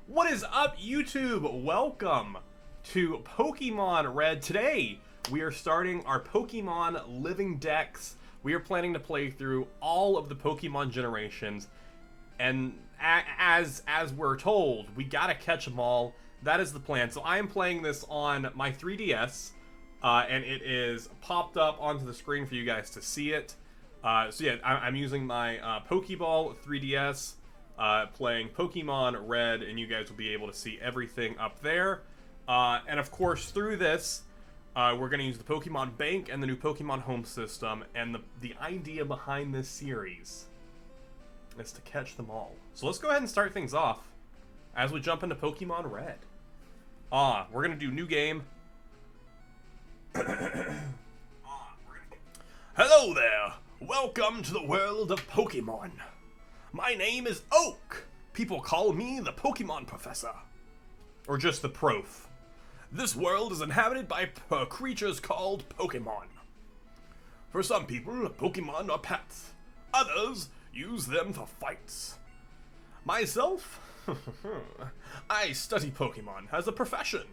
What is up, YouTube? Welcome to Pokemon Red. Today, we are starting our Pokemon Living Dex. We are planning to play through all of the Pokemon generations, and as we're told, we gotta catch them all. That is the plan. So I am playing this on my 3DS, and it is popped up onto the screen for you guys to see it. So yeah, I'm using my Pokeball 3DS, playing Pokemon Red, and you guys will be able to see everything up there. And of course, through this, we're going to use the Pokemon Bank and the new Pokemon Home System, and the idea behind this series is to catch them all. So let's go ahead and start things off as we jump into Pokemon Red. We're going to do new game. Hello there! Welcome to the world of Pokemon. My name is Oak. People call me the Pokemon Professor. Or just the Prof. This world is inhabited by creatures called Pokemon. For some people, Pokemon are pets. Others use them for fights. Myself? I study Pokemon as a profession.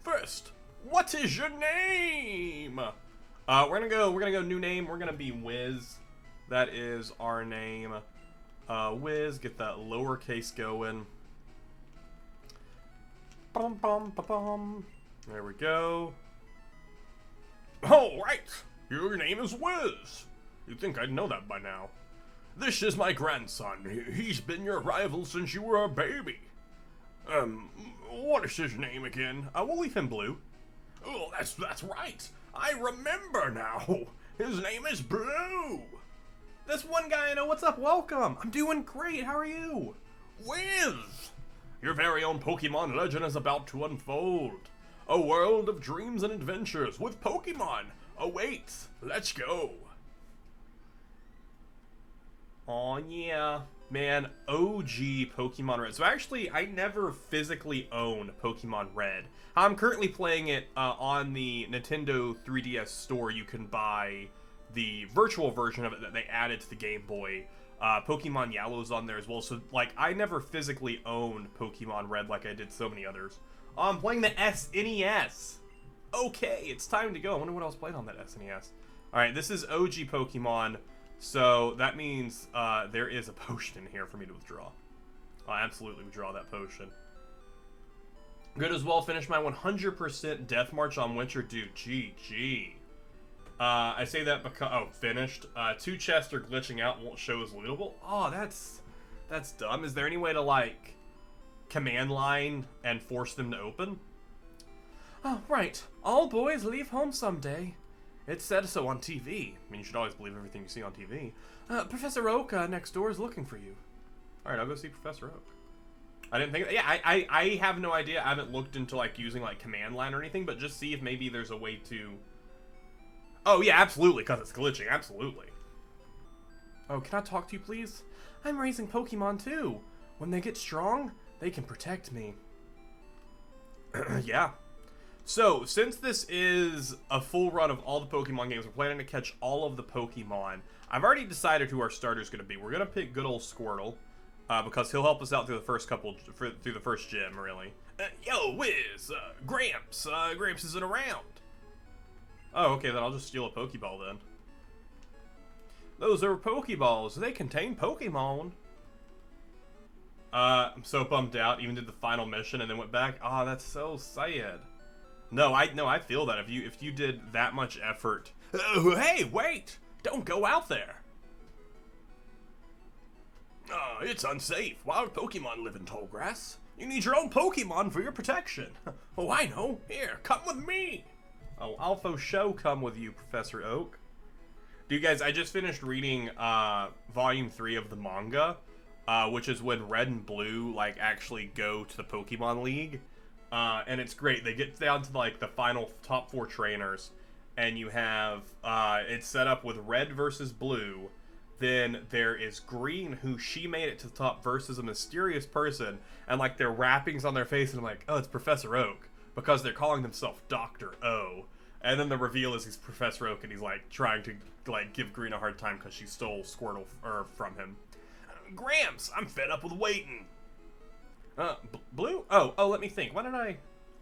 First, what is your name? We're gonna go new name. We're gonna be Wiz. That is our name. Wiz, get that lowercase going. Bum, bum, ba, bum. There we go. All right, your name is Wiz. You'd think I'd know that by now. This is my grandson. He's been your rival since you were a baby. What is his name again? We'll leave him Blue. Oh, that's right. I remember now. His name is Blue. This one guy I know. What's up? Welcome. I'm doing great. How are you? Wiz! Your very own Pokemon legend is about to unfold. A world of dreams and adventures with Pokemon awaits. Let's go. Aw, yeah. Man, OG Pokemon Red. So actually, I never physically owned Pokemon Red. I'm currently playing it on the Nintendo 3DS store. You can buy the virtual version of it that they added to the Game Boy. Pokemon Yellow's on there as well. So, like, I never physically owned Pokemon Red like I did so many others. I'm playing the SNES. Okay, it's time to go. I wonder what else played on that SNES. Alright, this is OG Pokemon. So that means there is a potion in here for me to withdraw. I'll absolutely withdraw that potion. Good as well. Finish my 100% Death March on Winter. Dude, GG. I say that because... Oh, finished. 2 chests are glitching out, won't show as lootable. Oh, that's dumb. Is there any way to, like, command line and force them to open? Oh, right. All boys leave home someday. It said so on TV. I mean, you should always believe everything you see on TV. Professor Oak next door is looking for you. Alright, I'll go see Professor Oak. I didn't think... Yeah, I have no idea. I haven't looked into, like, using, like, command line or anything, but just see if maybe there's a way to... Oh, yeah, absolutely, because it's glitching. Absolutely. Oh, can I talk to you, please? I'm raising Pokemon, too. When they get strong, they can protect me. Yeah. So, since this is a full run of all the Pokemon games, we're planning to catch all of the Pokemon. I've already decided who our starter's going to be. We're going to pick good old Squirtle, because he'll help us out through the first through the first gym, really. Yo, Wiz, Gramps. Gramps isn't around. Oh, okay, then I'll just steal a Pokeball then. Those are Pokeballs. They contain Pokemon. I'm so bummed out. Even did the final mission and then went back. Ah, that's so sad. No, I feel that. If you did that much effort. Oh, hey, wait! Don't go out there. It's unsafe. Wild Pokemon live in tall grass. You need your own Pokemon for your protection. Oh, I know. Here, come with me. Oh, I'll for show come with you, Professor Oak. Dude, guys, I just finished reading Volume 3 of the manga, which is when Red and Blue, like, actually go to the Pokemon League. And it's great. They get down to, like, the final top 4 trainers, and you have, it's set up with Red versus Blue. Then there is Green, who she made it to the top versus a mysterious person, and, like, their wrappings on their face, and I'm like, oh, it's Professor Oak. Because they're calling themselves Dr. O. And then the reveal is he's Professor Oak, and he's, like, trying to, like, give Green a hard time because she stole Squirtle from him. Gramps, I'm fed up with waiting. Blue? Oh, let me think. Why did I...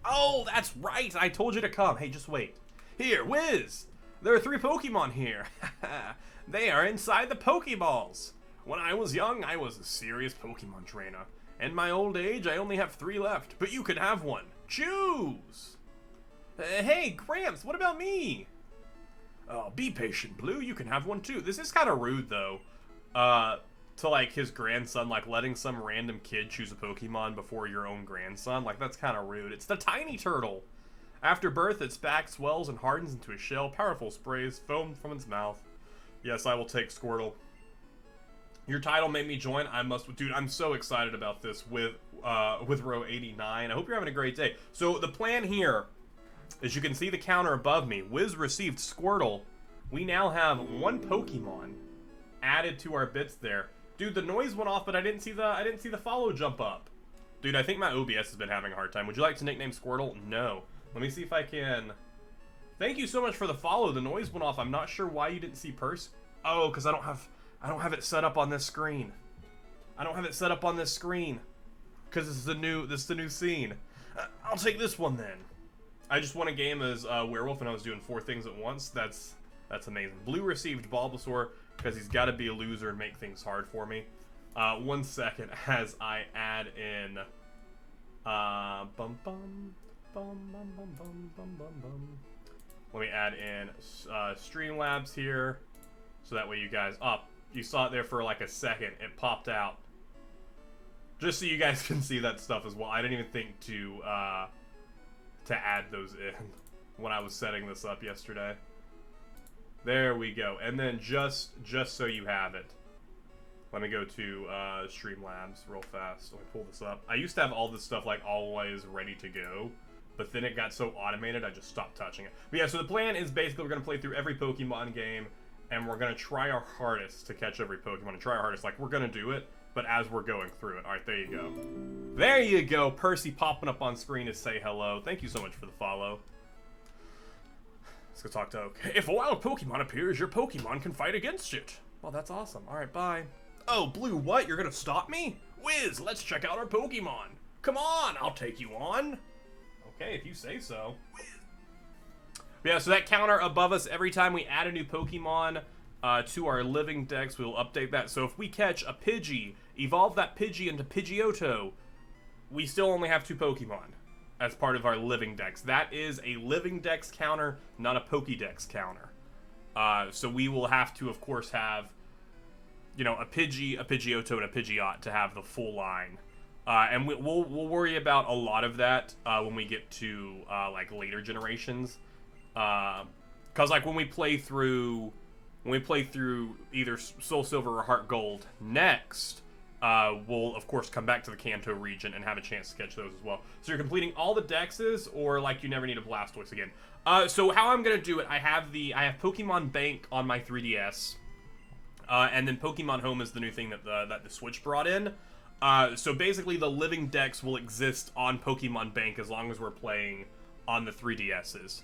Oh, that's right. I told you to come. Hey, just wait. Here, Wiz. There are 3 Pokemon here. They are inside the Pokeballs. When I was young, I was a serious Pokemon trainer. In my old age, I only have 3 left, but you can have one. Choose. Hey, Gramps, what about me? Oh, be patient, Blue. You can have one too. This is kind of rude, though. To, like, his grandson, like, letting some random kid choose a Pokemon before your own grandson. Like, that's kind of rude. It's the tiny turtle. After birth, its back swells and hardens into a shell. Powerful sprays foam from its mouth. Yes, I will take Squirtle. Your title made me join. I must... Dude, I'm so excited about this with row 89. I hope you're having a great day. So, the plan here, as you can see the counter above me, Wiz received Squirtle. We now have 1 Pokemon added to our bits there. Dude, the noise went off, but I didn't see the follow jump up. Dude, I think my OBS has been having a hard time. Would you like to nickname Squirtle? No. Let me see if I can... Thank you so much for the follow. The noise went off. I'm not sure why you didn't see Oh, because I don't have it set up on this screen. I don't have it set up on this screen. Because this is the new scene. I'll take this one then. I just won a game as Werewolf and I was doing 4 things at once. That's amazing. Blue received Bulbasaur because he's got to be a loser and make things hard for me. 1 second as I add in let me add in Streamlabs here, so that way you guys you saw it there for like a second. It popped out, just so you guys can see that stuff as well. I didn't even think to add those in when I was setting this up yesterday. There we go. And then just so you have it, let me go to Streamlabs real fast. Let me pull this up. I used to have all this stuff like always ready to go, but then it got so automated I just stopped touching it. But yeah, so the plan is basically we're going to play through every Pokemon game, and we're going to try our hardest to catch every Pokemon, and try our hardest. Like, we're going to do it, but as we're going through it. Alright, there you go. There you go. Percy popping up on screen to say hello. Thank you so much for the follow. Let's go talk to Oak. If a wild Pokemon appears, your Pokemon can fight against it. Well, that's awesome. Alright, bye. Oh, Blue, what? You're gonna stop me? Wiz, let's check out our Pokemon. Come on, I'll take you on. Okay, if you say so. But yeah, so that counter above us, every time we add a new Pokemon to our living decks, we will update that. So if we catch a Pidgey, evolve that Pidgey into Pidgeotto, we still only have 2 Pokemon as part of our living decks. That is a living decks counter, not a Pokédex counter. So we will have to, of course, have, you know, a Pidgey, a Pidgeotto, and a Pidgeot to have the full line. And we'll worry about a lot of that when we get to like later generations. Cause like when we play through either Soul Silver or Heart Gold next, we'll of course come back to the Kanto region and have a chance to catch those as well. So you're completing all the Dexes, or like you never need a Blastoise again. So how I'm gonna do it, I have Pokemon Bank on my 3DS, and then Pokemon Home is the new thing that the Switch brought in. So basically the living decks will exist on Pokemon Bank as long as we're playing on the 3DSs.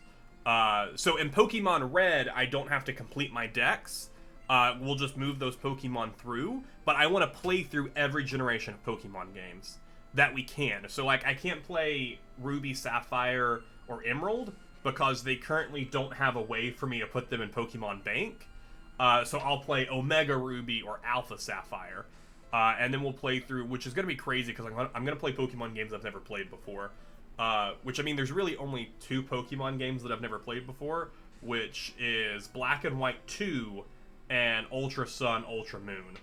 So in Pokemon Red, I don't have to complete my decks. We'll just move those Pokemon through, but I want to play through every generation of Pokemon games that we can. So like I can't play Ruby, Sapphire, or Emerald because they currently don't have a way for me to put them in Pokemon Bank. So I'll play Omega Ruby or Alpha Sapphire. And then we'll play through, which is going to be crazy because I'm going to play Pokemon games I've never played before. Which, I mean, there's really only 2 Pokemon games that I've never played before, which is Black and White 2 and Ultra Sun, Ultra Moon.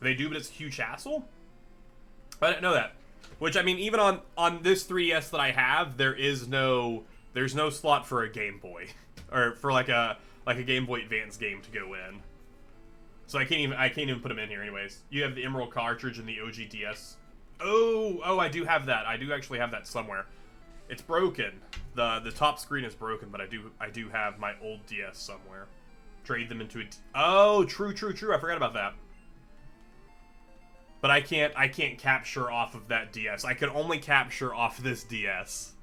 They do, but it's a huge hassle. I didn't know that. Which, I mean, even on this 3DS that I have, there's no slot for a Game Boy. Or for like a Game Boy Advance game to go in. So I can't even put them in here anyways. You have the Emerald cartridge and the OG DS. Oh, I do have that. I do actually have that somewhere. It's broken. The top screen is broken, but I do have my old DS somewhere. Trade them into it. Oh, true. I forgot about that. But I can't capture off of that DS. I can only capture off this DS.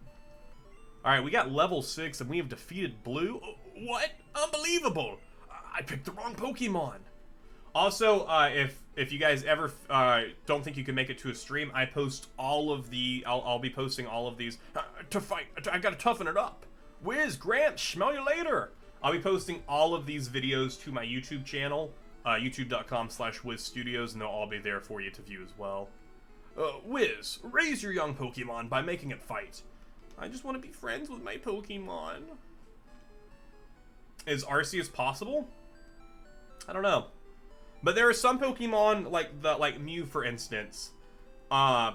Alright, we got level 6 and we have defeated Blue. What? Unbelievable! I picked the wrong Pokemon. Also, if you guys ever don't think you can make it to a stream, I post all of the, I'll be posting all of these to fight. I gotta toughen it up. Wiz, Grant, smell you later. I'll be posting all of these videos to my YouTube channel, youtube.com/WizStudios, and they'll all be there for you to view as well. Wiz, raise your young Pokemon by making it fight. I just want to be friends with my Pokemon. Is Arceus possible? I don't know. But there are some Pokemon, like Mew, for instance. I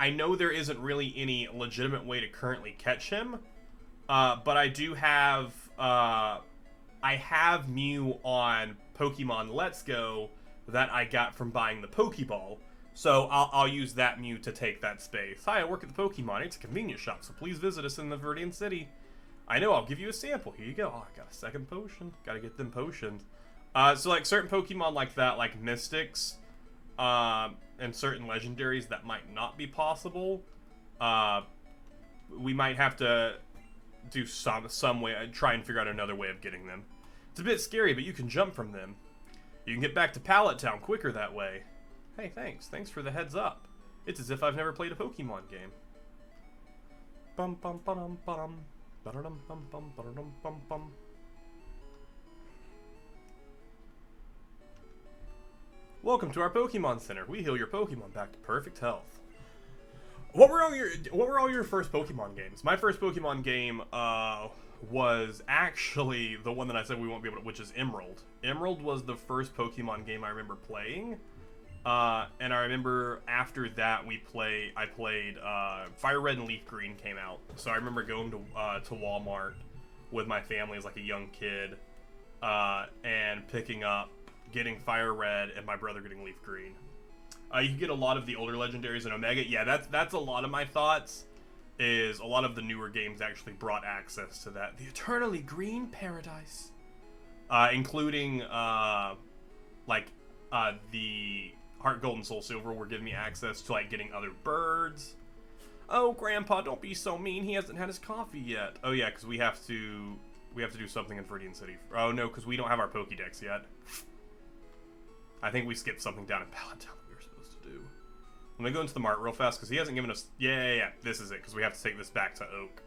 know there isn't really any legitimate way to currently catch him. But I do have, I have Mew on Pokemon Let's Go that I got from buying the Pokeball. So I'll use that Mew to take that space. Hi, I work at the Pokemon. It's a convenience shop, so please visit us in the Viridian City. I know, I'll give you a sample. Here you go. Oh, I got a second potion. Gotta get them potions. So like certain Pokemon like that, like Mystics, and certain legendaries that might not be possible, we might have to do some way, try and figure out another way of getting them. It's a bit scary, but you can jump from them. You can get back to Pallet Town quicker that way. Hey, thanks. Thanks for the heads up. It's as if I've never played a Pokemon game. Bum bum bum bum bum bum bum bum bum bum. Welcome to our Pokemon Center. We heal your Pokemon back to perfect health. What were all your first Pokemon games? My first Pokemon game was actually the one that I said we won't be able to, which is Emerald. Emerald was the first Pokemon game I remember playing. And I remember after that I played Fire Red and Leaf Green came out. So I remember going to Walmart with my family as like a young kid, and getting Fire Red and my brother getting Leaf Green. You can get a lot of the older legendaries in Omega. Yeah, that's a lot of my thoughts. Is a lot of the newer games actually brought access to that. The Eternally Green Paradise, including the Heartgold and Soul Silver were giving me access to like getting other birds. Oh, Grandpa, don't be so mean. He hasn't had his coffee yet. Oh yeah, because we have to do something in Viridian City. Oh no, because we don't have our Pokédex yet. I think we skipped something down in Pallet Town that we were supposed to do. Let me go into the mart real fast because he hasn't given us. Yeah. This is it because we have to take this back to Oak.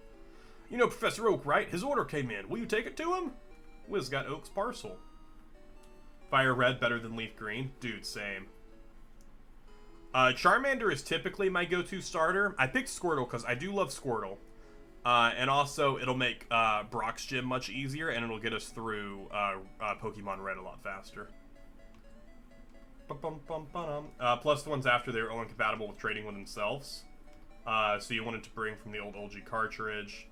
You know Professor Oak, right? His order came in. Will you take it to him? Wiz got Oak's parcel. Fire Red better than Leaf Green, dude. Same. Charmander is typically my go-to starter. I picked Squirtle because I do love Squirtle. And also, it'll make Brock's gym much easier, and it'll get us through Pokemon Red a lot faster. Plus, the ones after, they're all incompatible with trading with themselves. So you wanted to bring from the old OG cartridge.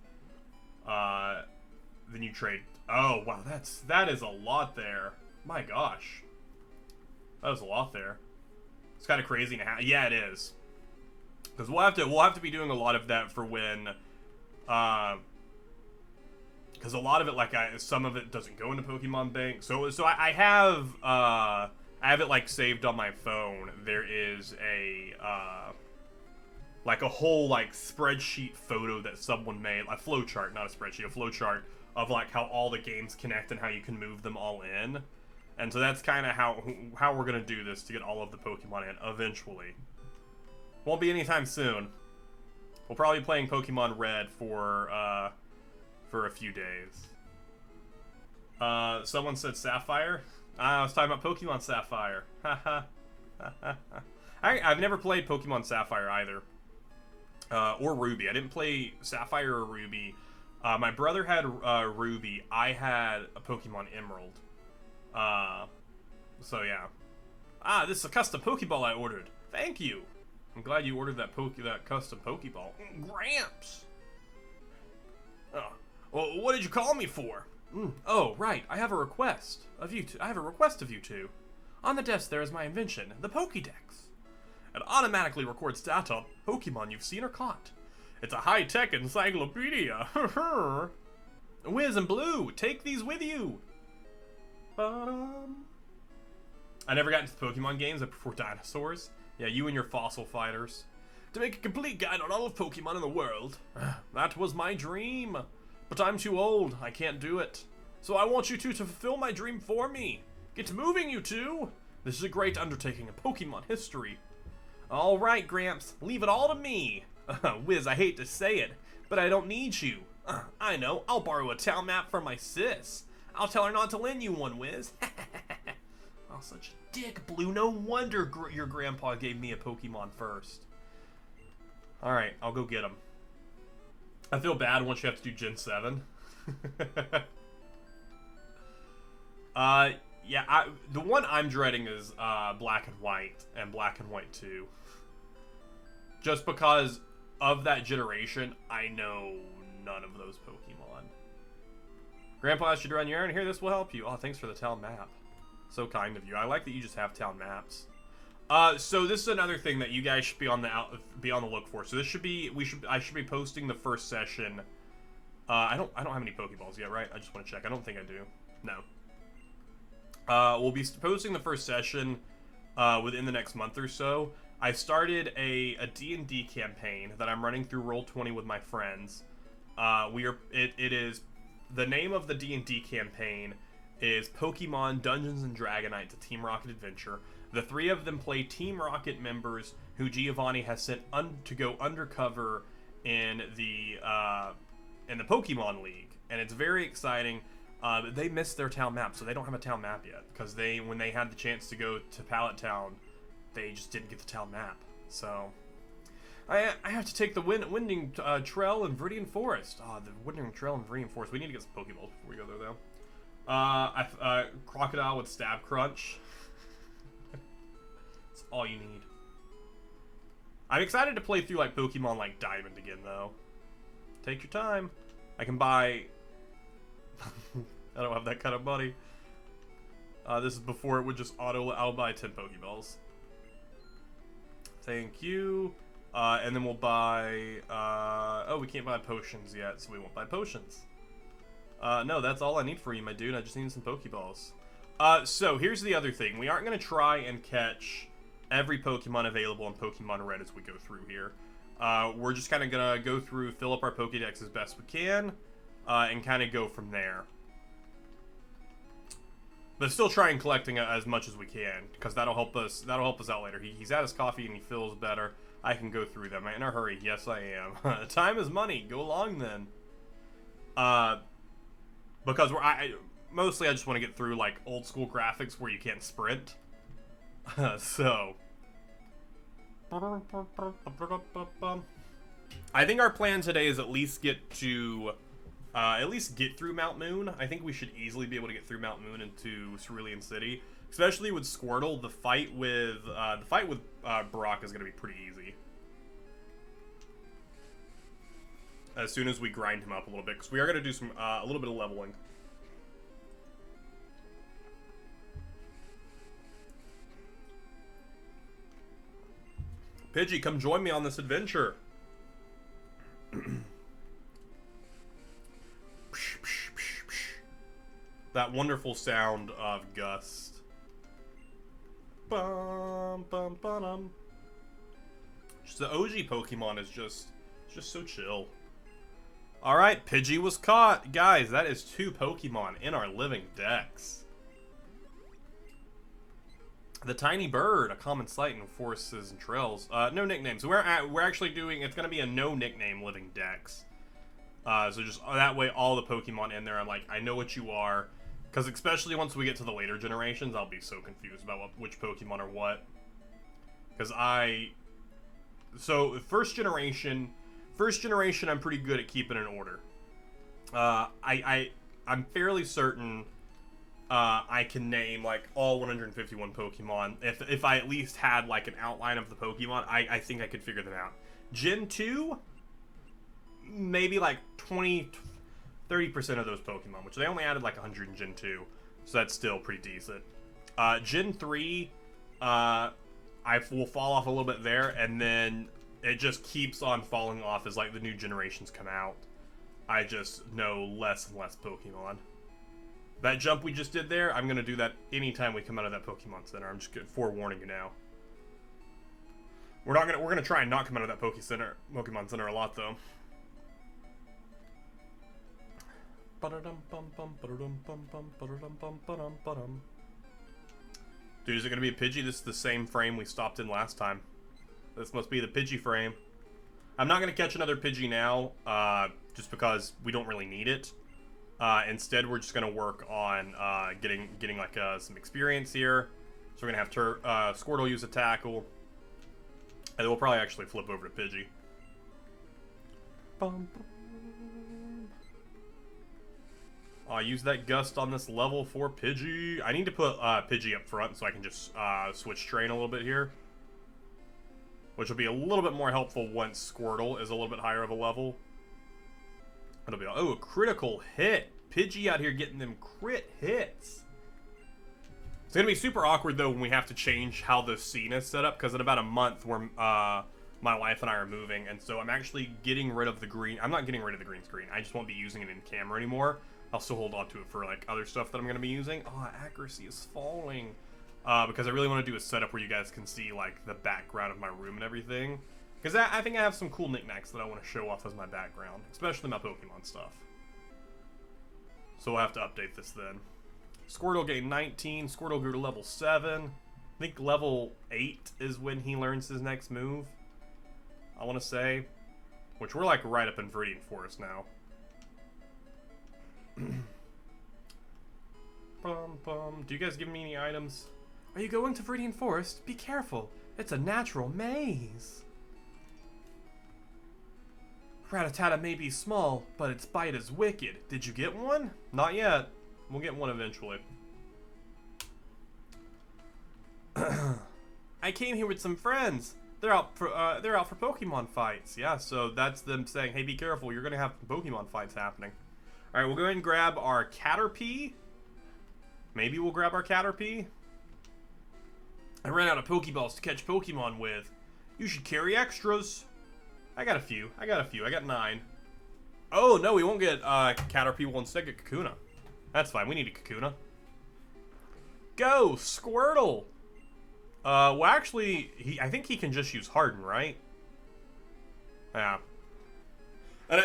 Then you trade... Oh, wow, that is a lot there. My gosh. That is a lot there. It's kind of crazy. Yeah, it is. Because we'll have to be doing a lot of that for when... Because a lot of it, some of it doesn't go into Pokemon Bank. So I have it like saved on my phone. There is a whole spreadsheet photo that someone made, a flowchart, not a spreadsheet, a flowchart of like how all the games connect and how you can move them all in. And so that's kind of how we're gonna do this to get all of the Pokemon in eventually. Won't be anytime soon. We'll probably be playing Pokemon Red for a few days. Someone said Sapphire. I was talking about Pokemon Sapphire. I've never played Pokemon Sapphire either. Or Ruby. I didn't play Sapphire or Ruby. My brother had Ruby. I had a Pokemon Emerald. So yeah. This is a custom Pokeball I ordered. Thank you. I'm glad you ordered that custom Pokeball. Gramps! Oh. Well, what did you call me for? Oh, right. I have a request of you two. On the desk there is my invention, the Pokédex. It automatically records data on Pokemon you've seen or caught. It's a high-tech encyclopedia. Wiz and Blue, take these with you. I never got into the Pokemon games. I prefer dinosaurs. Yeah, you and your fossil fighters. To make a complete guide on all of Pokemon in the world. That was my dream. But I'm too old. I can't do it. So I want you two to fulfill my dream for me. Get moving, you two. This is a great undertaking in Pokemon history. All right, Gramps, leave it all to me. Wiz, I hate to say it, but I don't need you. I know, I'll borrow a town map from my sis. I'll tell her not to lend you one, Wiz. Oh, such a dick, Blue. No wonder your grandpa gave me a Pokemon first. Alright, I'll go get him. I feel bad once you have to do Gen 7. Yeah, the one I'm dreading is Black and White and Black and White 2. Just because of that generation, I know none of those Pokemon. Grandpa asked you to run your errand here. This will help you. Oh, thanks for the town map. So kind of you. I like that you just have town maps. So this is another thing that you guys should be on the look for. So this should be I should be posting the first session. I don't have any Pokeballs yet, right? I just want to check. I don't think I do. No. We'll be posting the first session within the next month or so. I started a D&D campaign that I'm running through Roll20 with my friends. It is the name of the D&D campaign is Pokemon Dungeons and Dragonites: A Team Rocket Adventure. The three of them play Team Rocket members who Giovanni has sent to go undercover in the Pokemon League, and it's very exciting. They missed their town map, so they don't have a town map yet, because when they had the chance to go to Pallet Town, they just didn't get the town map. So I have to take the Winding Trail and Viridian Forest. The Winding Trail and Viridian Forest. We need to get some Pokeballs before we go there, though. Crocodile with Stab Crunch. That's all you need. I'm excited to play through like Pokemon like Diamond again, though. Take your time. I can buy. I don't have that kind of money. This is before it would just auto. I'll buy 10 Pokeballs. Thank you. And then we'll buy. Oh, we can't buy potions yet, so we won't buy potions. No, that's all I need for you, my dude. I just need some Pokeballs. So here's the other thing. We aren't going to try and catch every Pokemon available in Pokemon Red as we go through here. We're just kind of going to go through, fill up our Pokédex as best we can, and kind of go from there. But still try and collecting as much as we can, because that'll help us out later. He's had his coffee and he feels better. I can go through them. In a hurry. Yes, I am. Time is money. Go along then. Because mostly I just want to get through like old school graphics where you can't sprint. So I think our plan today is at least get through Mount Moon. I think we should easily be able to get through Mount Moon into Cerulean City, especially with Squirtle. The fight with Brock is going to be pretty easy. As soon as we grind him up a little bit, because we are going to do some a little bit of leveling. Pidgey, come join me on this adventure. That wonderful sound of Gust. Bum, bum, ba-dum. Just the OG Pokemon is just so chill. Alright, Pidgey was caught. Guys, that is 2 Pokemon in our living dex. The Tiny Bird, a common sight in forests and trails. No nicknames. We're actually doing, it's going to be a no nickname living dex. So just that way all the Pokemon in there, I'm like, I know what you are. Because especially once we get to the later generations, I'll be so confused about which Pokemon are what. Because so first generation, I'm pretty good at keeping in order. I'm fairly certain I can name like all 151 Pokemon. If I at least had like an outline of the Pokemon, I think I could figure them out. Gen 2, maybe like 20-30% of those Pokemon, which they only added like 100 in Gen 2, so that's still pretty decent. Gen 3, I will fall off a little bit there, and then it just keeps on falling off as like the new generations come out. I just know less and less Pokemon. That jump we just did there, I'm gonna do that anytime we come out of that Pokemon Center. I'm just forewarning you now. We're gonna try and not come out of that Pokemon Center a lot though. Dude, is it going to be a Pidgey? This is the same frame we stopped in last time. This must be the Pidgey frame. I'm not going to catch another Pidgey now, just because we don't really need it. Instead, we're just going to work on getting like some experience here. So we're going to have Squirtle use a tackle. And then we'll probably actually flip over to Pidgey. Use that Gust on this level for Pidgey. I need to put Pidgey up front so I can just switch train a little bit here. Which will be a little bit more helpful once Squirtle is a little bit higher of a level. It'll be, oh, a critical hit. Pidgey out here getting them crit hits. It's going to be super awkward, though, when we have to change how the scene is set up, because in about a month, my wife and I are moving, and so I'm actually getting rid of the green. I'm not getting rid of the green screen. I just won't be using it in camera anymore. I'll still hold on to it for, like, other stuff that I'm going to be using. Oh, accuracy is falling. Because I really want to do a setup where you guys can see, like, the background of my room and everything. Because I think I have some cool knickknacks that I want to show off as my background, especially my Pokemon stuff. So we'll have to update this then. Squirtle gained 19. Squirtle grew to level 7. I think level 8 is when he learns his next move. I want to say. Which we're like right up in Viridian Forest now. Do you guys give me any items? Are you going to Viridian Forest? Be careful. It's a natural maze. Rattata may be small, but its bite is wicked. Did you get one? Not yet. We'll get one eventually. I came here with some friends. They're out for Pokemon fights. Yeah, so that's them saying, hey, be careful. You're gonna have Pokemon fights happening. All right, we'll go ahead and grab our Caterpie. Maybe we'll grab our Caterpie. I ran out of Pokeballs to catch Pokemon with. You should carry extras. I got a few. I got 9. Oh, no, we won't get Caterpie. We'll instead get Kakuna. That's fine. We need a Kakuna. Go, Squirtle. Well, actually, I think he can just use Harden, right? Yeah.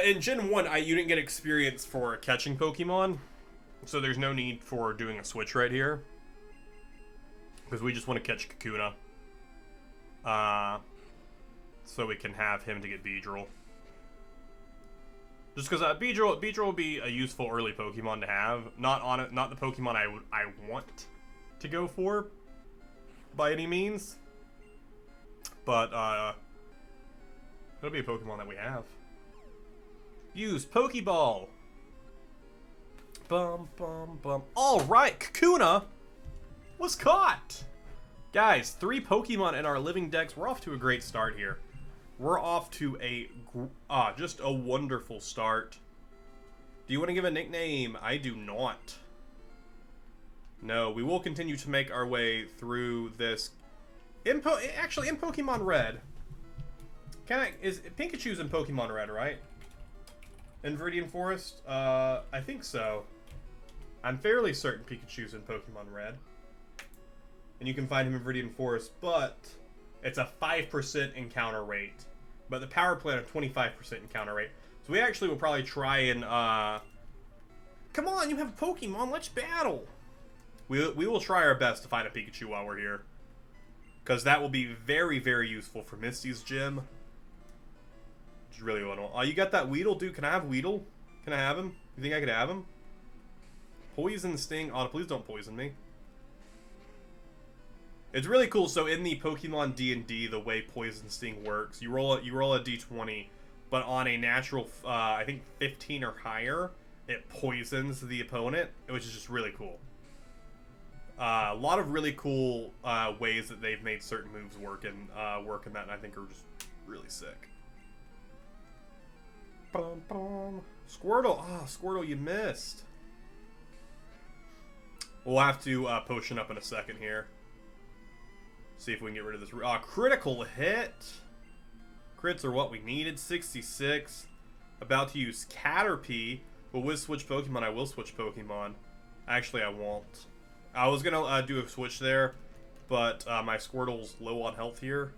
In Gen 1, you didn't get experience for catching Pokemon. So there's no need for doing a switch right here. Because we just want to catch Kakuna. So we can have him to get Beedrill. Just because Beedrill will be a useful early Pokemon to have. Not the Pokemon I want to go for by any means. But it'll be a Pokemon that we have. Use Pokeball. Bum bum bum. All right, Kakuna was caught. Guys, 3 Pokemon in our living decks. We're off to a great start here. We're off to just a wonderful start. Do you want to give a nickname? I do not. No, we will continue to make our way through this. Actually, in Pokemon Red. Is Pikachu's in Pokemon Red, right? In Viridian Forest? I think so. I'm fairly certain Pikachu's in Pokemon Red. And you can find him in Viridian Forest, but it's a 5% encounter rate. But the power plant of 25% encounter rate. So we actually will probably try and, come on, you have a Pokemon, let's battle! We will try our best to find a Pikachu while we're here. Because that will be very, very useful for Misty's gym. Which is really what I want. You got that Weedle, dude? Can I have Weedle? Can I have him? You think I could have him? Poison Sting. Oh, please don't poison me. It's really cool. So in the Pokemon D&D, the way Poison Sting works, you roll a D20, but on a natural, I think 15 or higher, it poisons the opponent, which is just really cool. A lot of really cool ways that they've made certain moves work in that, and I think are just really sick. Bum, bum. Squirtle. Oh, Squirtle, you missed. We'll have to potion up in a second here. See if we can get rid of this. Critical hit. Crits are what we needed. 66. About to use Caterpie. But with switch Pokemon, I will switch Pokemon. Actually, I won't. I was going to do a switch there, but my Squirtle's low on health here.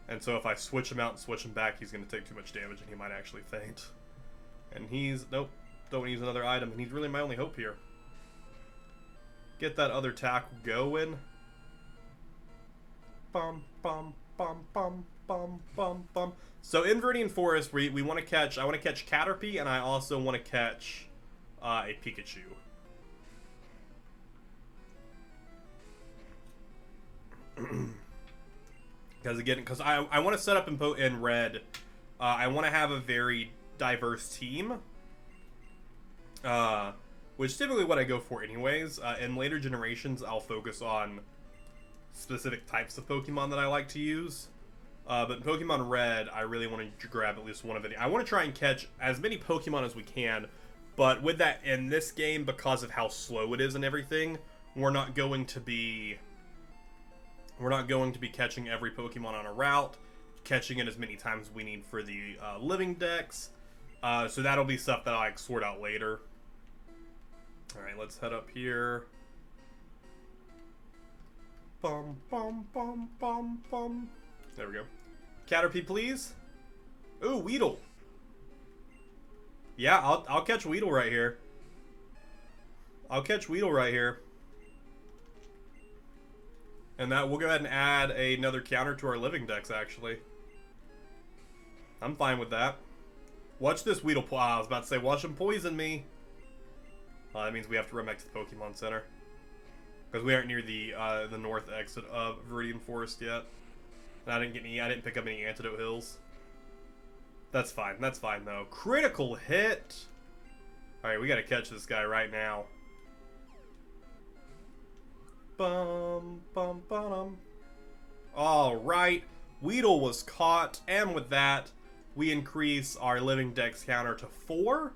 And so if I switch him out and switch him back, he's going to take too much damage and he might actually faint. And he's... Nope. Don't use another item. And he's really my only hope here. Get that other tackle going. Bum, bum, bum, bum, bum, bum, bum. So in Viridian Forest, we want to catch. I want to catch Caterpie, and I also want to catch a Pikachu. Because I want to set up in red. I want to have a very diverse team. Which is typically what I go for anyways. In later generations, I'll focus on specific types of Pokemon that I like to use. But in Pokemon Red, I really want to grab at least one of it. I want to try and catch as many Pokemon as we can. But with that, in this game, because of how slow it is and everything, we're not going to be catching every Pokemon on a route, catching it as many times as we need for the living dex. So that'll be stuff that I'll sort out later. Alright, let's head up here. Bum, bum, bum, bum, bum. There we go. Caterpie, please. Ooh, Weedle. Yeah, I'll catch Weedle right here. I'll catch Weedle right here. And that we'll go ahead and add another counter to our living dex, actually. I'm fine with that. Watch this Weedle. I was about to say, watch him poison me. That means we have to run back to the Pokemon Center. Because we aren't near the north exit of Viridian Forest yet. And I didn't pick up any antidote hills. That's fine. That's fine, though. Critical hit! Alright, we gotta catch this guy right now. Bum, bum, bum. Alright. Weedle was caught. And with that, we increase our living dex counter to 4.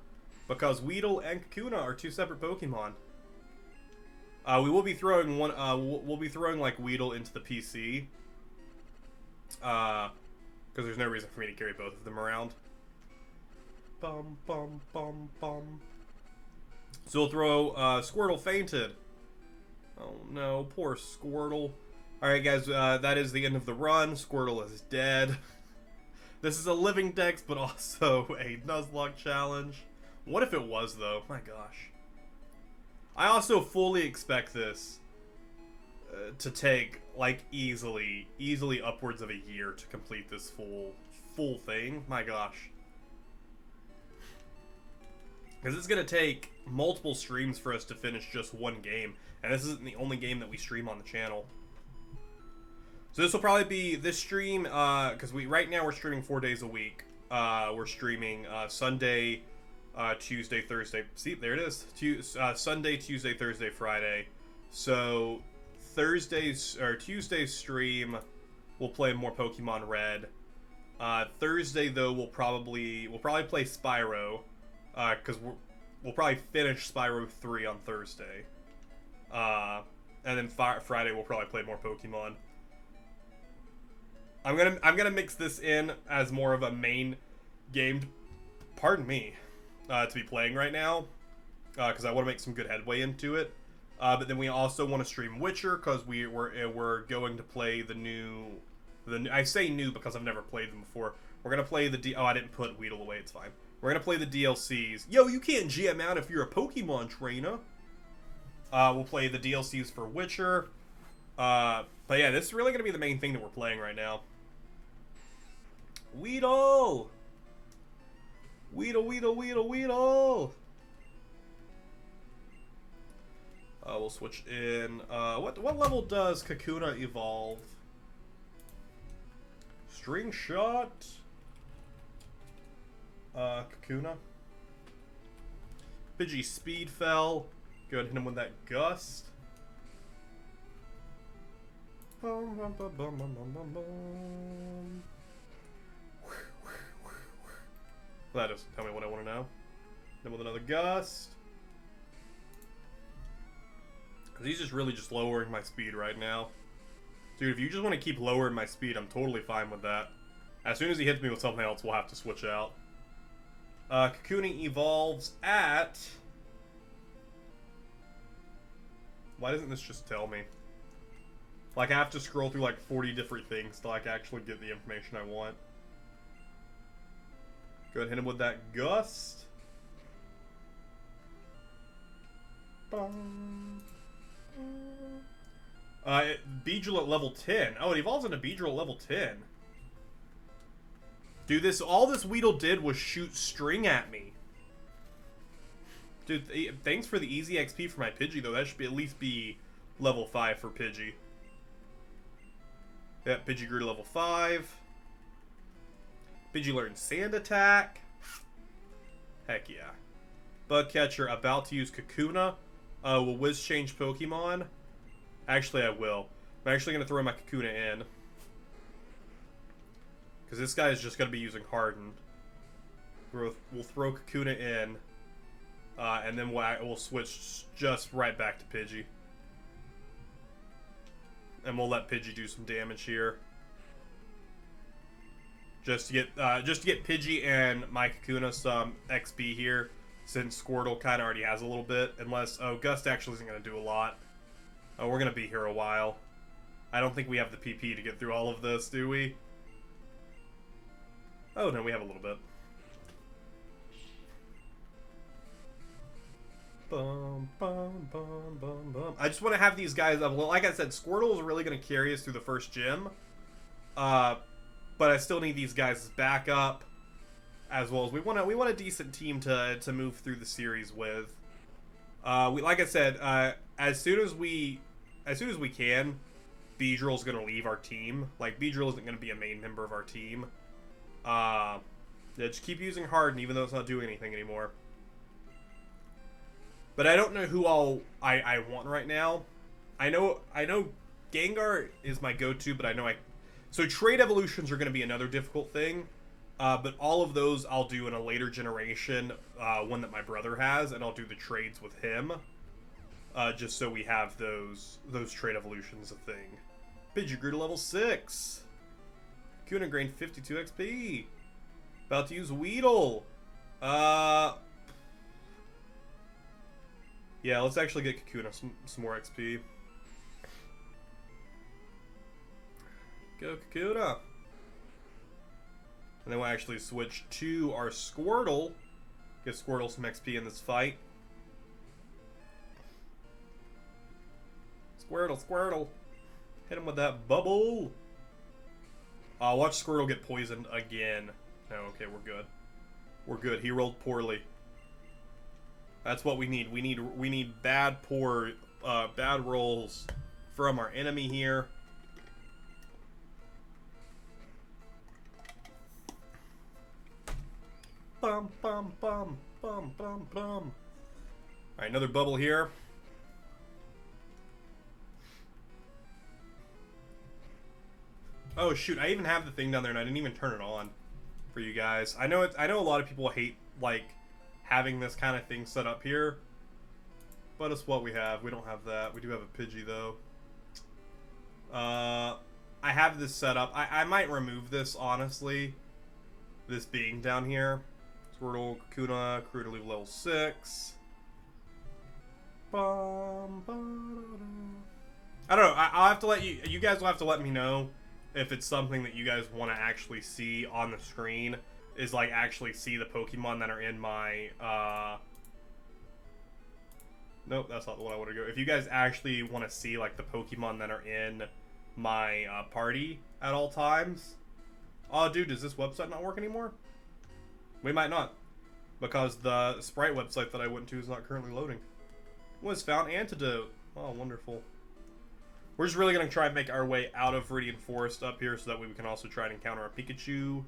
Because Weedle and Kakuna are 2 separate Pokemon. We will be throwing one. We'll be throwing like Weedle into the PC. Because there's no reason for me to carry both of them around. Bum bum bum bum. So we'll throw Squirtle fainted. Oh no, poor Squirtle. All right, guys. That is the end of the run. Squirtle is dead. This is a living dex, but also a Nuzlocke challenge. What if it was, though? My gosh. I also fully expect this to take, like, easily upwards of a year to complete this full thing. My gosh. Because it's going to take multiple streams for us to finish just one game. And this isn't the only game that we stream on the channel. So this will probably be this stream, because right now we're streaming 4 days a week. We're streaming Sunday... Tuesday, Thursday. See, there it is. Sunday, Tuesday, Thursday, Friday. So Tuesday's stream, we'll play more Pokemon Red. Thursday though, we'll probably play Spyro, because we'll probably finish Spyro 3 on Thursday. And then Friday we'll probably play more Pokemon. I'm gonna mix this in as more of a main game. Pardon me. To be playing right now, because I want to make some good headway into it. But then we also want to stream Witcher, because we're going to play the new. I say new because I've never played them before. We're gonna play the I didn't put Weedle away. It's fine. We're gonna play the DLCs. Yo, you can't GM out if you're a Pokemon trainer. We'll play the DLCs for Witcher. But yeah, this is really gonna be the main thing that we're playing right now. Weedle. Weedle, Weedle, Weedle, Weedle! We'll switch in. What level does Kakuna evolve? String Shot. Kakuna. Pidgey Speed fell. Go ahead and hit him with that Gust. Bum, bum, bum, bum, bum, bum, bum. That doesn't tell me what I want to know. Then with another Gust. Because he's just really just lowering my speed right now. Dude, if you just want to keep lowering my speed, I'm totally fine with that. As soon as he hits me with something else, we'll have to switch out. Kakuna evolves at... Why doesn't this just tell me? Like, I have to scroll through like 40 different things to like actually get the information I want. Go ahead and hit him with that Gust. Beedrill at level 10. Oh, it evolves into Beedrill at level 10. Dude, all this Weedle did was shoot string at me. Dude, thanks for the easy XP for my Pidgey, though. That should at least be level 5 for Pidgey. Yeah, Pidgey grew to level 5. Pidgey learned Sand Attack. Heck yeah. Bug Catcher about to use Kakuna. Will Wiz change Pokemon? Actually, I will. I'm actually going to throw my Kakuna in. Because this guy is just going to be using Harden. We'll throw Kakuna in. And then we'll switch just right back to Pidgey. And we'll let Pidgey do some damage here. Just to get Pidgey and my Kakuna some XP here. Since Squirtle kind of already has a little bit. Unless, Gust actually isn't going to do a lot. We're going to be here a while. I don't think we have the PP to get through all of this, do we? Oh, no, we have a little bit. Bum, bum, bum, bum, bum. I just want to have these guys up. Well, like I said, Squirtle is really going to carry us through the first gym. But I still need these guys as backup. As well as we want a decent team to move through the series with. Like I said, as soon as we can, Beedrill's gonna leave our team. Like, Beedrill isn't gonna be a main member of our team. Yeah, just keep using Harden, even though it's not doing anything anymore. But I don't know who I want right now. I know Gengar is my go-to, but so trade evolutions are gonna be another difficult thing. But all of those I'll do in a later generation, one that my brother has, and I'll do the trades with him. Just so we have those trade evolutions a thing. Pidgey grew to level 6. Kakuna gained 52 XP. About to use Weedle. Yeah, let's actually get Kakuna some more XP. Go Kakuna. And then we'll actually switch to our Squirtle. Give Squirtle some XP in this fight. Squirtle, Squirtle. Hit him with that bubble. Watch Squirtle get poisoned again. No, okay, we're good. We're good. He rolled poorly. That's what we need. We need bad rolls from our enemy here. Bum, bum, bum, bum, bum, bum. Alright, another bubble here. Oh shoot, I even have the thing down there and I didn't even turn it on for you guys. I know a lot of people hate, like, having this kind of thing set up here. But it's what we have. We don't have that. We do have a Pidgey, though. I have this set up. I might remove this, honestly. This being down here. Squirtle, Kakuna, crew to leave level 6. Bum, I don't know. I'll have to let you guys will have to let me know if it's something that you guys want to actually see on the screen. Is like actually see the Pokemon that are in my nope, that's not the one I want to go. If you guys actually want to see like the Pokemon that are in my party at all times. Oh dude, does this website not work anymore? We might not, because the Sprite website that I went to is not currently loading. Was found antidote. Oh, wonderful. We're just really going to try and make our way out of Viridian Forest up here so that way we can also try and encounter a Pikachu.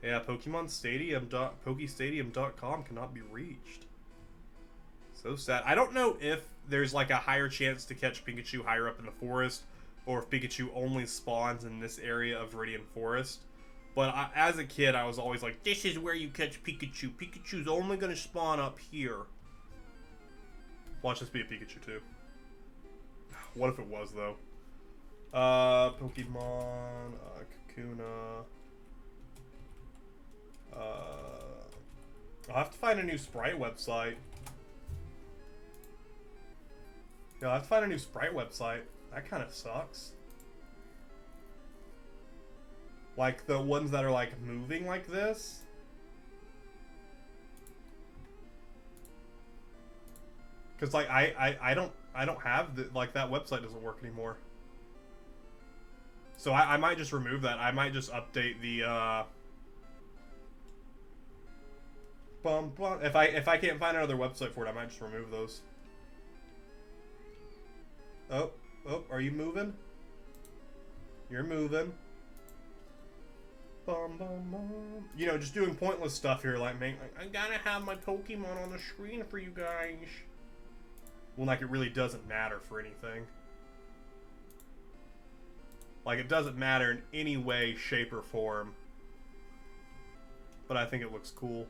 Yeah, PokeStadium.com cannot be reached. So sad. I don't know if there's like a higher chance to catch Pikachu higher up in the forest, or if Pikachu only spawns in this area of Viridian Forest. But as a kid, I was always like, this is where you catch Pikachu. Pikachu's only going to spawn up here. Watch this be a Pikachu, too. What if it was, though? Pokemon, Kakuna. I'll have to find a new Sprite website. Yeah, I'll have to find a new Sprite website. That kind of sucks. Like, the ones that are, like, moving like this. Because, like, I don't... I don't have the, like, that website doesn't work anymore. So I might just remove that. I might just update the if I can't find another website for it, I might just remove those. Oh, are you moving? You're moving. You know, just doing pointless stuff here, like, I gotta have my Pokemon on the screen for you guys. Well, like, it really doesn't matter for anything. Like, it doesn't matter in any way, shape, or form. But I think it looks cool.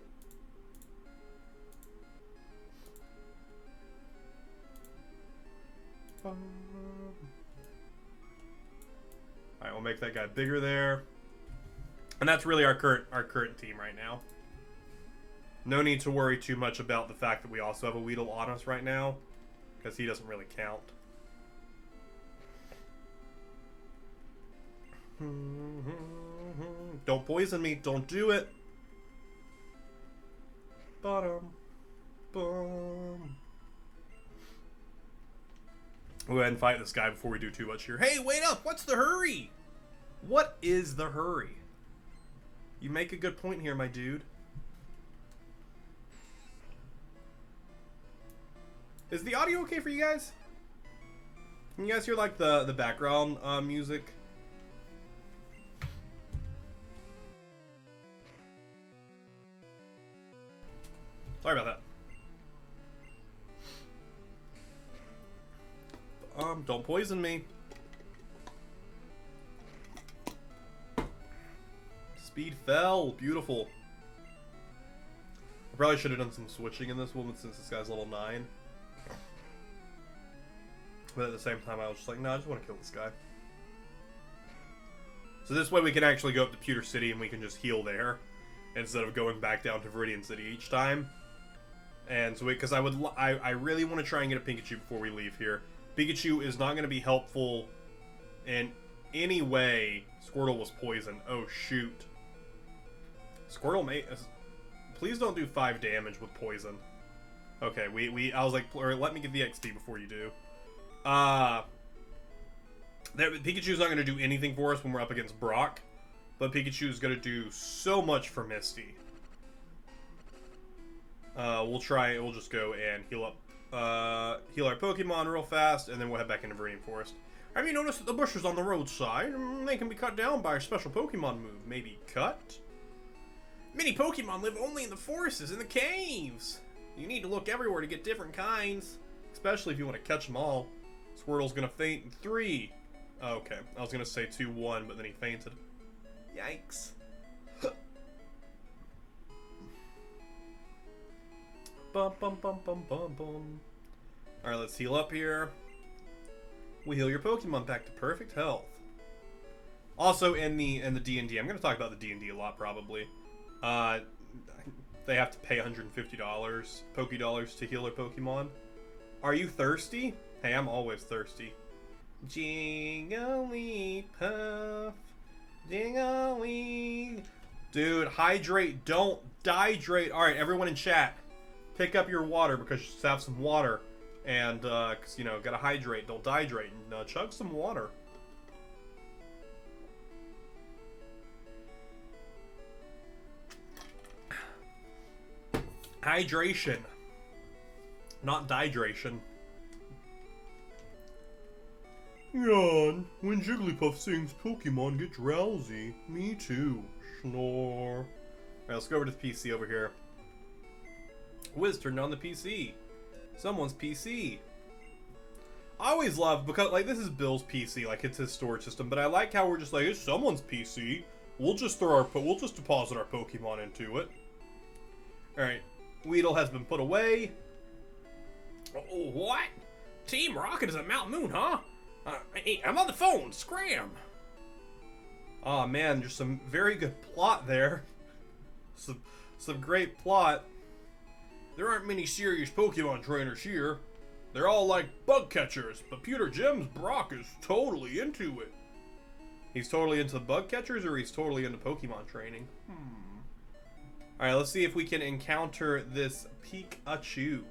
Alright, we'll make that guy bigger there. And that's really our current team right now. No need to worry too much about the fact that we also have a Weedle on us right now, because he doesn't really count. Don't poison me. Don't do it. Bottom. Boom. We'll go ahead and fight this guy before we do too much here. Hey, wait up! What's the hurry? What is the hurry? You make a good point here, my dude. Is the audio okay for you guys? Can you guys hear, like, the background music? Sorry about that. Don't poison me. Speed fell. Beautiful. I probably should have done some switching in this one since this guy's level 9. But at the same time, I was just like, no, I just want to kill this guy. So this way we can actually go up to Pewter City and we can just heal there, instead of going back down to Viridian City each time. And so, because I really want to try and get a Pikachu before we leave here. Pikachu is not going to be helpful in any way. Squirtle was poisoned. Oh, shoot. Squirtle may... Please don't do 5 damage with poison. Okay, I was like, let me get the XP before you do. Pikachu's not going to do anything for us when we're up against Brock. But Pikachu's going to do so much for Misty. We'll just go and heal our Pokemon real fast, and then we'll head back into Viridian Forest. Have you noticed that the bushes on the roadside, they can be cut down by a special Pokemon move? Maybe cut? Many Pokemon live only in the forests and the caves. You need to look everywhere to get different kinds, especially if you want to catch them all. Squirtle's gonna faint in 3. Oh, okay, I was gonna say 2-1, but then he fainted. Yikes. Bum, bum, bum, bum, bum, bum. Alright, let's heal up here. We heal your Pokemon back to perfect health. Also, in the D&D, I'm going to talk about the D&D a lot, probably. They have to pay $150 Pokédollars to heal their Pokemon. Are you thirsty? Hey, I'm always thirsty. Jigglypuff, Jiggly. Dude, hydrate, don't dihydrate. Alright, everyone in chat, pick up your water, because you just have some water. And, cause, you know, gotta hydrate, don't dihydrate, and chug some water. Hydration, not dihydration. Yawn. When Jigglypuff sings, Pokemon get drowsy. Me too. Snore. Alright, let's go over to the PC over here. Wiz turned on the PC. Someone's PC. I always love, because, like, this is Bill's PC, like, it's his storage system, but I like how we're just like, it's someone's PC. We'll just deposit our Pokemon into it. Alright. Weedle has been put away. Oh, what? Team Rocket is at Mount Moon, huh? Hey, I'm on the phone. Scram. Aw, man, there's some very good plot there. Some great plot. There aren't many serious Pokemon trainers here. They're all like bug catchers, but Pewter Jim's Brock is totally into it. He's totally into bug catchers, or he's totally into Pokemon training? Alright, let's see if we can encounter this Pikachu.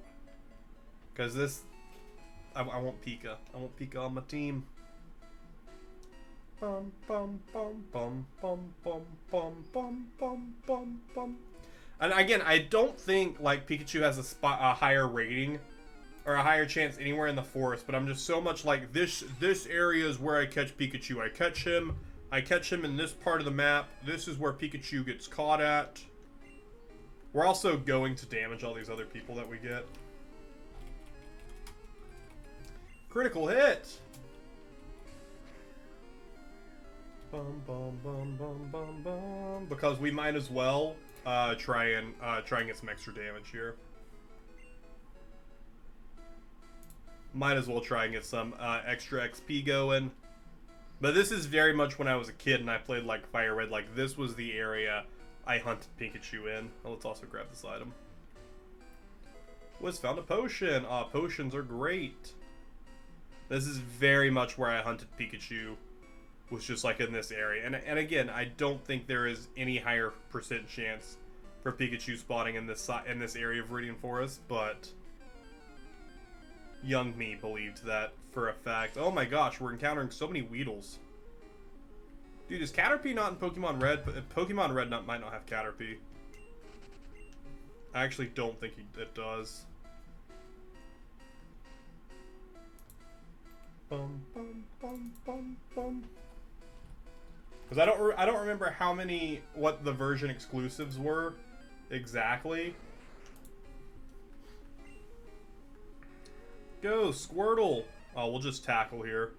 Because this... I want Pika. I want Pika on my team. Bum bum bum bum bum bum bum bum bum bum bum. And again, I don't think like Pikachu has a higher rating or a higher chance anywhere in the forest, but I'm just so much like this area is where I catch Pikachu. I catch him in this part of the map. This is where Pikachu gets caught at. We're also going to damage all these other people that we get. Critical hit. Bum bum bum bum bum bum. Because we might as well try and get some extra damage here. Might as well try and get some extra XP going. But this is very much when I was a kid and I played like Fire Red. Like this was the area I hunted Pikachu in. Oh, let's also grab this item. Was found a potion. Potions are great. This is very much where I hunted Pikachu. Was just like in this area. And again, I don't think there is any higher percent chance for Pikachu spawning in this area of Viridian Forest, but young me believed that for a fact. Oh my gosh, we're encountering so many Weedles. Dude, is Caterpie not in Pokemon Red? But Pokemon Red might not have Caterpie. I actually don't think it does. Bum bum bum bum bum. Because I don't remember what the version exclusives were exactly. Go Squirtle. Oh, we'll just tackle here.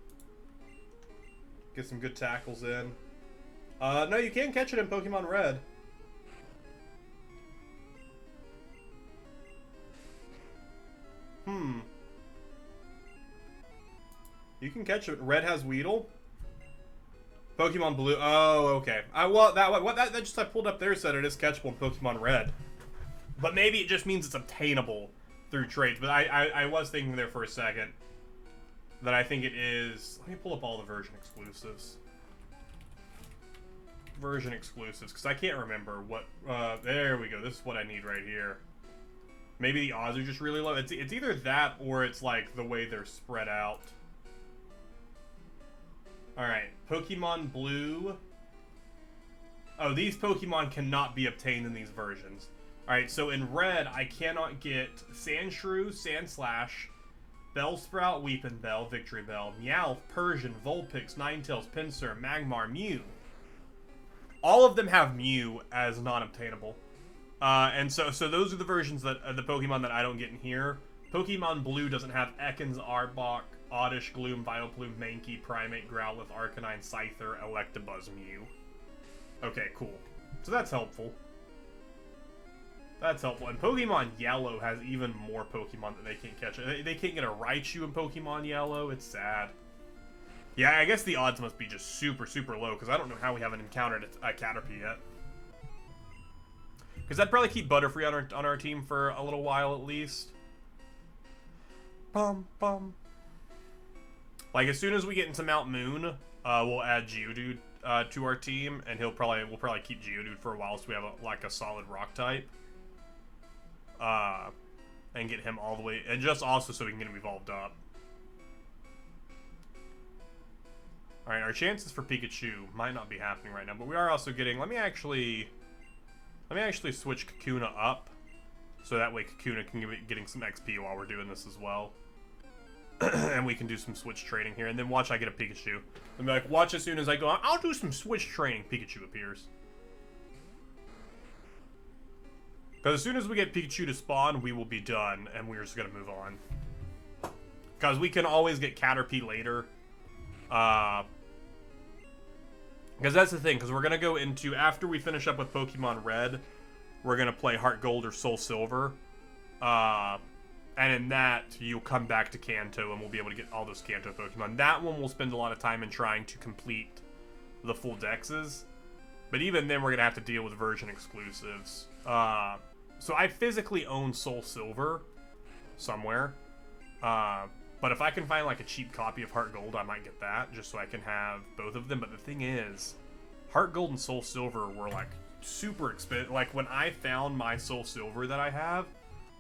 Get some good tackles in. No, you can catch it in Pokemon Red. You can catch it. Red has Weedle. Pokemon Blue. Oh, okay. Well, that just I pulled up there said it is catchable in Pokemon Red, but maybe it just means it's obtainable through trades. But I was thinking there for a second that I think it is. Let me pull up all the version exclusives. Version exclusives, because I can't remember what. There we go. This is what I need right here. Maybe the odds are just really low. It's either that or it's like the way they're spread out. Alright, Pokemon Blue. Oh, these Pokemon cannot be obtained in these versions. Alright, so in Red, I cannot get Sandshrew, Sandslash, Bellsprout, Weepinbell, Victory Bell, Meowth, Persian, Vulpix, Ninetales, Pinsir, Magmar, Mew. All of them have Mew as non-obtainable. And so those are the versions that the Pokemon that I don't get in here. Pokemon Blue doesn't have Ekans, Arbok, Oddish, Gloom, Vileplume, Mankey, Primeape, Growlithe, Arcanine, Scyther, Electabuzz, Mew. Okay, cool. So that's helpful. That's helpful. And Pokemon Yellow has even more Pokemon that they can't catch. They can't get a Raichu in Pokemon Yellow. It's sad. Yeah, I guess the odds must be just super, super low, because I don't know how we haven't encountered a Caterpie yet. Because I'd probably keep Butterfree on our team for a little while at least. Bum, bum. Like, as soon as we get into Mount Moon, we'll add Geodude to our team, and we'll probably keep Geodude for a while so we have a solid rock type. And get him all the way, and just also so we can get him evolved up. Alright, our chances for Pikachu might not be happening right now, but we are also getting, let me actually switch Kakuna up, so that way Kakuna can be getting some XP while we're doing this as well. And we can do some switch training here, and then watch I get a Pikachu. And be like, watch as soon as I go, I'll do some switch training, Pikachu appears. Because as soon as we get Pikachu to spawn, we will be done, and we're just going to move on. Because we can always get Caterpie later. Because that's the thing, because we're going to go into, after we finish up with Pokemon Red, we're going to play Heartgold or Soul Silver. And in that, you'll come back to Kanto, and we'll be able to get all those Kanto Pokemon. That one we'll spend a lot of time in trying to complete the full dexes. But even then, we're going to have to deal with version exclusives. So I physically own Soul Silver somewhere. But if I can find like a cheap copy of Heartgold, I might get that, just so I can have both of them. But the thing is, Heartgold and Soul Silver were like super expensive. Like when I found my Soul Silver that I have,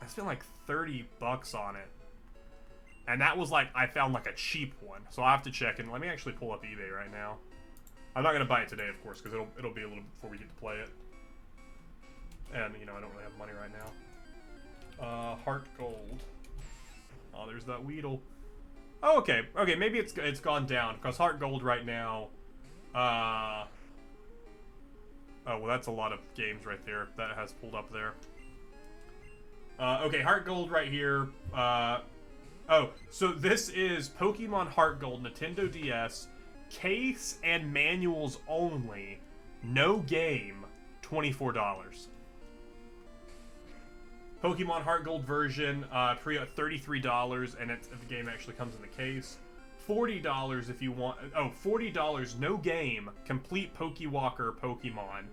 I spent like $30 on it. And that was like, I found like a cheap one. So I'll have to check, and let me actually pull up eBay right now. I'm not going to buy it today, of course, because it'll be a little before we get to play it. And, you know, I don't really have money right now. Heartgold. Oh, there's that Weedle. Oh, okay. Okay, maybe it's gone down, because Heartgold right now... oh, well, that's a lot of games right there that has pulled up there. Okay, Heartgold right here. Oh, so this is Pokemon Heartgold, Nintendo DS, case and manuals only, no game, $24. Pokemon Heartgold version, pre at $33, and the game actually comes in the case. $40 if you want. Oh, $40, no game, complete Pokewalker Pokemon.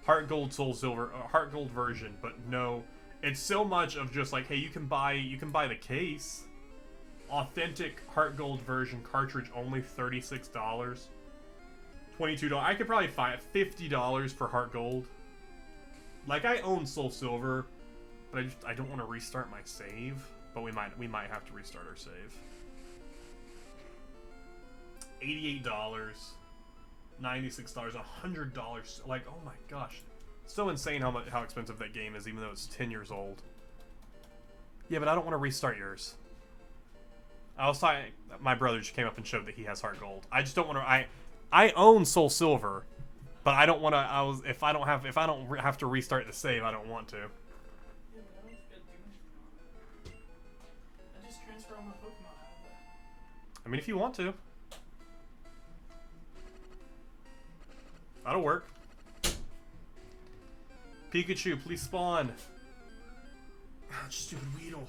Heartgold, Soul Silver, Heartgold version, but no. It's so much of just like, hey, you can buy the case. Authentic Heartgold version cartridge only $36. $22. I could probably find $50 for Heartgold. Like, I own Soul Silver, but I don't want to restart my save. But we might have to restart our save. $88, $96, $100. Like, oh my gosh, so insane how expensive that game is, even though it's 10 years old. Yeah, but I don't want to restart yours. I was talking, my brother just came up and showed that he has Heartgold. I just don't want to. I own Soul Silver, but I don't want to. If I don't have to restart the save, I don't want to. Yeah, but I don't get too much. I just transfer all my Pokemon out of there. I mean, if you want to, that'll work. Pikachu, please spawn. Stupid Weedle.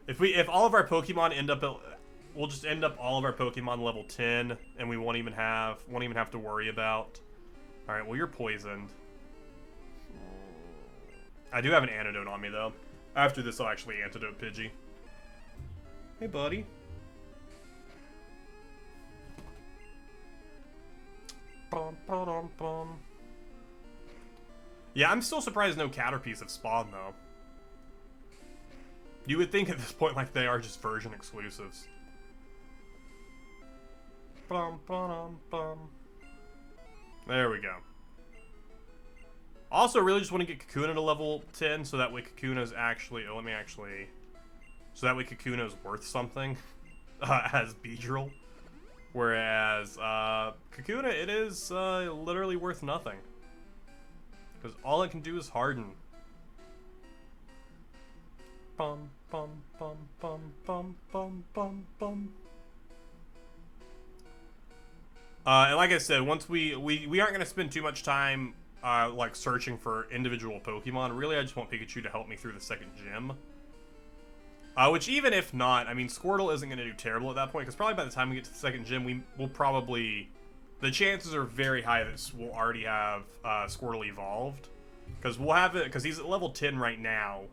If all of our Pokemon end up, we'll just end up all of our Pokemon level 10, and we won't even have to worry about. All right, well, you're poisoned. I do have an antidote on me though. After this, I'll actually antidote Pidgey. Hey, buddy. Bum, ba-dum, bum. Yeah, I'm still surprised no Caterpies have spawned though. You would think at this point like they are just version exclusives. Bum, ba-dum, bum. There we go. Also, really just want to get Kakuna to level 10 so that way Kakuna's actually... Oh, let me actually... So that way Kakuna's worth something as Beedrill. Whereas Kakuna, it is literally worth nothing. Because all it can do is harden. Bum, bum, bum, bum, bum, bum, bum, bum. And like I said, once we aren't going to spend too much time like searching for individual Pokemon. Really, I just want Pikachu to help me through the second gym. Which even if not, I mean, Squirtle isn't going to do terrible at that point, because probably by the time we get to the second gym, we'll probably... The chances are very high that we'll already have Squirtle evolved. Because we'll have it, because he's at level 10 right now,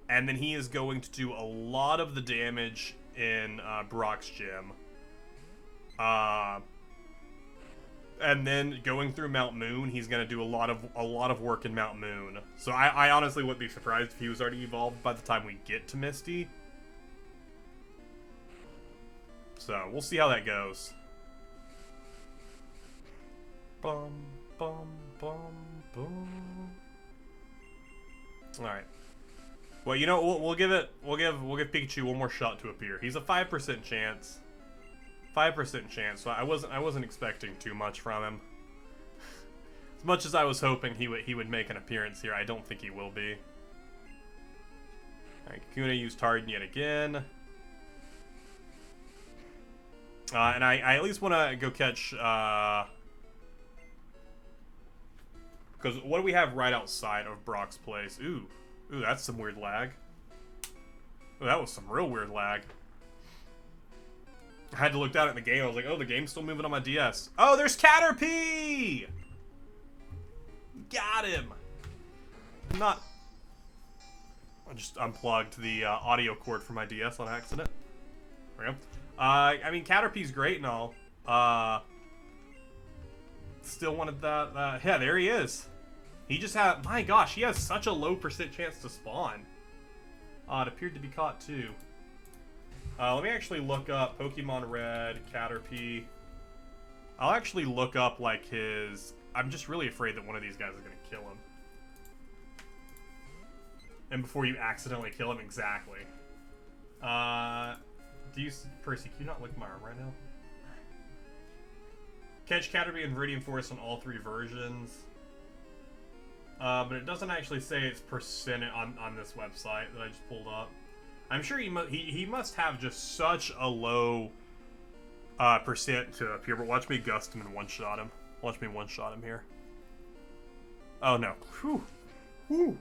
and then he is going to do a lot of the damage in Brock's gym. And then going through Mount Moon, he's going to do a lot of work in Mount Moon. So I honestly wouldn't be surprised if he was already evolved by the time we get to Misty. So we'll see how that goes. Bum, bum, bum, bum. All right. Well, you know, we'll give Pikachu one more shot to appear. He's a 5% chance. 5% chance. So I wasn't expecting too much from him. As much as I was hoping he would make an appearance here, I don't think he will be. All right, Kakuna used Harden yet again. And I at least want to go catch, because what do we have right outside of Brock's place? Ooh, that's some weird lag. Ooh, that was some real weird lag. I had to look down at the game. I was like, oh, the game's still moving on my DS. Oh, there's Caterpie! Got him! I just unplugged the audio cord from my DS on accident. There we go. I mean, Caterpie's great and all. Still wanted that. Yeah, there he is. He just had... My gosh, he has such a low % chance to spawn. It appeared to be caught, too. Let me actually look up Pokemon Red, Caterpie. I'll actually look up, like, his... I'm just really afraid that one of these guys is going to kill him. And before you accidentally kill him, exactly. Percy, can you not lick my arm right now? Catch Caterpie in Viridian Forest on all 3 versions. But it doesn't actually say it's percent on this website that I just pulled up. I'm sure he must have just such a low percent to appear. But watch me gust him and one-shot him. Watch me one-shot him here. Oh no. Whew. Whew.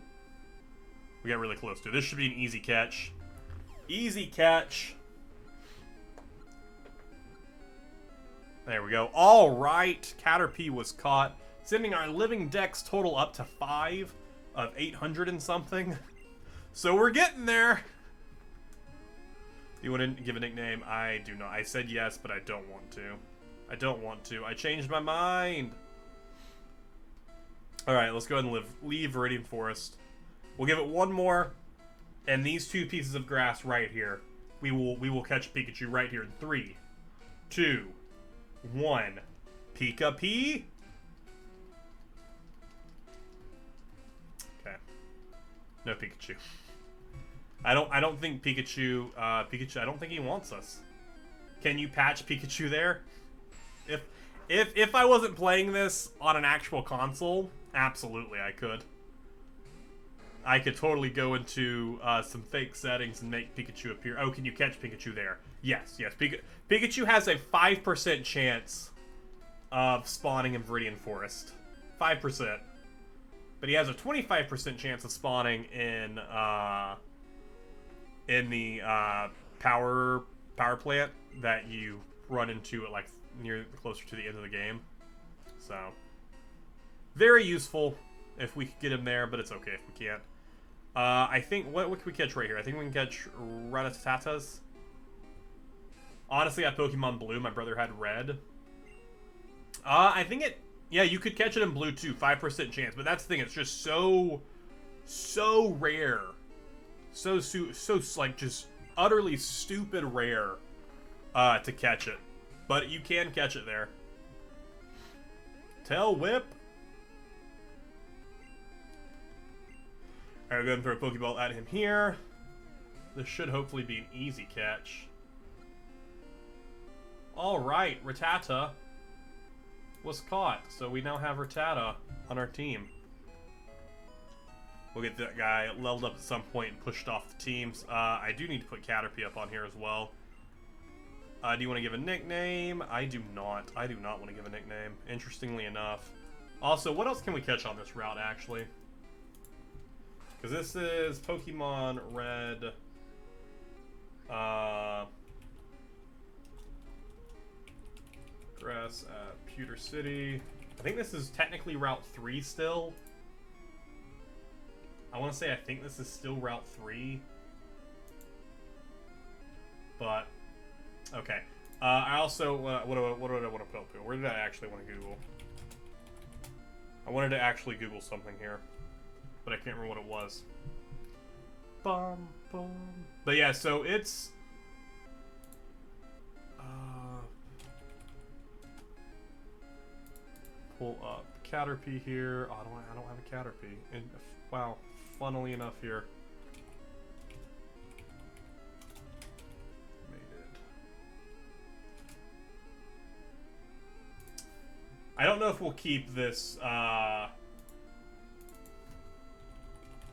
We got really close to it. This should be an easy catch. Easy catch. There we go. All right. Caterpie was caught, sending our living dex total up to 5 of 800 and something. So we're getting there. Do you want to give a nickname? I do not. I said yes, but I don't want to. I don't want to. I changed my mind. All right, let's go ahead and leave Viridian Forest. We'll give it one more, and these 2 pieces of grass right here, we will catch Pikachu right here in 3, 2, 1. Pika-Pee. Okay. No Pikachu. I don't think Pikachu. Pikachu. I don't think he wants us. Can you patch Pikachu there? If I wasn't playing this on an actual console, absolutely I could. I could totally go into some fake settings and make Pikachu appear. Oh, can you catch Pikachu there? Yes, yes. Pikachu has a 5% chance of spawning in Viridian Forest. 5%. But he has a 25% chance of spawning in the power plant that you run into at like near closer to the end of the game. So very useful if we could get him there, but it's okay if we can't. I think what can we catch right here? I think we can catch Ratatatas. Honestly, at Pokemon Blue, my brother had Red. I think it. Yeah, you could catch it in Blue too. 5% chance, but that's the thing. It's just so rare. So like just utterly stupid rare to catch it. But you can catch it there. Tail Whip. Alright, we'll go ahead and throw a Pokeball at him here. This should hopefully be an easy catch. Alright, Rattata was caught. So we now have Rattata on our team. We'll get that guy leveled up at some point and pushed off the teams. I do need to put Caterpie up on here as well. Do you want to give a nickname? I do not. I do not want to give a nickname, interestingly enough. Also, what else can we catch on this route, actually? Because this is Pokemon Red. Grass at Pewter City. I think this is technically Route 3 still. I want to say I think this is still Route 3. But, okay. I also, what do I want to put up here? Where did I actually want to Google? I wanted to actually Google something here. But I can't remember what it was. Bum, bum. But yeah, so it's... pull up Caterpie here. Oh, I don't have a Caterpie. And, wow, funnily enough here. Made it. I don't know if we'll keep this,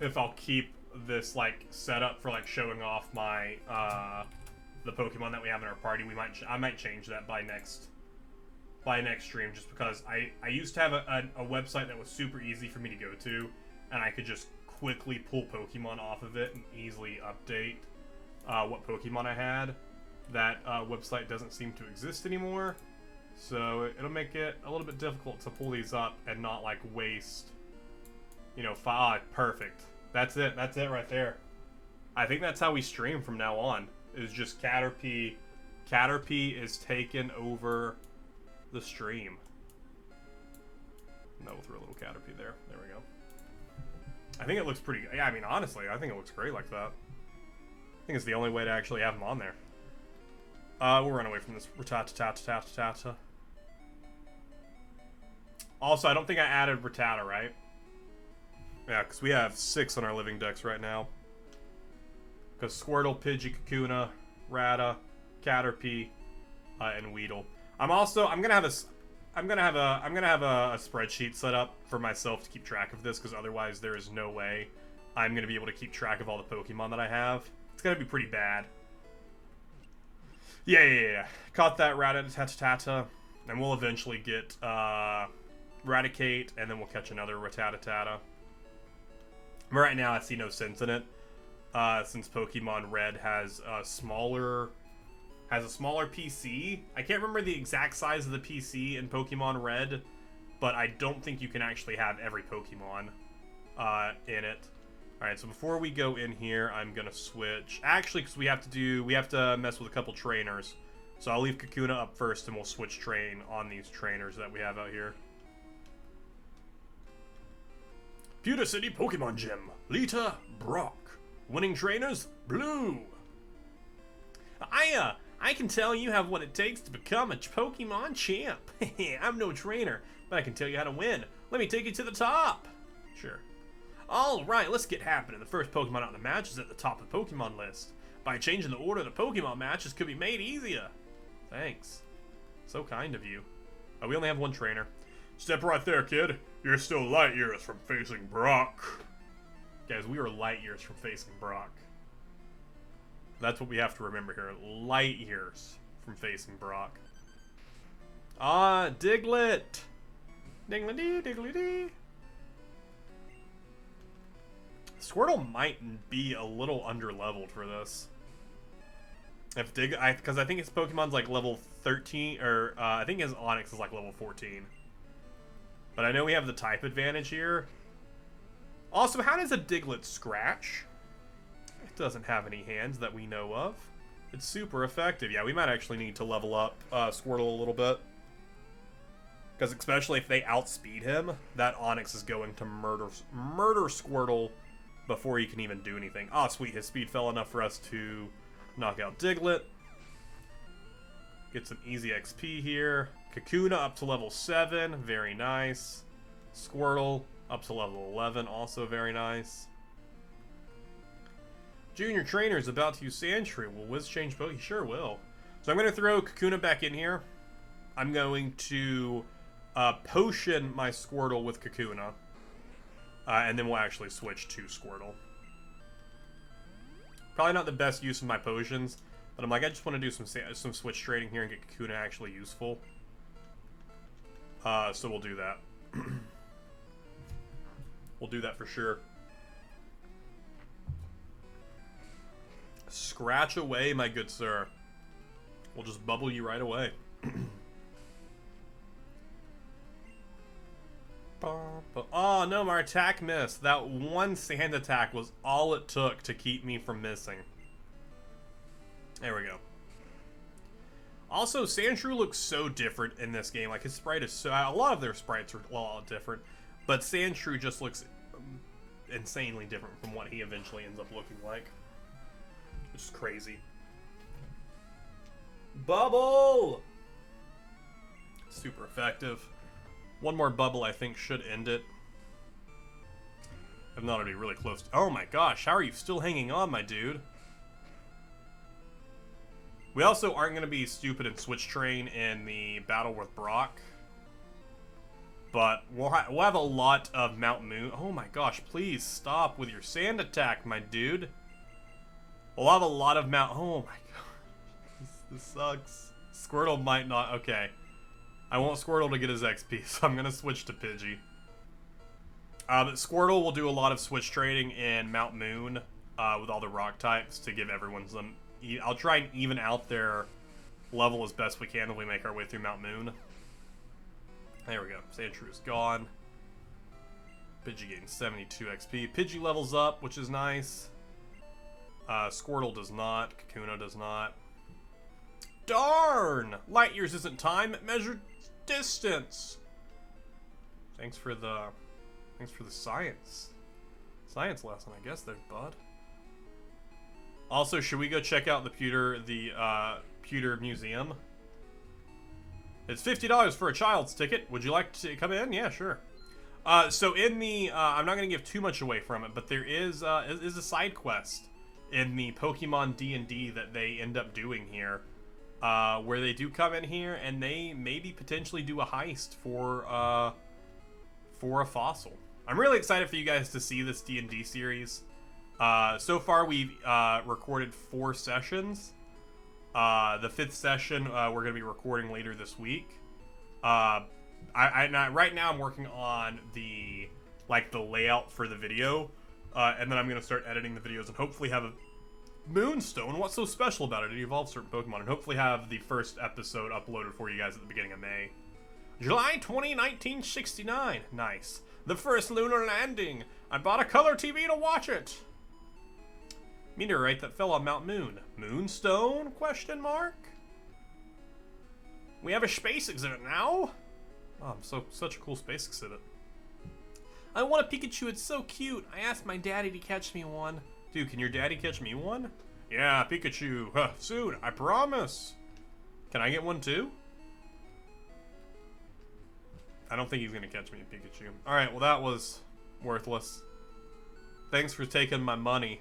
if I'll keep this, like, set up for, like, showing off my, the Pokemon that we have in our party. I might change that by next stream, just because I used to have a website that was super easy for me to go to, and I could just quickly pull Pokemon off of it and easily update what Pokemon I had. That website doesn't seem to exist anymore, so it'll make it a little bit difficult to pull these up and not, like, waste, you know, perfect. That's it right there. I think that's how we stream from now on, is just Caterpie. Caterpie is taken over the stream. No, we'll throw a little Caterpie there. There we go. I think it looks pretty... Yeah, I mean, honestly, I think it looks great like that. I think it's the only way to actually have him on there. We'll run away from this. Rattata. Also, I don't think I added Rattata, right? Yeah, because we have 6 on our living decks right now. Because Squirtle, Pidgey, Kakuna, Ratta, Caterpie, and Weedle. I'm gonna have a spreadsheet set up for myself to keep track of this, because otherwise there is no way I'm gonna be able to keep track of all the Pokemon that I have. It's gonna be pretty bad. Yeah. Caught that Rattata, and we'll eventually get Raticate, and then we'll catch another Rattata. But right now, I see no sense in it, since Pokemon Red has a smaller PC. I can't remember the exact size of the PC in Pokemon Red, but I don't think you can actually have every Pokemon in it. Alright, so before we go in here, I'm gonna switch. Actually, because we have to mess with a couple trainers. So I'll leave Kakuna up first, and we'll switch train on these trainers that we have out here. Pewter City Pokemon Gym. Lita, Brock. Winning trainers, Blue. I can tell you have what it takes to become a Pokemon champ. I'm no trainer, but I can tell you how to win. Let me take you to the top. Sure. Alright, let's get happening. The first Pokemon out in the match is at the top of the Pokemon list. By changing the order of the Pokemon matches could be made easier. Thanks. So kind of you. Oh, we only have one trainer. Step right there, kid. You're still light years from facing Brock. Guys, we are light years from facing Brock. That's what we have to remember here. Light years from facing Brock. Ah, Diglett. Diggly-dee. Squirtle might be a little underleveled for this. Because I think his Pokemon's like level 13, or I think his Onix is like level 14. But I know we have the type advantage here. Also, how does a Diglett scratch? It doesn't have any hands that we know of. It's super effective. Yeah, we might actually need to level up Squirtle a little bit. Because especially if they outspeed him, that Onix is going to murder Squirtle before he can even do anything. Oh, sweet. His speed fell enough for us to knock out Diglett. Get some easy XP here. Kakuna up to level 7. Very nice. Squirtle up to level 11. Also very nice. Junior Trainer is about to use Sandshrew. Will Wiz change He sure will. So I'm going to throw Kakuna back in here. I'm going to potion my Squirtle with Kakuna. And then we'll actually switch to Squirtle. Probably not the best use of my potions, but I'm like, I just want to do some switch trading here and get Kakuna actually useful. So we'll do that. We'll do that for sure. Scratch away, my good sir. We'll just bubble you right away. Oh no, my attack missed. That one sand attack was all it took to keep me from missing. There we go. Also, Sandshrew looks so different in this game. Like, his sprite is so... A lot of their sprites are a lot different. But Sandshrew just looks insanely different from what he eventually ends up looking like. Which is crazy. Bubble! Super effective. One more bubble, I think, should end it. I'm not already really close to... Oh my gosh, how are you still hanging on, my dude? We also aren't going to be stupid and switch train in the battle with Brock. But we'll have a lot of Mount Moon. Oh my gosh, please stop with your sand attack, my dude. We'll have a lot of Mount... Oh my god. This sucks. Squirtle might not... Okay. I want Squirtle to get his XP, so I'm going to switch to Pidgey. But Squirtle will do a lot of switch trading in Mount Moon with all the rock types to give everyone some... I'll try and even out their level as best we can when we make our way through Mount Moon. There we go. Sandshrew is gone. Pidgey gains 72 XP. Pidgey levels up, which is nice. Squirtle does not. Kakuna does not. Darn! Light years isn't time, it measured distance. Thanks for the science lesson, I guess there, bud. Also, should we go check out the Pewter Museum. It's $50 for a child's ticket. Would you like to come in? Yeah, sure. So in the, I'm not going to give too much away from it, but there is a side quest in the Pokemon D&D that they end up doing here, where they do come in here and they maybe potentially do a heist for a fossil. I'm really excited for you guys to see this D&D series. So far we've recorded 4 sessions. The 5th session we're going to be recording later this week. Right now I'm working on the layout for the video, and then I'm gonna start editing the videos and hopefully have a Moonstone. What's so special about it? It evolves certain Pokemon, and hopefully have the first episode uploaded for you guys at the beginning of May. July 20, 1969. Nice. The first lunar landing. I bought a color TV to watch it. Meteorite that fell on Mount Moon. Moonstone? Question mark. We have a space exhibit now. Oh, such a cool space exhibit. I want a Pikachu, it's so cute. I asked my daddy to catch me one. Dude, can your daddy catch me one? Yeah, Pikachu. Soon, I promise. Can I get one too? I don't think he's gonna catch me a Pikachu. Alright, well that was worthless. Thanks for taking my money.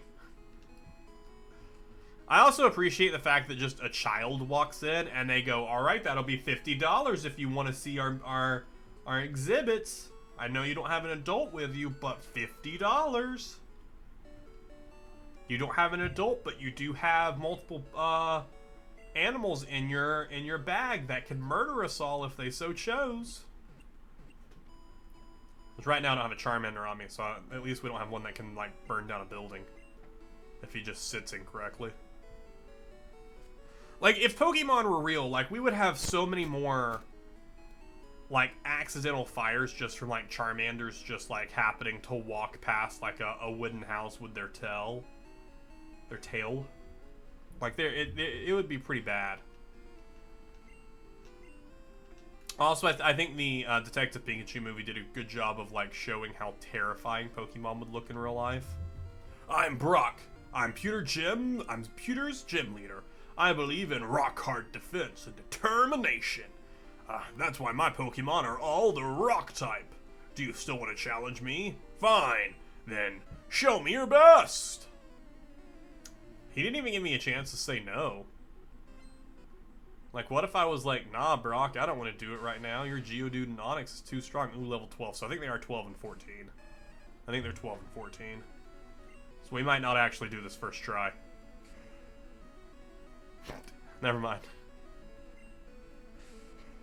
I also appreciate the fact that just a child walks in and they go, alright, that'll be $50 if you want to see our exhibits. I know you don't have an adult with you, but $50. You don't have an adult, but you do have multiple animals in your bag that can murder us all if they so chose. Which right now I don't have a Charmander on me, so at least we don't have one that can like burn down a building if he just sits incorrectly. Like, if Pokemon were real, like, we would have so many more, like, accidental fires just from, like, Charmanders just, like, happening to walk past, like, a wooden house with their tail. Like, it would be pretty bad. Also, I think the Detective Pikachu movie did a good job of, like, showing how terrifying Pokemon would look in real life. I'm Brock. I'm Pewter's gym leader. I believe in rock-hard defense and determination. That's why my Pokemon are all the rock type. Do you still want to challenge me? Fine. Then show me your best. He didn't even give me a chance to say no. Like, what if I was like, nah, Brock, I don't want to do it right now. Your Geodude and Onix is too strong. Ooh, level 12. So I think they are 12 and 14. I think they're 12 and 14. So we might not actually do this first try. Never mind.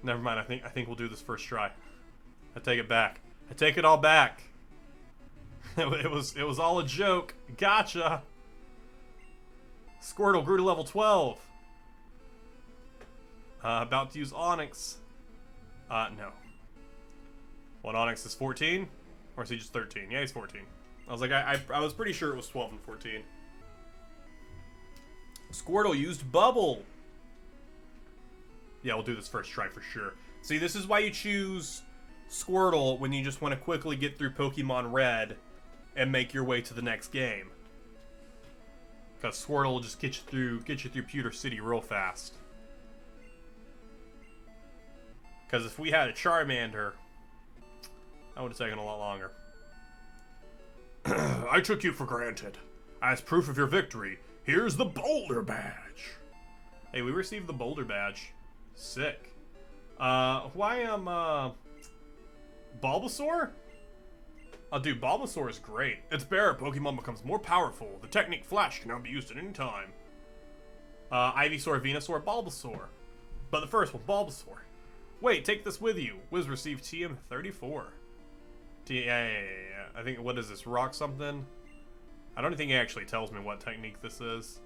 Never mind. I think we'll do this first try. I take it back. I take it all back. It was all a joke. Gotcha. Squirtle grew to level 12. About to use Onix. No. What, Onix is 14? Or is he just 13? Yeah, he's 14. I was like, I was pretty sure it was 12 and 14. Squirtle used Bubble. Yeah, we'll do this first try for sure. See, this is why you choose Squirtle when you just want to quickly get through Pokemon Red and make your way to the next game. Because Squirtle will just get you through Pewter City real fast. Because if we had a Charmander, that would have taken a lot longer. I took you for granted. As proof of your victory, here's the Boulder Badge. Hey, we received the Boulder Badge. Sick. Why am, Bulbasaur? Oh, dude, Bulbasaur is great. Its bearer Pokemon becomes more powerful. The technique Flash can now be used at any time. Ivysaur, Venusaur, Bulbasaur. But the first one, Bulbasaur. Wait, take this with you. Wiz received TM34. Yeah. I think, what is this, rock something? I don't think it actually tells me what technique this is.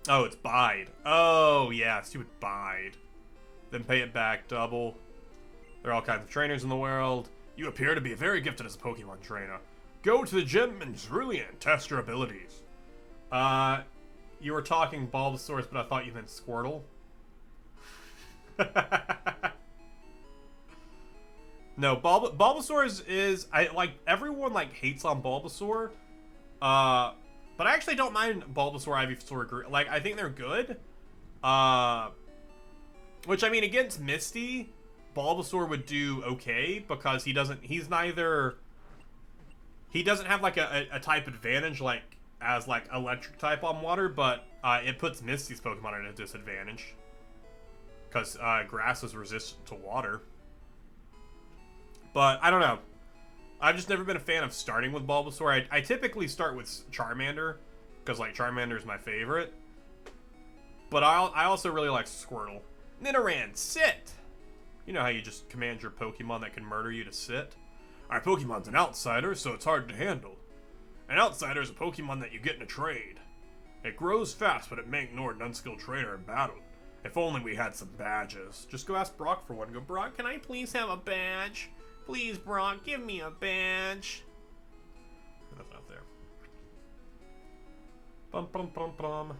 Oh, it's Bide. Oh, yeah, stupid Bide. Then pay it back double. There are all kinds of trainers in the world. You appear to be very gifted as a Pokemon trainer. Go to the gym and Cerulean, test your abilities. You were talking Bulbasaurus, but I thought you meant Squirtle. No, Bulbasaur is I like everyone like hates on Bulbasaur. But I actually don't mind Bulbasaur, Ivysaur, like, I think they're good. Which, I mean, against Misty, Bulbasaur would do okay, because he doesn't have, like, a type advantage, like, as, like, electric type on water, but, it puts Misty's Pokemon at a disadvantage. Because, grass is resistant to water. But, I don't know. I've just never been a fan of starting with Bulbasaur. I typically start with Charmander, because, like, Charmander is my favorite. But I also really like Squirtle. Nidoran, sit! You know how you just command your Pokemon that can murder you to sit? Our Pokemon's an outsider, so it's hard to handle. An outsider is a Pokemon that you get in a trade. It grows fast, but it may ignore an unskilled trainer in battle. If only we had some badges. Just go ask Brock for one. Go, Brock, can I please have a badge? Please, Brock, give me a badge. That's not there. Bum, bum, bum, bum.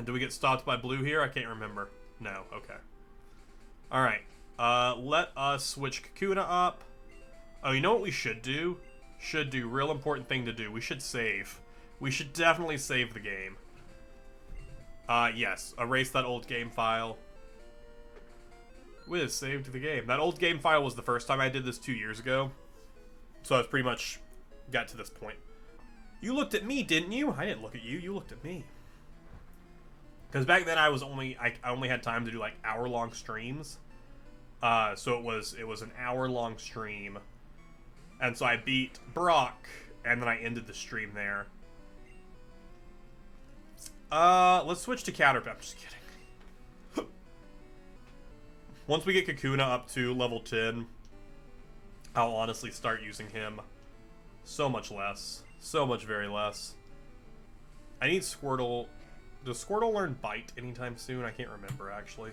Do we get stopped by blue here? I can't remember. No, okay. Alright. Let us switch Kakuna up. Oh, you know what we should do? Real important thing to do. We should save. We should definitely save the game. Yes. Erase that old game file. Wiz saved the game. That old game file was the first time I did this 2 years ago. So I was pretty much got to this point. You looked at me, didn't you? I didn't look at you. You looked at me. Because back then I only had time to do like hour-long streams. So it was an hour-long stream. And so I beat Brock, and then I ended the stream there. Let's switch to Caterpie. I'm just kidding. Once we get Kakuna up to level 10, I'll honestly start using him so much less. So much very less. I need Squirtle. Does Squirtle learn Bite anytime soon? I can't remember, actually.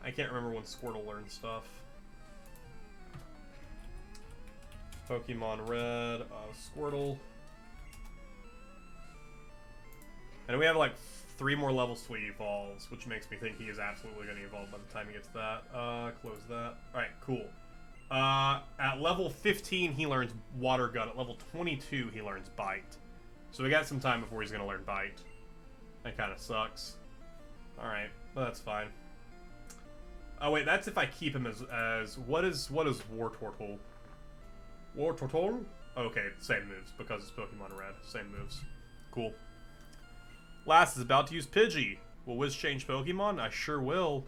I can't remember when Squirtle learns stuff. Pokemon Red, Squirtle. And we have like 3 more levels till he evolves, which makes me think he is absolutely going to evolve by the time he gets that. Close that. Alright, cool. At level 15, he learns Water Gun. At level 22, he learns Bite. So we got some time before he's going to learn Bite. That kind of sucks. Alright, but that's fine. Oh wait, that's if I keep him as what is Wartortle? Wartortle? Okay, same moves, because it's Pokemon Red. Same moves. Cool. Last is about to use Pidgey. Will Wiz change Pokemon? I sure will.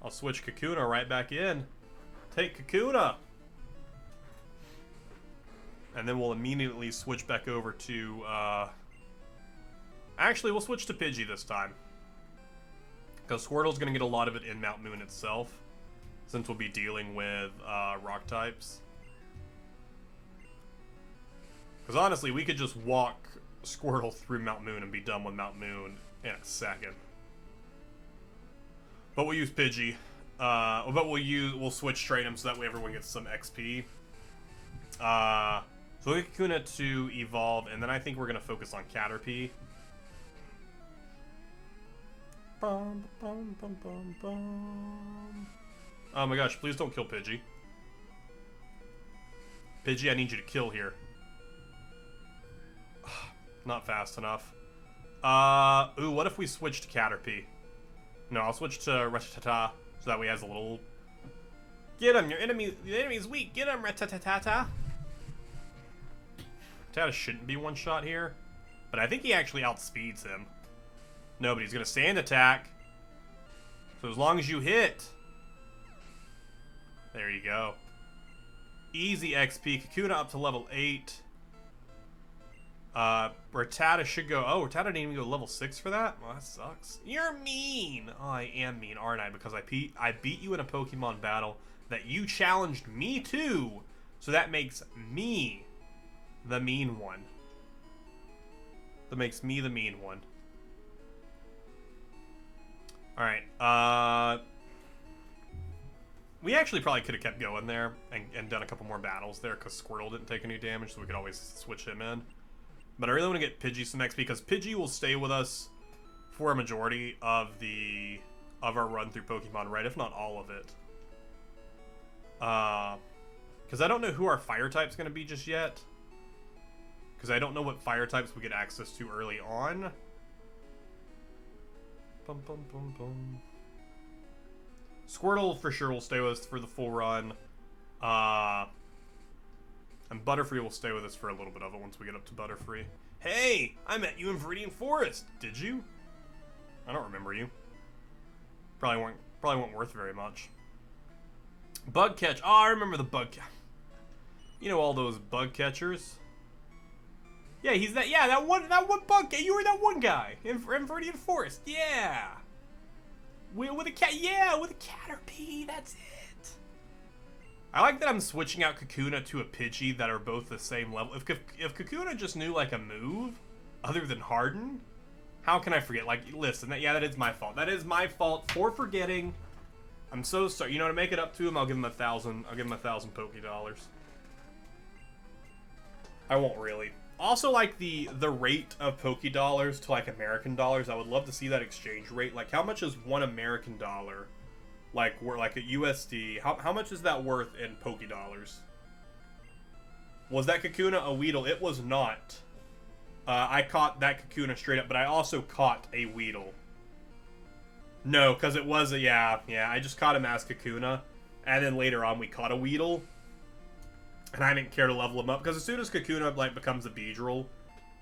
I'll switch Kakuna right back in. Take Kakuna! And then we'll immediately switch back over to, Actually, we'll switch to Pidgey this time. Because Squirtle's going to get a lot of it in Mount Moon itself. Since we'll be dealing with, rock types. Because honestly, we could just walk Squirtle through Mount Moon and be done with Mount Moon in a second. But we'll use Pidgey. But we'll switch trade him so that way everyone gets some XP. So we get Kakuna to evolve, and then I think we're gonna focus on Caterpie. Bum, bum, bum, bum, bum. Oh my gosh, please don't kill Pidgey. Pidgey, I need you to kill here. Not fast enough. Ooh, what if we switch to Caterpie? No, I'll switch to Rattata, so that way he has a little... Get him! The enemy's weak! Get him, Rattata! Rattata shouldn't be one shot here, but I think he actually outspeeds him. No, but he's gonna stand attack. So as long as you hit... There you go. Easy XP. Kakuna up to level 8. Rattata should go... Oh, Rattata didn't even go level 6 for that? Well, that sucks. You're mean! Oh, I am mean, aren't I? Because I beat you in a Pokemon battle that you challenged me to. So that makes me the mean one. That makes me the mean one. Alright, we actually probably could have kept going there and done a couple more battles there because Squirtle didn't take any damage, so we could always switch him in. But I really want to get Pidgey some XP because Pidgey will stay with us for a majority of our run through Pokemon Red, if not all of it. Because I don't know who our fire type's going to be just yet. Because I don't know what fire types we get access to early on. Bum, bum, bum, bum. Squirtle for sure will stay with us for the full run. And Butterfree will stay with us for a little bit of it once we get up to Butterfree. Hey! I met you in Viridian Forest! Did you? I don't remember you. Probably weren't worth very much. Bug catch. Oh, I remember the bug. You know all those bug catchers. Yeah, he's that. Yeah, that one bug. You were that one guy in Viridian Forest. Yeah. With a cat. Yeah, with a Caterpie. That's it. I like that I'm switching out Kakuna to a Pidgey that are both the same level. If Kakuna just knew like a move other than Harden, how can I forget? Like, listen, that is my fault. That is my fault for forgetting. I'm so sorry. You know, to make it up to him, I'll give him 1,000. I'll give him 1,000 Poké-Dollars. I won't really. Also, like the rate of Poké-Dollars to like American dollars, I would love to see that exchange rate. Like, how much is one American dollar? Like, we're like at USD. How much is that worth in Poké-Dollars? Was that Kakuna a Weedle? It was not. I caught that Kakuna straight up, but I also caught a Weedle. No, because it was a, yeah, I just caught him as Kakuna, and then later on we caught a Weedle, and I didn't care to level him up, because as soon as Kakuna, like, becomes a Beedrill,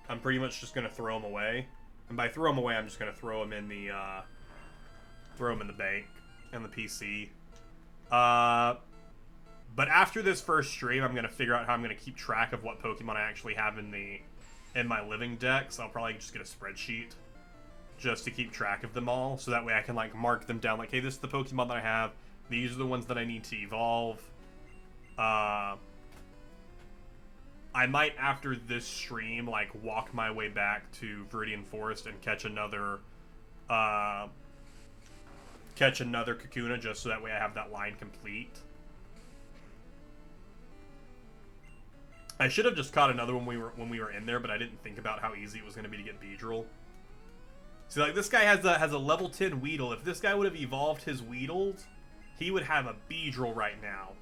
I'm pretty much just going to throw him away. And by throw him away, I'm just going to throw him in the bank, and the PC. But after this first stream, I'm going to figure out how I'm going to keep track of what Pokemon I actually have in my living deck, so I'll probably just get a spreadsheet just to keep track of them all, so that way I can like mark them down, like, hey, this is the Pokemon that I have, these are the ones that I need to evolve. I might, after this stream, like, walk my way back to Viridian Forest and catch another Kakuna, just so that way I have that line complete. I should have just caught another when we were in there, but I didn't think about how easy it was going to be to get Beedrill. See, like, this guy has a level 10 Weedle. If this guy would have evolved his Weedles, he would have a Beedrill right now.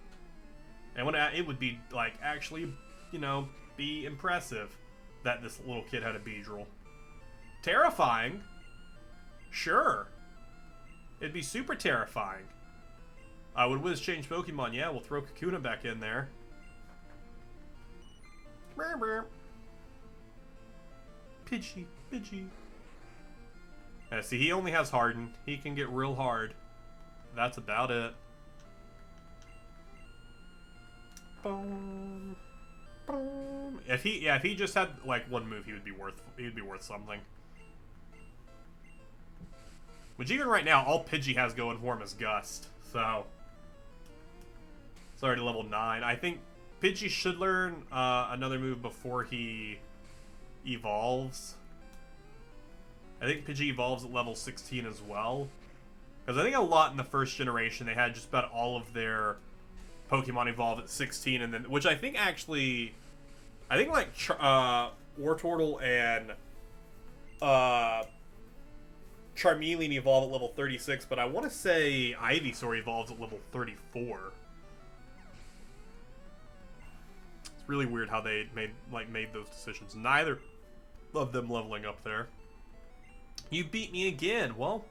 And it would be, like, actually, you know, be impressive that this little kid had a Beedrill. Terrifying? Sure. It'd be super terrifying. Would Wiz change Pokemon? Yeah, we'll throw Kakuna back in there. Pidgey, Pidgey. See, he only has Harden. He can get real hard. That's about it. Boom, boom. If he just had like one move, he'd be worth something. Which even right now, all Pidgey has going for him is Gust. So it's already level 9. I think Pidgey should learn another move before he evolves. I think Pidgey evolves at level 16 as well. Because I think a lot in the first generation, they had just about all of their Pokemon evolve at 16, and then, which I think actually, I think like Wartortle and Charmeleon evolve at level 36, but I want to say Ivysaur evolves at level 34. It's really weird how they made those decisions. Neither of them leveling up there. You beat me again. Well,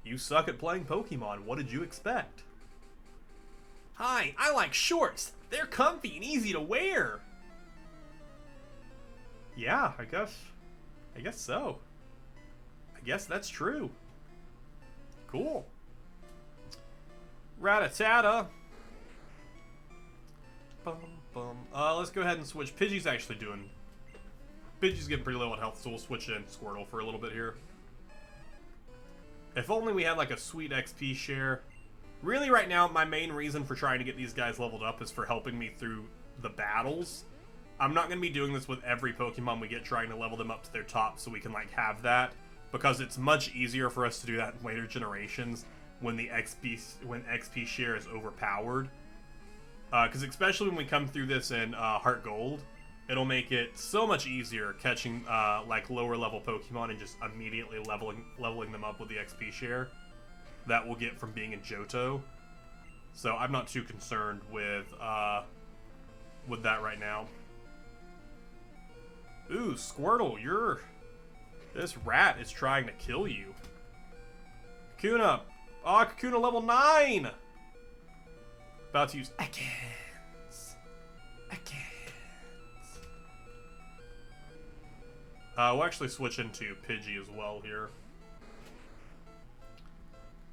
you suck at playing Pokemon. What did you expect? Hi, I like shorts. They're comfy and easy to wear. Yeah, I guess so. I guess that's true. Cool. Rattata. Bum, bum. Let's go ahead and switch. Pidgey's getting pretty low on health, so we'll switch in Squirtle for a little bit here. If only we had like a sweet XP share. Really, right now, my main reason for trying to get these guys leveled up is for helping me through the battles. I'm not going to be doing this with every Pokemon we get, trying to level them up to their top so we can like have that, because it's much easier for us to do that in later generations when the XP share is overpowered. Because especially when we come through this in Heartgold, it'll make it so much easier catching like lower level Pokemon and just immediately leveling them up with the XP share that we'll get from being in Johto. So I'm not too concerned with that right now. Ooh, Squirtle, you're... This rat is trying to kill you. Kakuna. Oh, Kakuna level 9! About to use Ekans. We'll actually switch into Pidgey as well here.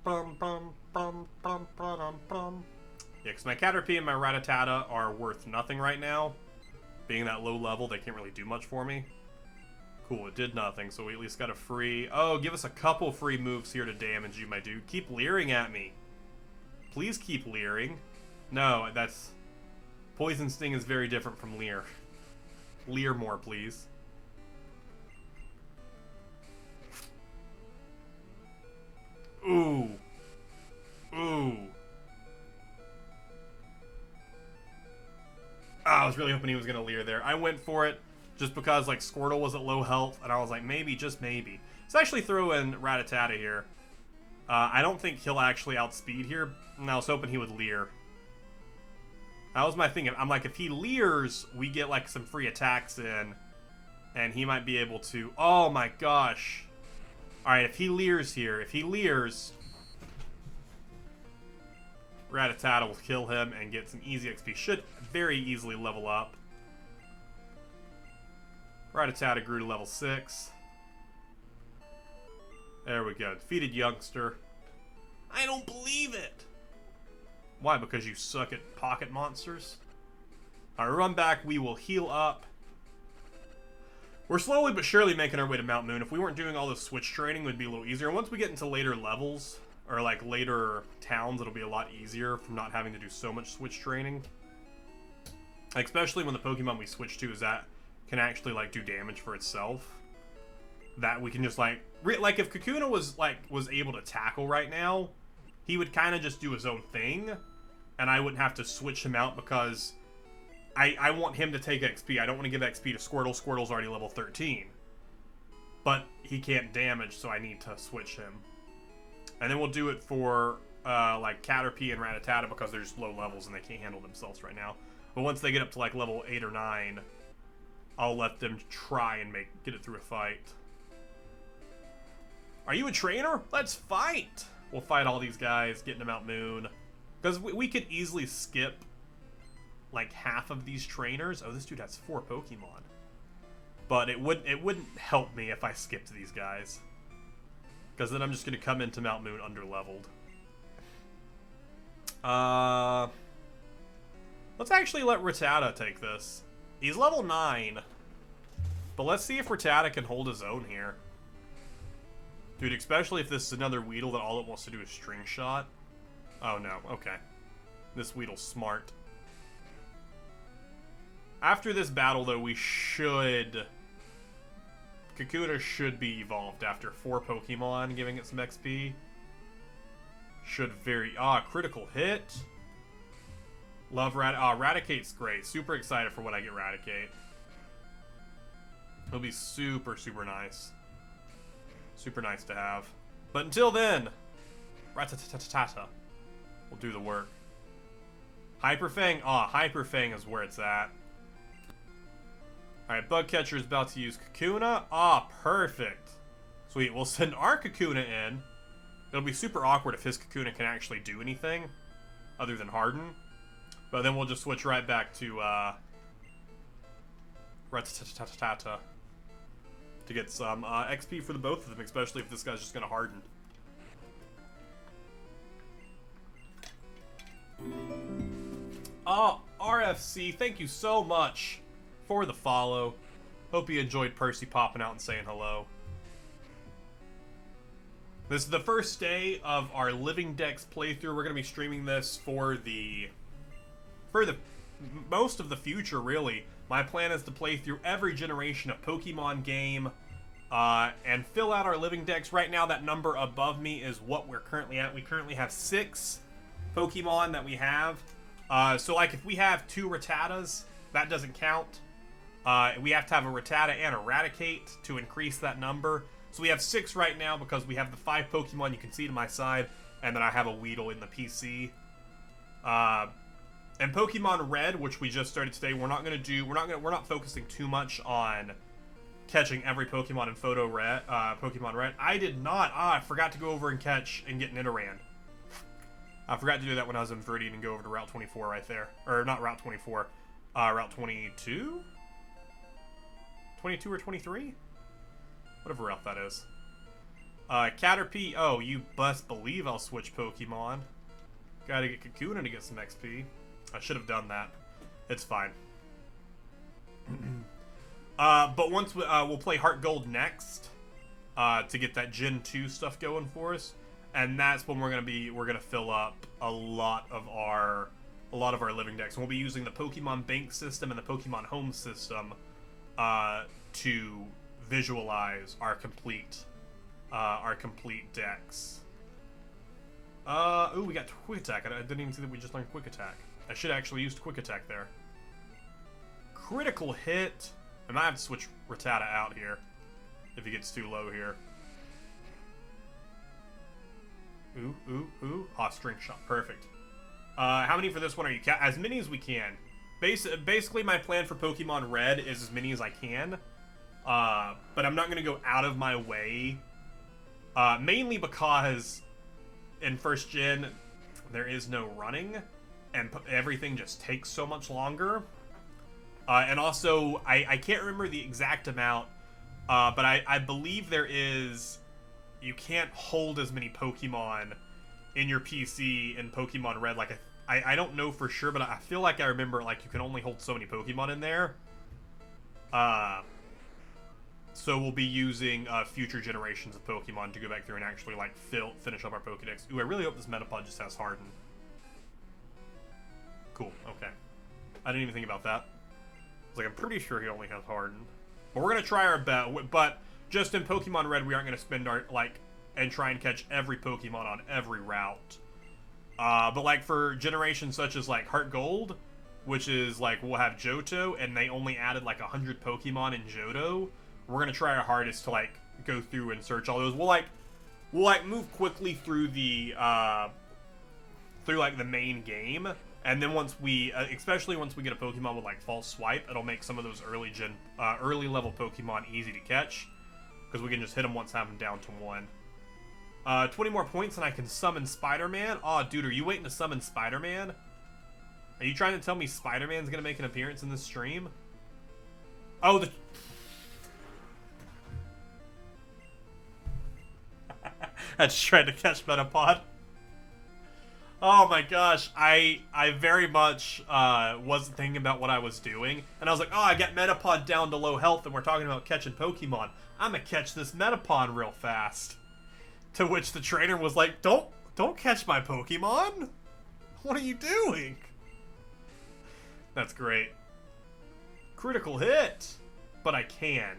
Yeah, because my Caterpie and my Rattata are worth nothing right now. Being that low level, they can't really do much for me. Cool, it did nothing, so we at least got a free... Oh, give us a couple free moves here to damage you, my dude. Keep leering at me. Please keep leering. No, that's... Poison Sting is very different from leer. Leer more, please. Ooh. Ooh. Oh, I was really hoping he was going to leer there. I went for it just because, like, Squirtle was at low health, and I was like, maybe, just maybe. Let's actually throw in Rattata here. I don't think he'll actually outspeed here, and I was hoping he would leer. That was my thing. I'm like, if he leers, we get, like, some free attacks in, and he might be able to... Oh, my gosh. Alright, if he leers here, Rattata will kill him and get some easy XP. Should very easily level up. Rattata grew to level 6. There we go. Defeated youngster. I don't believe it! Why? Because you suck at pocket monsters? Alright, run back. We will heal up. We're slowly but surely making our way to Mount Moon. If we weren't doing all this switch training, it would be a little easier. Once we get into later levels, or like later towns, it'll be a lot easier from not having to do so much switch training. Like, especially when the Pokemon we switch to is that can actually like do damage for itself. That we can just like if Kakuna was able to tackle right now, he would kind of just do his own thing, and I wouldn't have to switch him out because I want him to take XP. I don't want to give XP to Squirtle. Squirtle's already level 13. But he can't damage, so I need to switch him. And then we'll do it for, like, Caterpie and Rattata because they're just low levels and they can't handle themselves right now. But once they get up to, like, level 8 or 9, I'll let them try and get it through a fight. Are you a trainer? Let's fight! We'll fight all these guys, get into Mount Moon. Because we could easily skip like half of these trainers. Oh, this dude has 4 Pokemon. But it wouldn't help me if I skipped these guys. Because then I'm just going to come into Mount Moon underleveled. Let's actually let Rattata take this. He's level 9. But let's see if Rattata can hold his own here. Dude, especially if this is another Weedle that all it wants to do is String Shot. Oh no, okay. This Weedle's smart. After this battle, though, we should... Kakuna should be evolved after 4 Pokemon, giving it some XP. Should very... critical hit. Love Raticate's great. Super excited for when I get Raticate. It'll be super, super nice. Super nice to have. But until then, Rattata will do the work. Hyper Fang? Hyper Fang is where it's at. Alright, Bug Catcher is about to use Kakuna. Perfect. Sweet, we'll send our Kakuna in. It'll be super awkward if his Kakuna can actually do anything other than Harden. But then we'll just switch right back to Rattata to get some XP for the both of them, especially if this guy's just going to Harden. RFC, thank you so much for the follow. Hope you enjoyed Percy popping out and saying hello. This is the first day of our Living Dex playthrough. We're going to be streaming this for the most of the future, really. My plan is to play through every generation of Pokemon game and fill out our Living Dex. Right now, that number above me is what we're currently at. We currently have 6 Pokemon that we have. So, like, if we have 2 Rattatas, that doesn't count. We have to have a Rattata and a Raticate to increase that number. So we have 6 right now because we have the 5 Pokemon you can see to my side, and then I have a Weedle in the PC. And Pokemon Red, which we just started today, we're not focusing too much on catching every Pokemon in Pokemon Red. I did not. I forgot to go over and catch and get Nidoran. I forgot to do that when I was in Viridian and go over to Route 24 right there. Or not Route 24. Route 22? 22 or 23? Whatever route that is. Caterpie. Oh, you best believe I'll switch Pokemon. Gotta get Kakuna to get some XP. I should have done that. It's fine. But once we'll play Heartgold next to get that Gen 2 stuff going for us. And that's when we're gonna fill up a lot of our living decks. And we'll be using the Pokemon Bank system and the Pokemon Home system to visualize our complete decks. Ooh, we got Quick Attack. I didn't even see that we just learned Quick Attack. I should actually use Quick Attack there. Critical Hit. I might have to switch Rattata out here if he gets too low here. Ooh, ooh, ooh. Ah, String Shot. Perfect. How many for this one are you? As many as we can. Basically, my plan for Pokemon Red is as many as I can. But I'm not going to go out of my way. Mainly because in first gen, there is no running. And everything just takes so much longer. And also, I can't remember the exact amount. But I believe there is... You can't hold as many Pokemon in your PC in Pokemon Red. Like, I don't know for sure, but I feel like I remember, like, you can only hold so many Pokemon in there. So we'll be using future generations of Pokemon to go back through and actually, like, finish up our Pokedex. Ooh, I really hope this Metapod just has Harden. Cool, okay. I didn't even think about that. I was like, I'm pretty sure he only has Harden. But we're going to try our best, but... Just in Pokemon Red, we aren't going to spend our, like, and try and catch every Pokemon on every route. But, like, for generations such as, like, Heartgold, which is, like, we'll have Johto, and they only added, like, 100 Pokemon in Johto, we're going to try our hardest to, like, go through and search all those. We'll move quickly through the, like, the main game, and then once we, especially once we get a Pokemon with, like, False Swipe, it'll make some of those early level Pokemon easy to catch. Because we can just hit them once, have them down to 1. 20 more points and I can summon Spider-Man? Aw, dude, are you waiting to summon Spider-Man? Are you trying to tell me Spider-Man's going to make an appearance in this stream? Oh, the... I just tried to catch Metapod. Oh my gosh, I very much wasn't thinking about what I was doing. And I was like, oh, I got Metapod down to low health and we're talking about catching Pokemon. I'm gonna catch this Metapod real fast. To which the trainer was like, don't catch my Pokemon. What are you doing? That's great. Critical hit. But I can.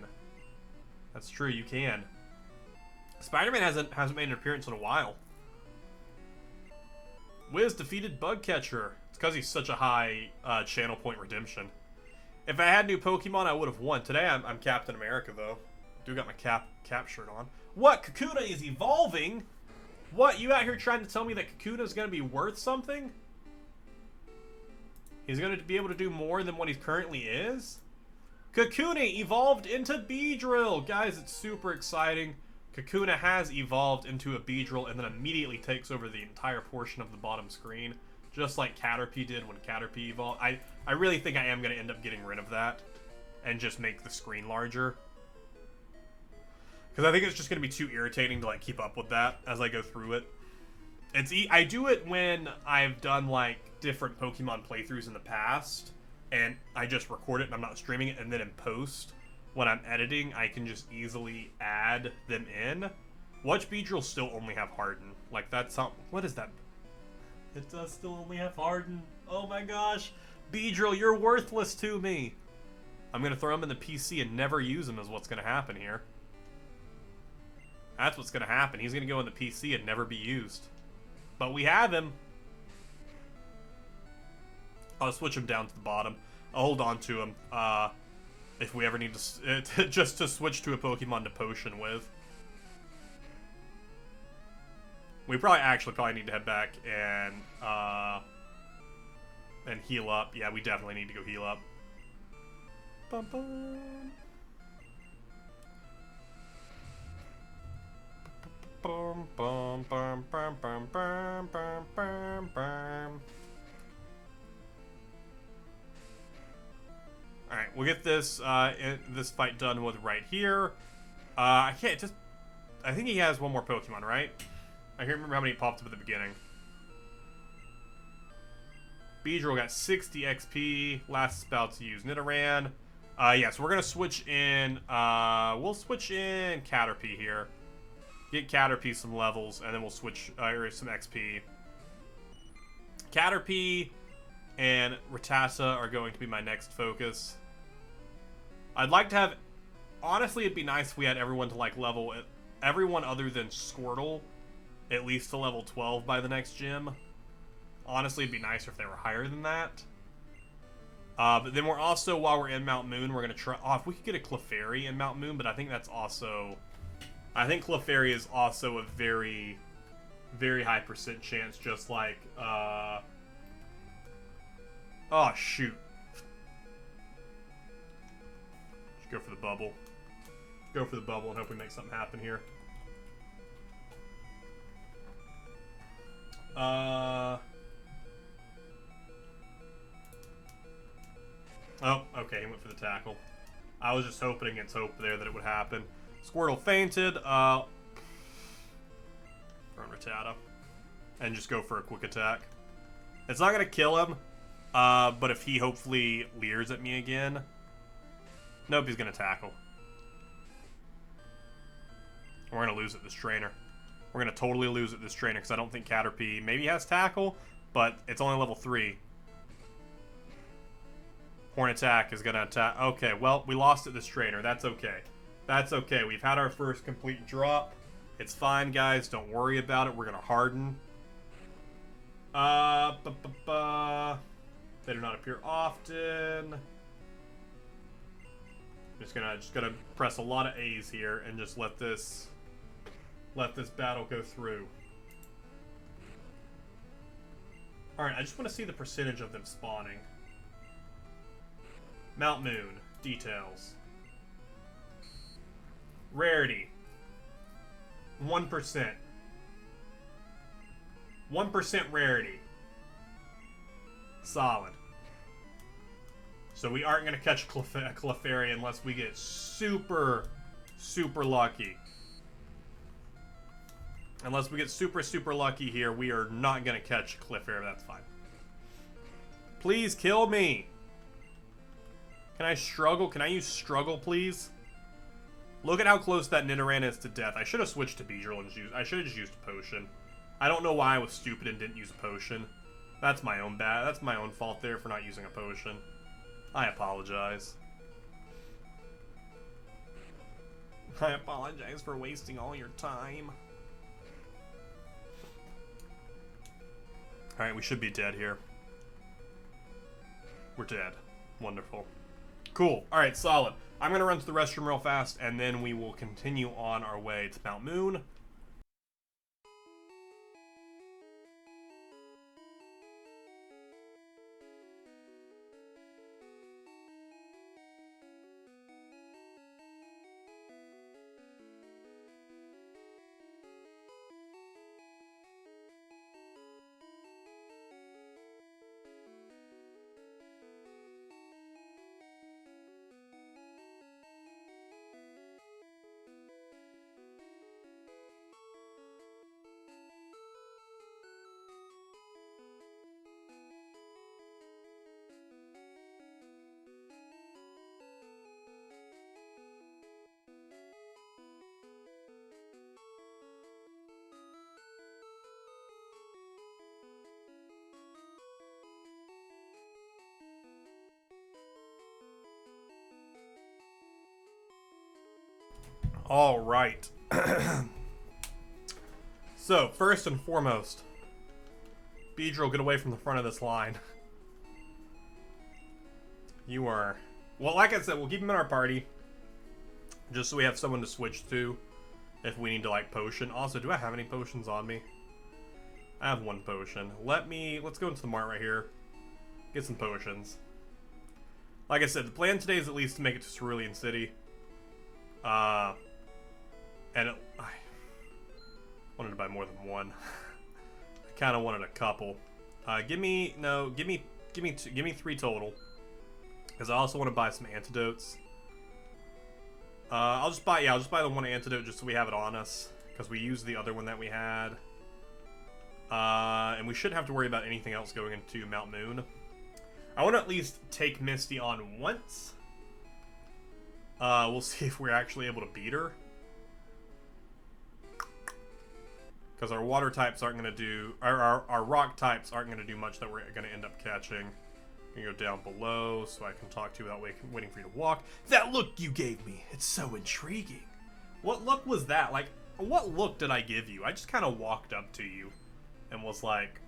That's true, you can. Spider-Man hasn't made an appearance in a while. Wiz defeated Bugcatcher. It's because he's such a high channel point redemption. If I had new Pokemon, I would have won. Today, I'm Captain America, though. Do got my cap shirt on. What? Kakuna is evolving? What? You out here trying to tell me that Kakuna is going to be worth something? He's going to be able to do more than what he currently is? Kakuna evolved into Beedrill! Guys, it's super exciting. Kakuna has evolved into a Beedrill and then immediately takes over the entire portion of the bottom screen. Just like Caterpie did when Caterpie evolved. I really think I am going to end up getting rid of that. And just make the screen larger. Because I think it's just going to be too irritating to, like, keep up with that as I go through it. I do it when I've done, like, different Pokemon playthroughs in the past. And I just record it and I'm not streaming it. And then in post, when I'm editing, I can just easily add them in. Watch Beedrill still only have Harden. Like, that's something. What is that? It does still only have Harden. Oh my gosh. Beedrill, you're worthless to me. I'm going to throw him in the PC and never use him is what's going to happen here. That's what's going to happen. He's going to go in the PC and never be used. But we have him. I'll switch him down to the bottom. I'll hold on to him if we ever need to just to switch to a Pokemon to potion with. We probably need to head back and heal up. Yeah, we definitely need to go heal up. Bum, bum. Alright, we'll get this this fight done with right here. I can't just... I think he has one more Pokemon, right? I can't remember how many popped up at the beginning. Beedrill got 60 XP. Last spell to use Nidoran. Yeah, so we're going to switch in... we'll switch in Caterpie here. Get Caterpie some levels, and then we'll switch some XP. Caterpie and Rattata are going to be my next focus. I'd like to have... Honestly, it'd be nice if we had everyone to, like, level... Everyone other than Squirtle at least to level 12 by the next gym. Honestly, it'd be nicer if they were higher than that. But then we're also, while we're in Mount Moon, we're going to try... Oh, if we could get a Clefairy in Mount Moon, but I think that's also... I think Clefairy is also a very, very high % chance, just like... Oh, shoot. Just go for the bubble. Go for the bubble and hope we make something happen here. Oh, okay, he went for the tackle. I was just hoping against hope there that it would happen. Squirtle fainted. Run Rattata. And just go for a quick attack. It's not going to kill him, but if he hopefully leers at me again... Nope, he's going to tackle. We're going to lose at this trainer. We're going to totally lose at this trainer because I don't think Caterpie maybe has tackle, but it's only level 3. Horn attack is going to attack. Okay, well, we lost at this trainer. That's okay. That's okay. We've had our first complete drop. It's fine, guys. Don't worry about it. We're going to harden. They do not appear often. Just gonna press a lot of A's here and just let this battle go through. Alright, I just want to see the percentage of them spawning. Mount Moon. Details. Rarity. 1%. 1% rarity. Solid. So we aren't going to catch a Clefairy unless we get super, super lucky. Unless we get super, super lucky here, we are not going to catch Clefairy. That's fine. Please kill me. Can I struggle? Can I use struggle, please? Look at how close that Nidoran is to death. I should have switched to Beedrill and I should have just used a potion. I don't know why I was stupid and didn't use a potion. That's my own bad. That's my own fault there for not using a potion. I apologize. I apologize for wasting all your time. Alright, we should be dead here. We're dead. Wonderful. Cool. Alright, solid. I'm going to run to the restroom real fast, and then we will continue on our way to Mount Moon. All right. So, first and foremost, Beedrill, get away from the front of this line. You are... Well, like I said, we'll keep him in our party. Just so we have someone to switch to if we need to, like, potion. Also, do I have any potions on me? I have one potion. Let's go into the mart right here. Get some potions. Like I said, the plan today is at least to make it to Cerulean City. And Wanted to buy more than one. I kind of wanted a couple. Give me 3 total. Because I also want to buy some antidotes. I'll just buy the one antidote just so we have it on us. Because we used the other one that we had. And we shouldn't have to worry about anything else going into Mount Moon. I want to at least take Misty on once. We'll see if we're actually able to beat her. Because our water types aren't going to do... Our rock types aren't going to do much that we're going to end up catching. I'm going to go down below so I can talk to you without waiting for you to walk. That look you gave me, it's so intriguing. What look was that? Like, what look did I give you? I just kind of walked up to you and was like,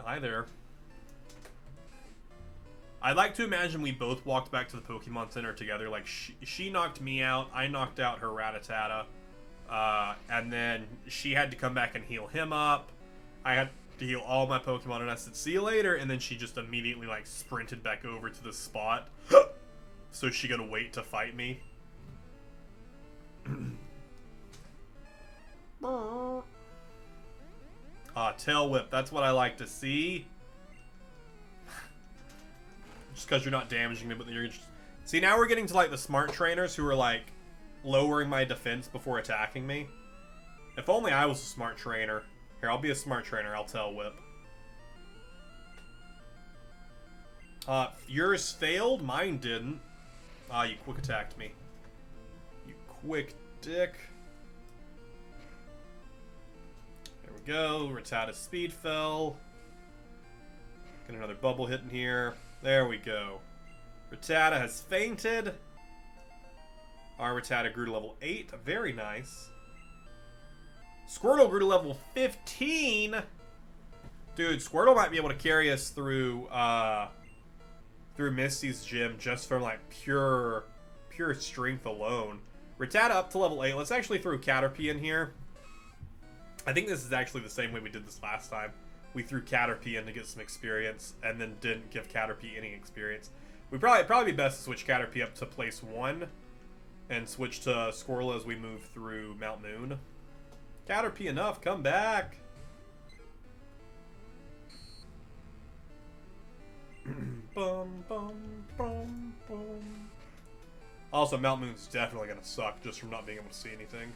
hi there. I'd like to imagine we both walked back to the Pokemon Center together. Like, she knocked me out, I knocked out her Rattata. And then she had to come back and heal him up. I had to heal all my Pokemon, and I said, see you later. And then she just immediately, like, sprinted back over to the spot. So she gonna wait to fight me. Tail Whip. That's what I like to see. Just because you're not damaging me, but you're just... See, now we're getting to, like, the smart trainers who are, like, lowering my defense before attacking me. If only I was a smart trainer. Here, I'll be a smart trainer. I'll Tail Whip. Yours failed. Mine didn't. You quick attacked me. You quick dick. There we go. Rattata's speed fell. Get another bubble hit in here. There we go. Rattata has fainted. Our Rattata grew to level 8. Very nice. Squirtle grew to level 15. Dude, Squirtle might be able to carry us through through Misty's gym just from like pure strength alone. Rattata up to level 8. Let's actually throw Caterpie in here. I think this is actually the same way we did this last time. We threw Caterpie in to get some experience and then didn't give Caterpie any experience. We'd probably be best to switch Caterpie up to place 1 and switch to Squirtle as we move through Mount Moon. Caterpie enough, come back! Bum, bum, bum, bum. Also, Mount Moon's definitely gonna suck just from not being able to see anything.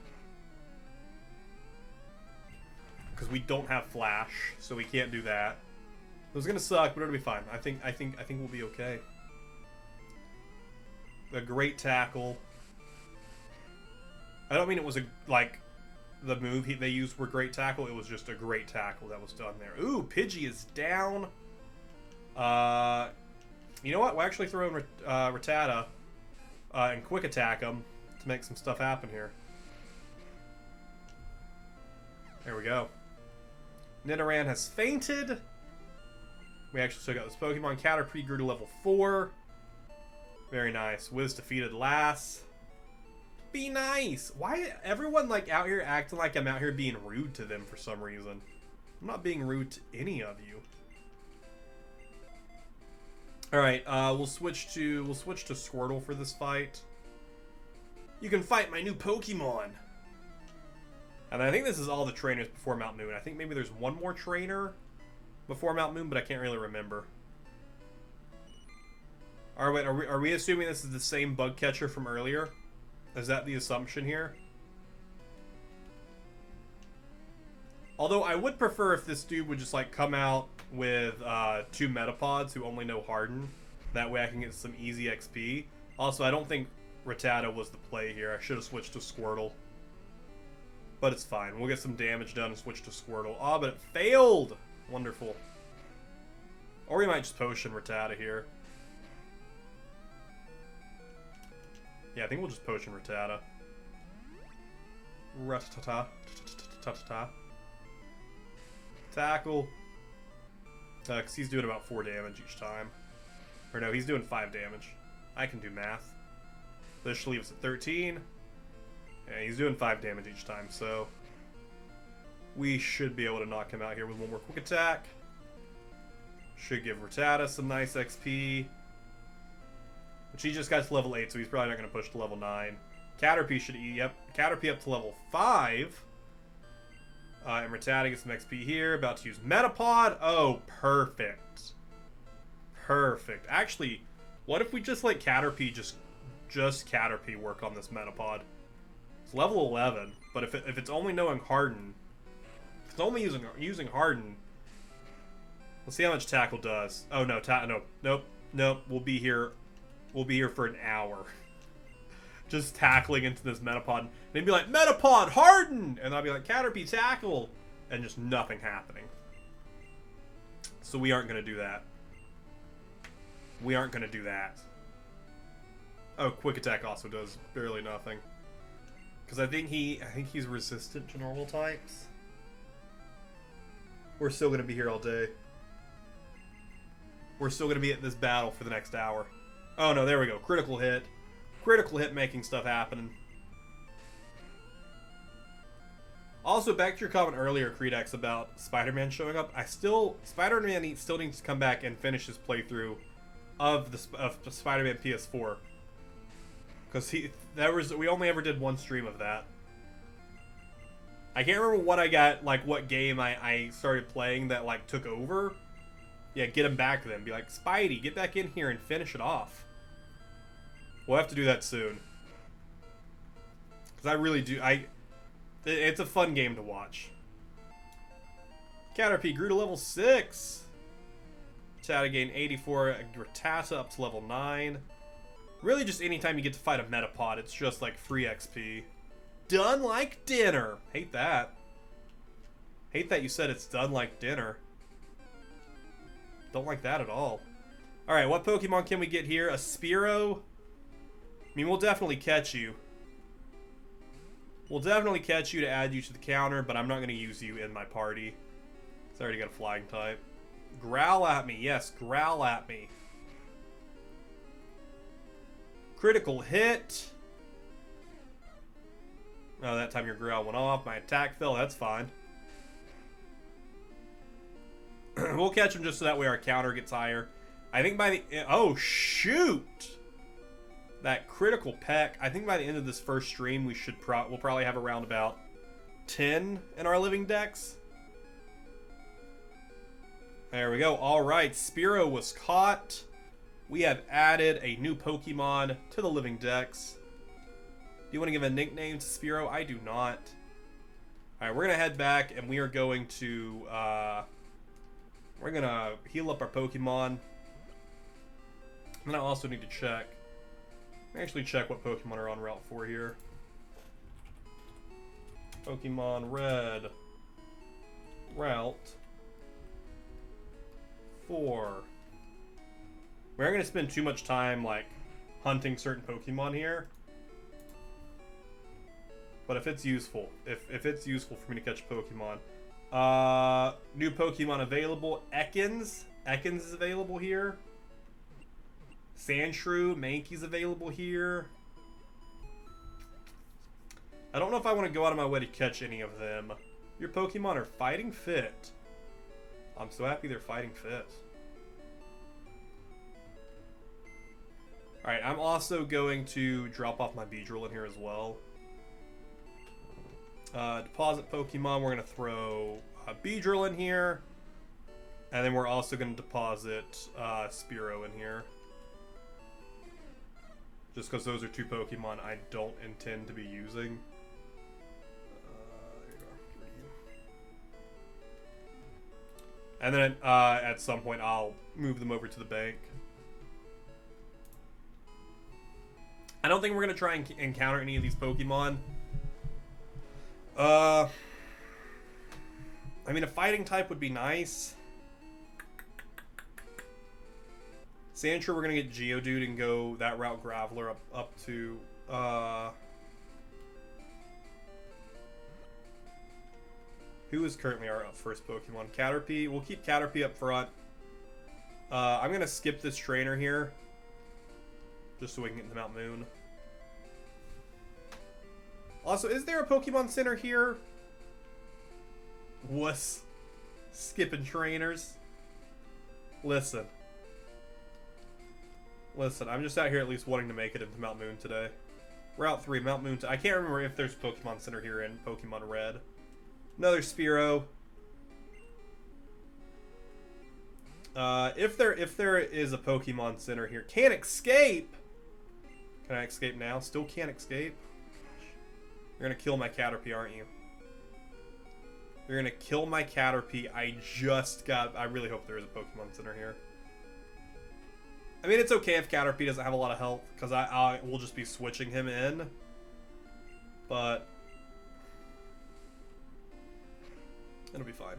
Because we don't have Flash, so we can't do that. It was gonna suck, but it'll be fine. I think we'll be okay. A great tackle. I don't mean it was the move they used were great tackle. It was just a great tackle that was done there. Ooh, Pidgey is down. You know what? We'll actually throw in Rattata and quick attack him to make some stuff happen here. There we go. Nidoran has fainted. We actually still got this Pokemon. Caterpie grew to level 4. Very nice. Wiz defeated Lass. Be nice. Why everyone like out here acting like I'm out here being rude to them for some reason? I'm not being rude to any of you. All right, we'll switch to Squirtle for this fight. You can fight my new Pokemon. And I think this is all the trainers before Mount Moon. I think maybe there's one more trainer before Mount Moon, but I can't really remember. Are we assuming this is the same bug catcher from earlier? Is that the assumption here? Although I would prefer if this dude would just like come out with 2 Metapods who only know Harden. That way I can get some easy XP. Also, I don't think Rattata was the play here. I should have switched to Squirtle. But it's fine. We'll get some damage done and switch to Squirtle. Oh, but it failed! Wonderful. Or we might just potion Rattata here. Yeah, I think we'll just potion Rattata. Rattata. Tackle. Because he's doing about 4 damage each time. Or no, he's doing 5 damage. I can do math. This should leave us at 13. Yeah, he's doing 5 damage each time, so we should be able to knock him out here with one more quick attack. Should give Rattata some nice XP. But he just got to level 8, so he's probably not going to push to level 9. Caterpie should eat. Yep, Caterpie up to level 5. And Rattata gets some XP here. About to use Metapod. Oh, perfect. Perfect. Actually, what if we just let Caterpie just Caterpie work on this Metapod? It's level 11, but if it's only knowing Harden, if it's only using Harden, let's see how much Tackle does. Oh no, nope. We'll be here for an hour. Just tackling into this Metapod. And they'd be like, Metapod, Harden! And I'll be like, Caterpie, tackle! And just nothing happening. So we aren't going to do that. We aren't going to do that. Oh, Quick Attack also does barely nothing. Because I think he's resistant to normal types. We're still going to be here all day. We're still going to be at this battle for the next hour. Oh no, there we go. Critical hit. Critical hit making stuff happening. Also, back to your comment earlier, Creedex, about Spider-Man showing up. Spider-Man still needs to come back and finish his playthrough of the Spider-Man PS4. Because we only ever did one stream of that. I can't remember what I got, like what game I started playing that like took over. Yeah, get him back then. Be like, Spidey, get back in here and finish it off. We'll have to do that soon. Because I really do. It's a fun game to watch. Caterpie grew to level 6. Rattata gained 84. Rattata up to level 9. Really just anytime you get to fight a Metapod, it's just like free XP. Done like dinner. Hate that. Hate that you said it's done like dinner. Don't like that at all. Alright, what Pokemon can we get here? A Spearow? I mean, we'll definitely catch you. We'll definitely catch you to add you to the counter, but I'm not going to use you in my party. It's already got a flying type. Growl at me. Yes, growl at me. Critical hit. Oh, that time your growl went off. My attack fell. That's fine. We'll catch him just so that way our counter gets higher. I think by the... Oh, shoot! That critical peck. I think by the end of this first stream, we'll probably have around about 10 in our living decks. There we go. All right, Spearow was caught. We have added a new Pokemon to the living decks. Do you want to give a nickname to Spearow? I do not. All right, we're gonna head back, and we are going to we're gonna heal up our Pokemon. And I also need to check. Actually check what Pokemon are on Route 4 here. Pokemon Red. Route 4. We aren't going to spend too much time, like, hunting certain Pokemon here. But if it's useful, if it's useful for me to catch Pokemon. New Pokemon available. Ekans. Ekans is available here. Sandshrew, Mankey's available here. I don't know if I want to go out of my way to catch any of them. Your Pokemon are fighting fit. I'm so happy they're fighting fit. Alright, I'm also going to drop off my Beedrill in here as well. Deposit Pokemon, we're going to throw a Beedrill in here. And then we're also going to deposit Spearow in here. Just because those are two Pokemon I don't intend to be using. And then at some point I'll move them over to the bank. I don't think we're going to try and encounter any of these Pokemon. I mean, a fighting type would be nice. Sandshrew, we're going to get Geodude and go that route Graveler up to... Who is currently our first Pokemon? Caterpie. We'll keep Caterpie up front. I'm going to skip this trainer here. Just so we can get to Mount Moon. Also, is there a Pokemon Center here? Wuss. Skipping trainers. Listen. Listen, I'm just out here at least wanting to make it into Mount Moon today. Route 3, Mount Moon. I can't remember if there's a Pokemon Center here in Pokemon Red. Another Spearow. If there is a Pokemon Center here, can't escape. Can I escape now? Still can't escape. You're gonna kill my Caterpie, aren't you? You're gonna kill my Caterpie. I really hope there is a Pokemon Center here. I mean, it's okay if Caterpie doesn't have a lot of health, because I will just be switching him in. But it'll be fine.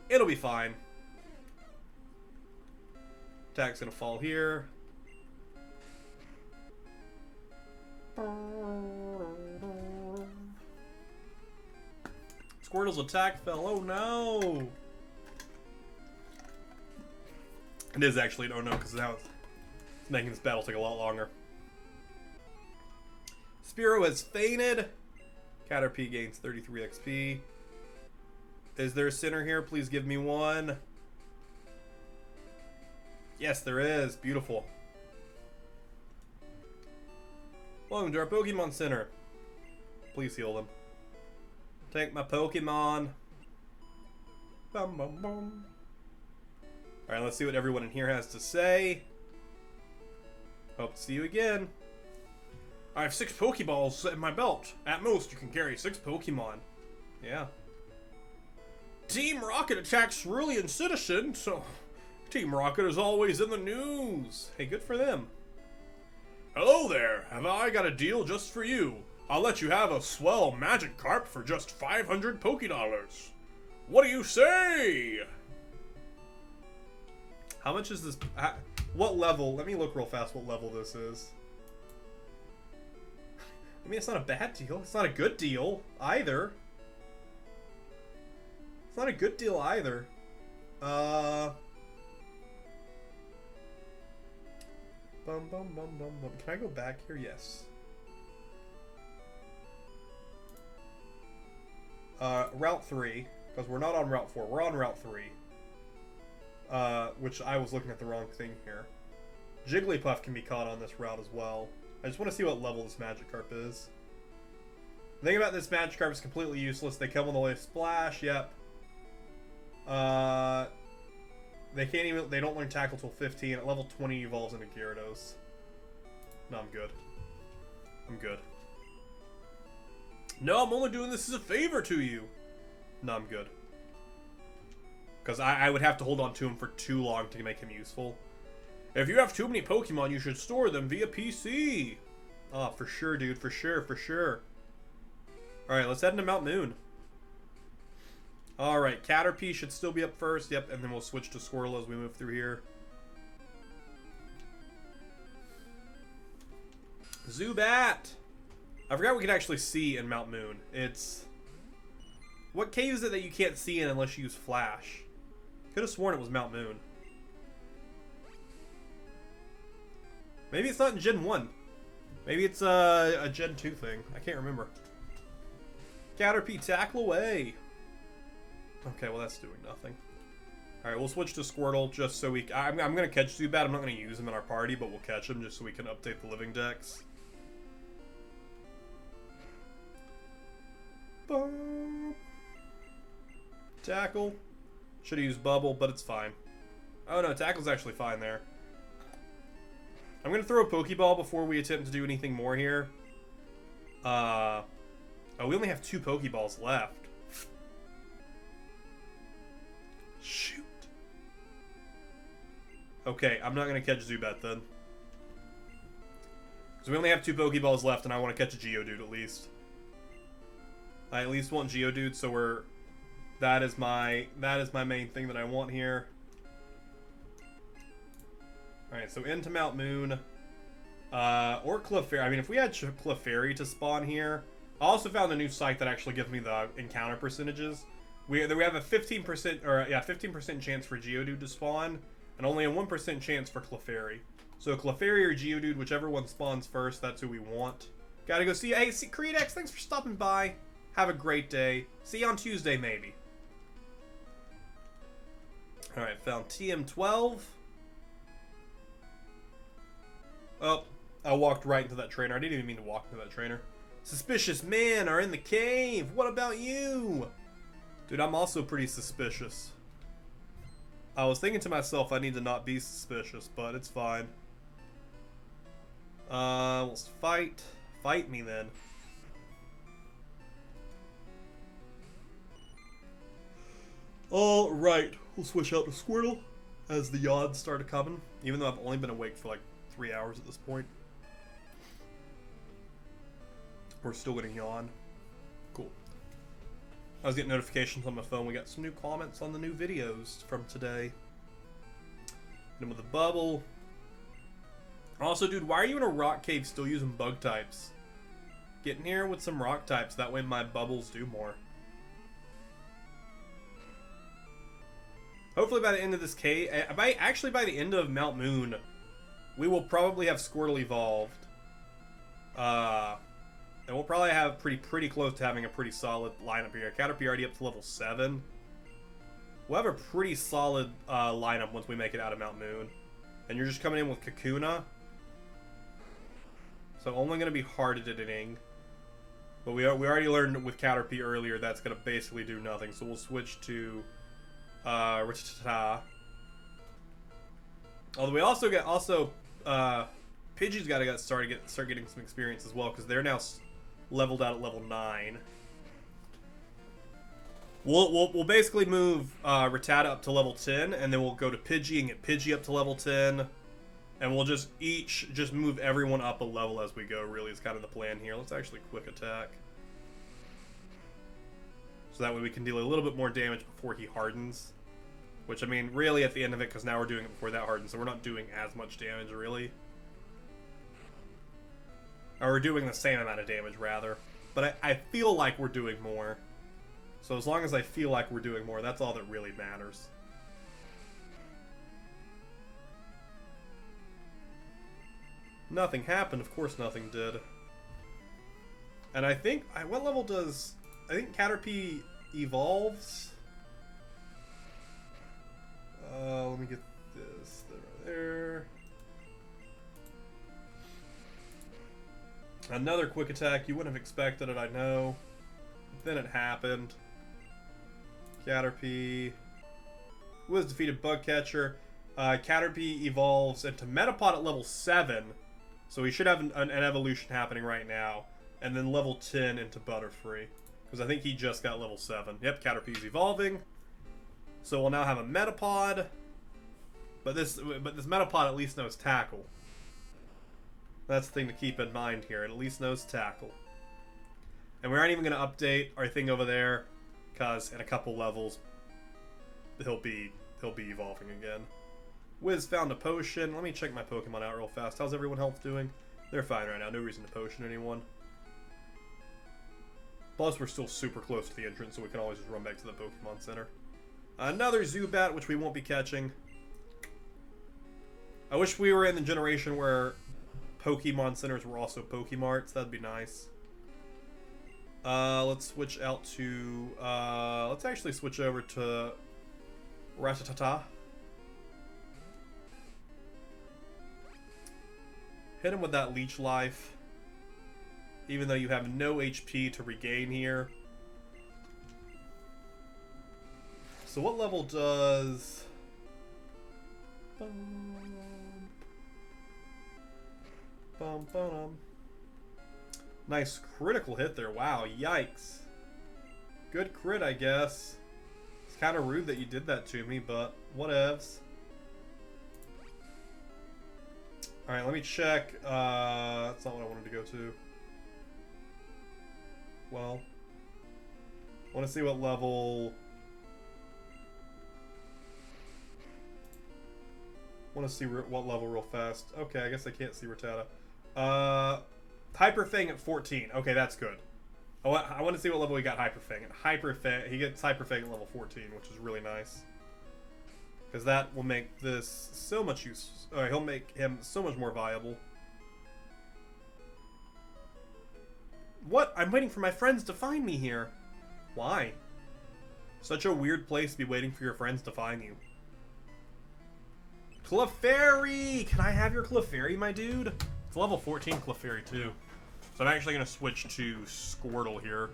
It'll be fine. Attack's gonna fall here. Squirtle's attack fell. Oh no! It is actually an oh no, because now it's making this battle take a lot longer. Spearow has fainted. Caterpie gains 33 XP. Is there a center here? Please give me one. Yes, there is. Beautiful. Welcome to our Pokemon Center. Please heal them. Take my Pokemon. Bum, bum, bum. Alright, let's see what everyone in here has to say. Hope to see you again. I have 6 Pokeballs in my belt. At most, you can carry 6 Pokemon. Yeah. Team Rocket attacks Cerulean Citizen, so Team Rocket is always in the news. Hey, good for them. Hello there. Have I got a deal just for you? I'll let you have a swell Magikarp for just 500 Pokédollars. What do you say? How much is this? What level? Let me look real fast what level this is. I mean, it's not a bad deal. It's not a good deal either. It's not a good deal either. Bum, bum, bum, bum, bum. Can I go back here? Yes. Route 3, because we're not on Route 4. We're on Route 3. Which I was looking at the wrong thing here. Jigglypuff can be caught on this route as well. I just want to see what level this Magikarp is. The thing about this Magikarp is completely useless. They come on the way of Splash, yep. They don't learn Tackle till 15. At level 20 evolves into Gyarados. No, I'm good. I'm good. No, I'm only doing this as a favor to you. No, I'm good. Because I would have to hold on to him for too long to make him useful. If you have too many Pokemon, you should store them via PC. Oh, for sure, dude. For sure, for sure. Alright, let's head into Mount Moon. Alright, Caterpie should still be up first. Yep, and then we'll switch to Squirtle as we move through here. Zubat! I forgot we could actually see in Mount Moon. It's... What cave is it that you can't see in unless you use Flash? Could have sworn it was Mount Moon. Maybe it's not in Gen 1. Maybe it's a Gen 2 thing. I can't remember. Caterpie, tackle away! Okay, well that's doing nothing. Alright, we'll switch to Squirtle just so we... I'm going to catch Zubat. I'm not going to use him in our party, but we'll catch him just so we can update the living dex. Boom. Tackle. Should have used Bubble, but it's fine. Oh no, Tackle's actually fine there. I'm going to throw a Pokeball before we attempt to do anything more here. Oh, we only have 2 Pokeballs left. Shoot. Okay, I'm not going to catch Zubat then. Because we only have 2 Pokeballs left and I want to catch a Geodude at least. I at least want Geodude, so we're... That is my main thing that I want here. Alright, so into Mount Moon. Or Clefairy. I mean, if we had Clefairy to spawn here... I also found a new site that actually gives me the encounter percentages. We have a 15% chance for Geodude to spawn, and only a 1% chance for Clefairy. So Clefairy or Geodude, whichever one spawns first, that's who we want. Gotta go see... Hey, Creedex, thanks for stopping by. Have a great day. See you on Tuesday, maybe. Alright, found TM12. Oh, I walked right into that trainer. I didn't even mean to walk into that trainer. Suspicious men are in the cave. What about you? Dude, I'm also pretty suspicious. I was thinking to myself I need to not be suspicious, but it's fine. Let's fight. Fight me then. Alright, we'll switch out to Squirtle as the yawns started coming. Even though I've only been awake for like 3 hours at this point. We're still getting yawn. Cool. I was getting notifications on my phone. We got some new comments on the new videos from today. And with the bubble. Also, dude, why are you in a rock cave still using bug types? Get in here with some rock types. That way my bubbles do more. Hopefully by the end of this cave, actually by the end of Mount Moon, we will probably have Squirtle evolved. And we'll probably have pretty close to having a pretty solid lineup here. Caterpie already up to level 7. We'll have a pretty solid lineup once we make it out of Mount Moon. And you're just coming in with Kakuna. So only going to be hard hitting. But we already learned with Caterpie earlier that's going to basically do nothing. So we'll switch to Rattata. Although we also get Pidgey's got to start getting some experience as well because they're now leveled out at level 9. We'll basically move Rattata up to level 10, and then we'll go to Pidgey and get Pidgey up to level 10, and we'll just move everyone up a level as we go. Really, is kind of the plan here. Let's actually quick attack, so that way we can deal a little bit more damage before he hardens. Which I mean, really, at the end of it, because now we're doing it before that hardens, so we're not doing as much damage really. Or we're doing the same amount of damage, rather. But I feel like we're doing more. So as long as I feel like we're doing more, that's all that really matters. Nothing happened. Of course nothing did. And I think... what level does... I think Caterpie evolves? Let me get this there. Another quick attack. You wouldn't have expected it, I know. But then it happened. Caterpie was defeated. Bugcatcher. Caterpie evolves into Metapod at level 7. So we should have an evolution happening right now. And then level 10 into Butterfree. Because I think he just got level 7. Yep, Caterpie's evolving. So we'll now have a Metapod. But this Metapod at least knows Tackle. That's the thing to keep in mind here. It at least knows Tackle. And we aren't even going to update our thing over there, because in a couple levels, he'll be evolving again. Wiz found a potion. Let me check my Pokemon out real fast. How's everyone health doing? They're fine right now. No reason to potion anyone. Plus, we're still super close to the entrance, so we can always just run back to the Pokemon Center. Another Zubat, which we won't be catching. I wish we were in the generation where Pokemon Centers were also Pokemarts. That'd be nice. Let's switch out to... let's actually switch over to Rattata. Hit him with that Leech Life. Even though you have no HP to regain here. So what level does... Nice critical hit there. Wow, yikes. Good crit, I guess. It's kind of rude that you did that to me, but whatevs. Alright, let me check. That's not what I wanted to go to. Well, I want to see what level... want to see what level real fast. Okay, I guess I can't see Rattata. Hyper Fang at 14. Okay, that's good. I want to see what level he got Hyper Fang at. He gets Hyper Fang at level 14, which is really nice. Because that will make this so much use. He'll make him so much more viable. What? I'm waiting for my friends to find me here. Why? Such a weird place to be waiting for your friends to find you. Clefairy! Can I have your Clefairy, my dude? It's level 14 Clefairy, too. So I'm actually going to switch to Squirtle here.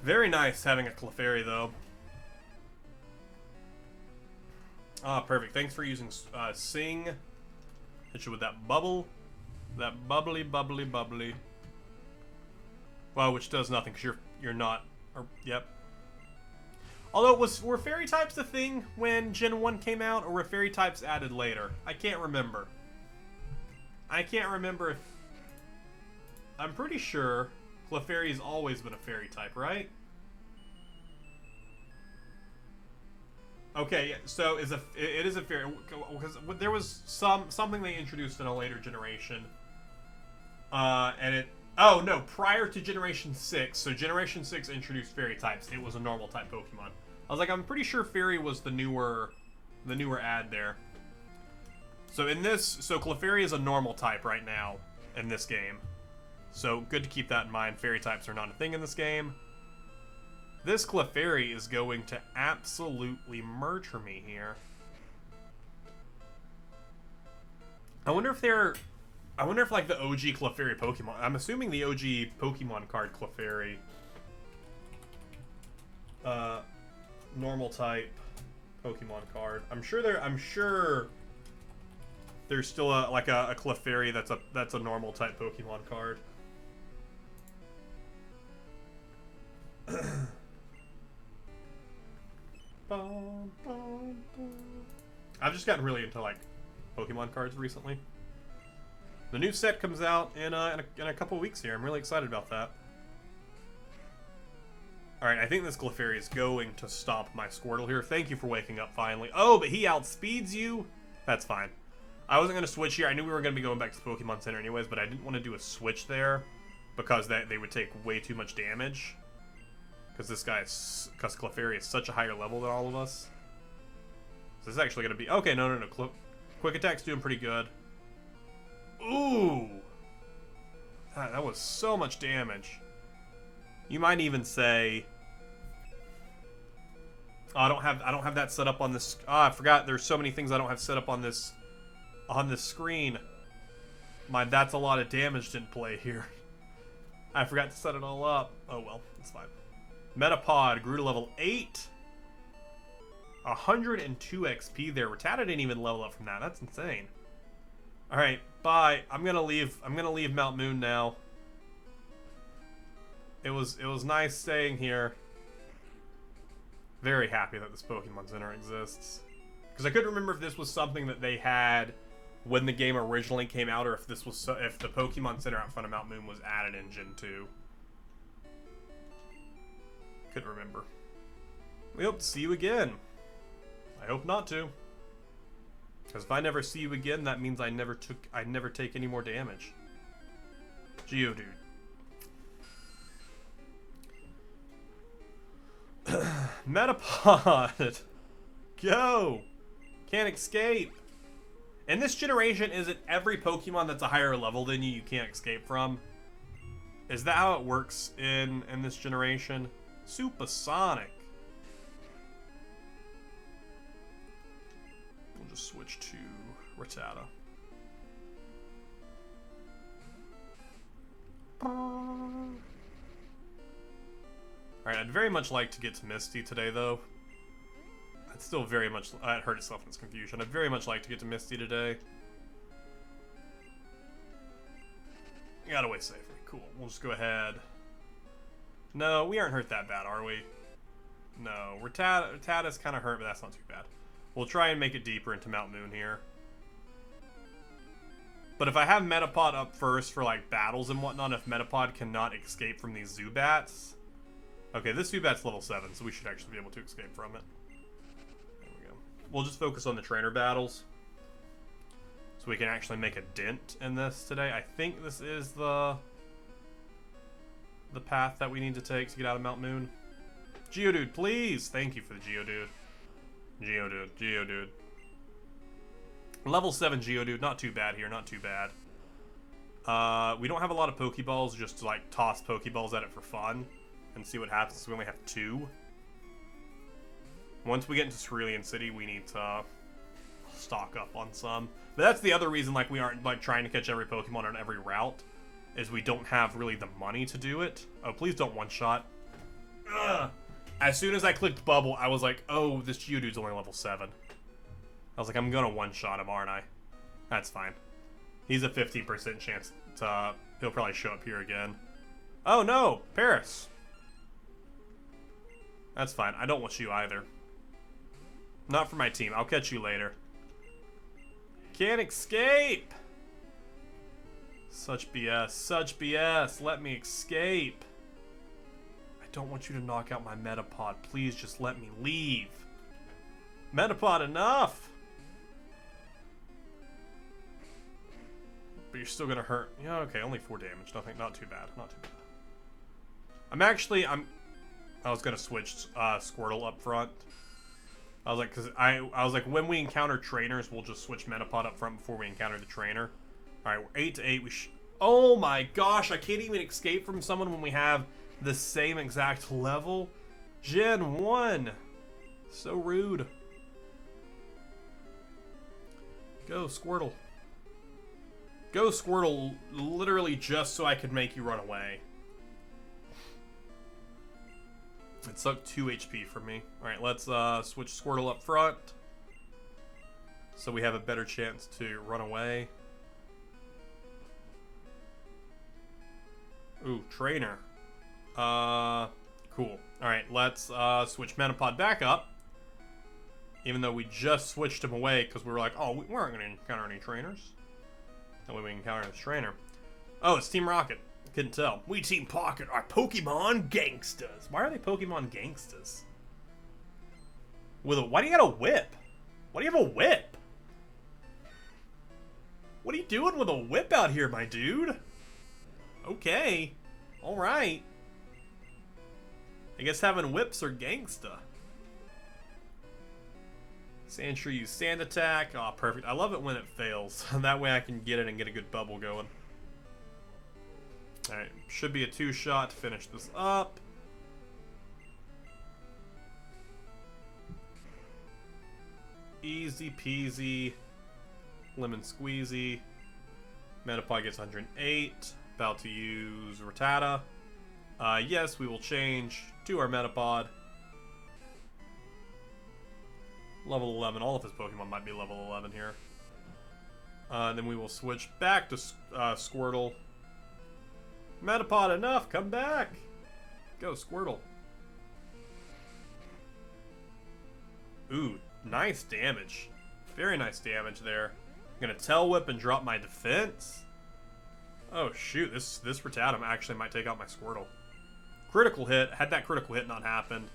Very nice having a Clefairy, though. Ah, perfect. Thanks for using Sing. Hit you with that bubble. That bubbly, bubbly, bubbly. Well, which does nothing because you're not. Or, yep. Although, were fairy types a thing when Gen 1 came out, or were fairy types added later? I can't remember. I can't remember if... I'm pretty sure Clefairy's always been a fairy type, right? Okay, yeah, so it is a fairy, because there was something they introduced in a later generation, and it... Oh, no, prior to Generation 6, so Generation 6 introduced fairy types. It was a normal type Pokemon. I was like, I'm pretty sure fairy was the newer ad there. So in this, so Clefairy is a normal type right now in this game. So good to keep that in mind. Fairy types are not a thing in this game. This Clefairy is going to absolutely murder me here. I wonder if like the OG Clefairy Pokemon. I'm assuming the OG Pokemon card Clefairy. Normal type Pokemon card. I'm sure there's still a Clefairy that's a normal type Pokemon card. I've just gotten really into like Pokemon cards recently. The new set comes out in a couple weeks here. I'm really excited about that. Alright, I think this Clefairy is going to stop my Squirtle here. Thank you for waking up finally. Oh, but he outspeeds you? That's fine. I wasn't going to switch here. I knew we were going to be going back to the Pokemon Center anyways, but I didn't want to do a switch there because they would take way too much damage. Because because Clefairy is such a higher level than all of us. So this is actually going to be... Okay, no. Quick Attack's doing pretty good. Ooh! That was so much damage. You might even say... Oh, I don't have that set up on this... I forgot there's so many things I don't have set up on this screen. That's a lot of damage didn't play here. I forgot to set it all up. Oh well, it's fine. Metapod grew to level 8. 102 XP there. Rattata didn't even level up from that. That's insane. Alright, bye. I'm gonna leave Mount Moon now. It was nice staying here. Very happy that this Pokemon Center exists. Because I couldn't remember if this was something that they had when the game originally came out, or if this was if the Pokemon Center out front of Mount Moon was added in Gen 2. Couldn't remember. We hope to see you again. I hope not to. Because if I never see you again, that means I never take any more damage. Geodude. Metapod! Go! Can't escape! In this generation, is it every Pokemon that's a higher level than you can't escape from? Is that how it works in this generation? Supersonic. We'll just switch to Rattata. Alright, I'd very much like to get to Misty today, though. I'd still very much... It hurt itself in its confusion. I'd very much like to get to Misty today. You got away safely. Cool. We'll just go ahead. No, we aren't hurt that bad, are we? No. Rattata's kind of hurt, but that's not too bad. We'll try and make it deeper into Mount Moon here. But if I have Metapod up first for, like, battles and whatnot, if Metapod cannot escape from these Zubats... Okay, this Zubat's level 7, so we should actually be able to escape from it. There we go. We'll just focus on the trainer battles. So we can actually make a dent in this today. I think this is the path that we need to take to get out of Mount Moon. Geodude, please! Thank you for the Geodude. Geodude. Level 7 Geodude, not too bad here, not too bad. We don't have a lot of Pokeballs, just to, like, toss Pokeballs at it for fun and see what happens. We only have 2. Once we get into Cerulean City, we need to stock up on some. But that's the other reason, like, we aren't, like, trying to catch every Pokemon on every route, is we don't have really the money to do it. Oh, please don't one-shot. Ugh. As soon as I clicked bubble, I was like, oh, this Geodude's only level 7. I was like, I'm gonna one-shot him, aren't I? That's fine. He's a 15% chance to, he'll probably show up here again. Oh no, Paris. That's fine. I don't want you either. Not for my team. I'll catch you later. Can't escape! Such BS. Such BS. Let me escape. I don't want you to knock out my Metapod. Please just let me leave. Metapod, enough! But you're still gonna hurt. Yeah, okay, only 4 damage. Nothing, not too bad. Not too bad. I was gonna switch Squirtle up front. I was like, I was like, when we encounter trainers, we'll just switch Metapod up front before we encounter the trainer. All right, we're 8 to 8. Oh my gosh, I can't even escape from someone when we have the same exact level. Gen 1. So rude. Go, Squirtle. Go, Squirtle, literally just so I could make you run away. It sucked 2 HP from me. Alright, let's switch Squirtle up front. So we have a better chance to run away. Ooh, trainer. Cool. Alright, let's switch Metapod back up. Even though we just switched him away because we were like, oh, we weren't going to encounter any trainers. That way we encounter this trainer. Oh, it's Team Rocket. Couldn't tell. We Team Pocket are Pokemon gangsters. Why are they Pokemon gangsters? Why do you got a whip? Why do you have a whip? What are you doing with a whip out here, my dude? Okay. Alright. I guess having whips are gangsta. Sandshrew use Sand Attack. Oh, perfect. I love it when it fails. That way I can get it and get a good bubble going. Alright, should be a 2-shot to finish this up. Easy peasy. Lemon squeezy. Metapod gets 108. About to use Rattata. Yes, we will change to our Metapod. Level 11. All of his Pokemon might be level 11 here. Then we will switch back to Squirtle. Metapod, enough! Come back! Go, Squirtle. Ooh, nice damage. Very nice damage there. I'm gonna Tail Whip and drop my defense. Oh shoot, this Rattata actually might take out my Squirtle. Critical hit. Had that critical hit not happened.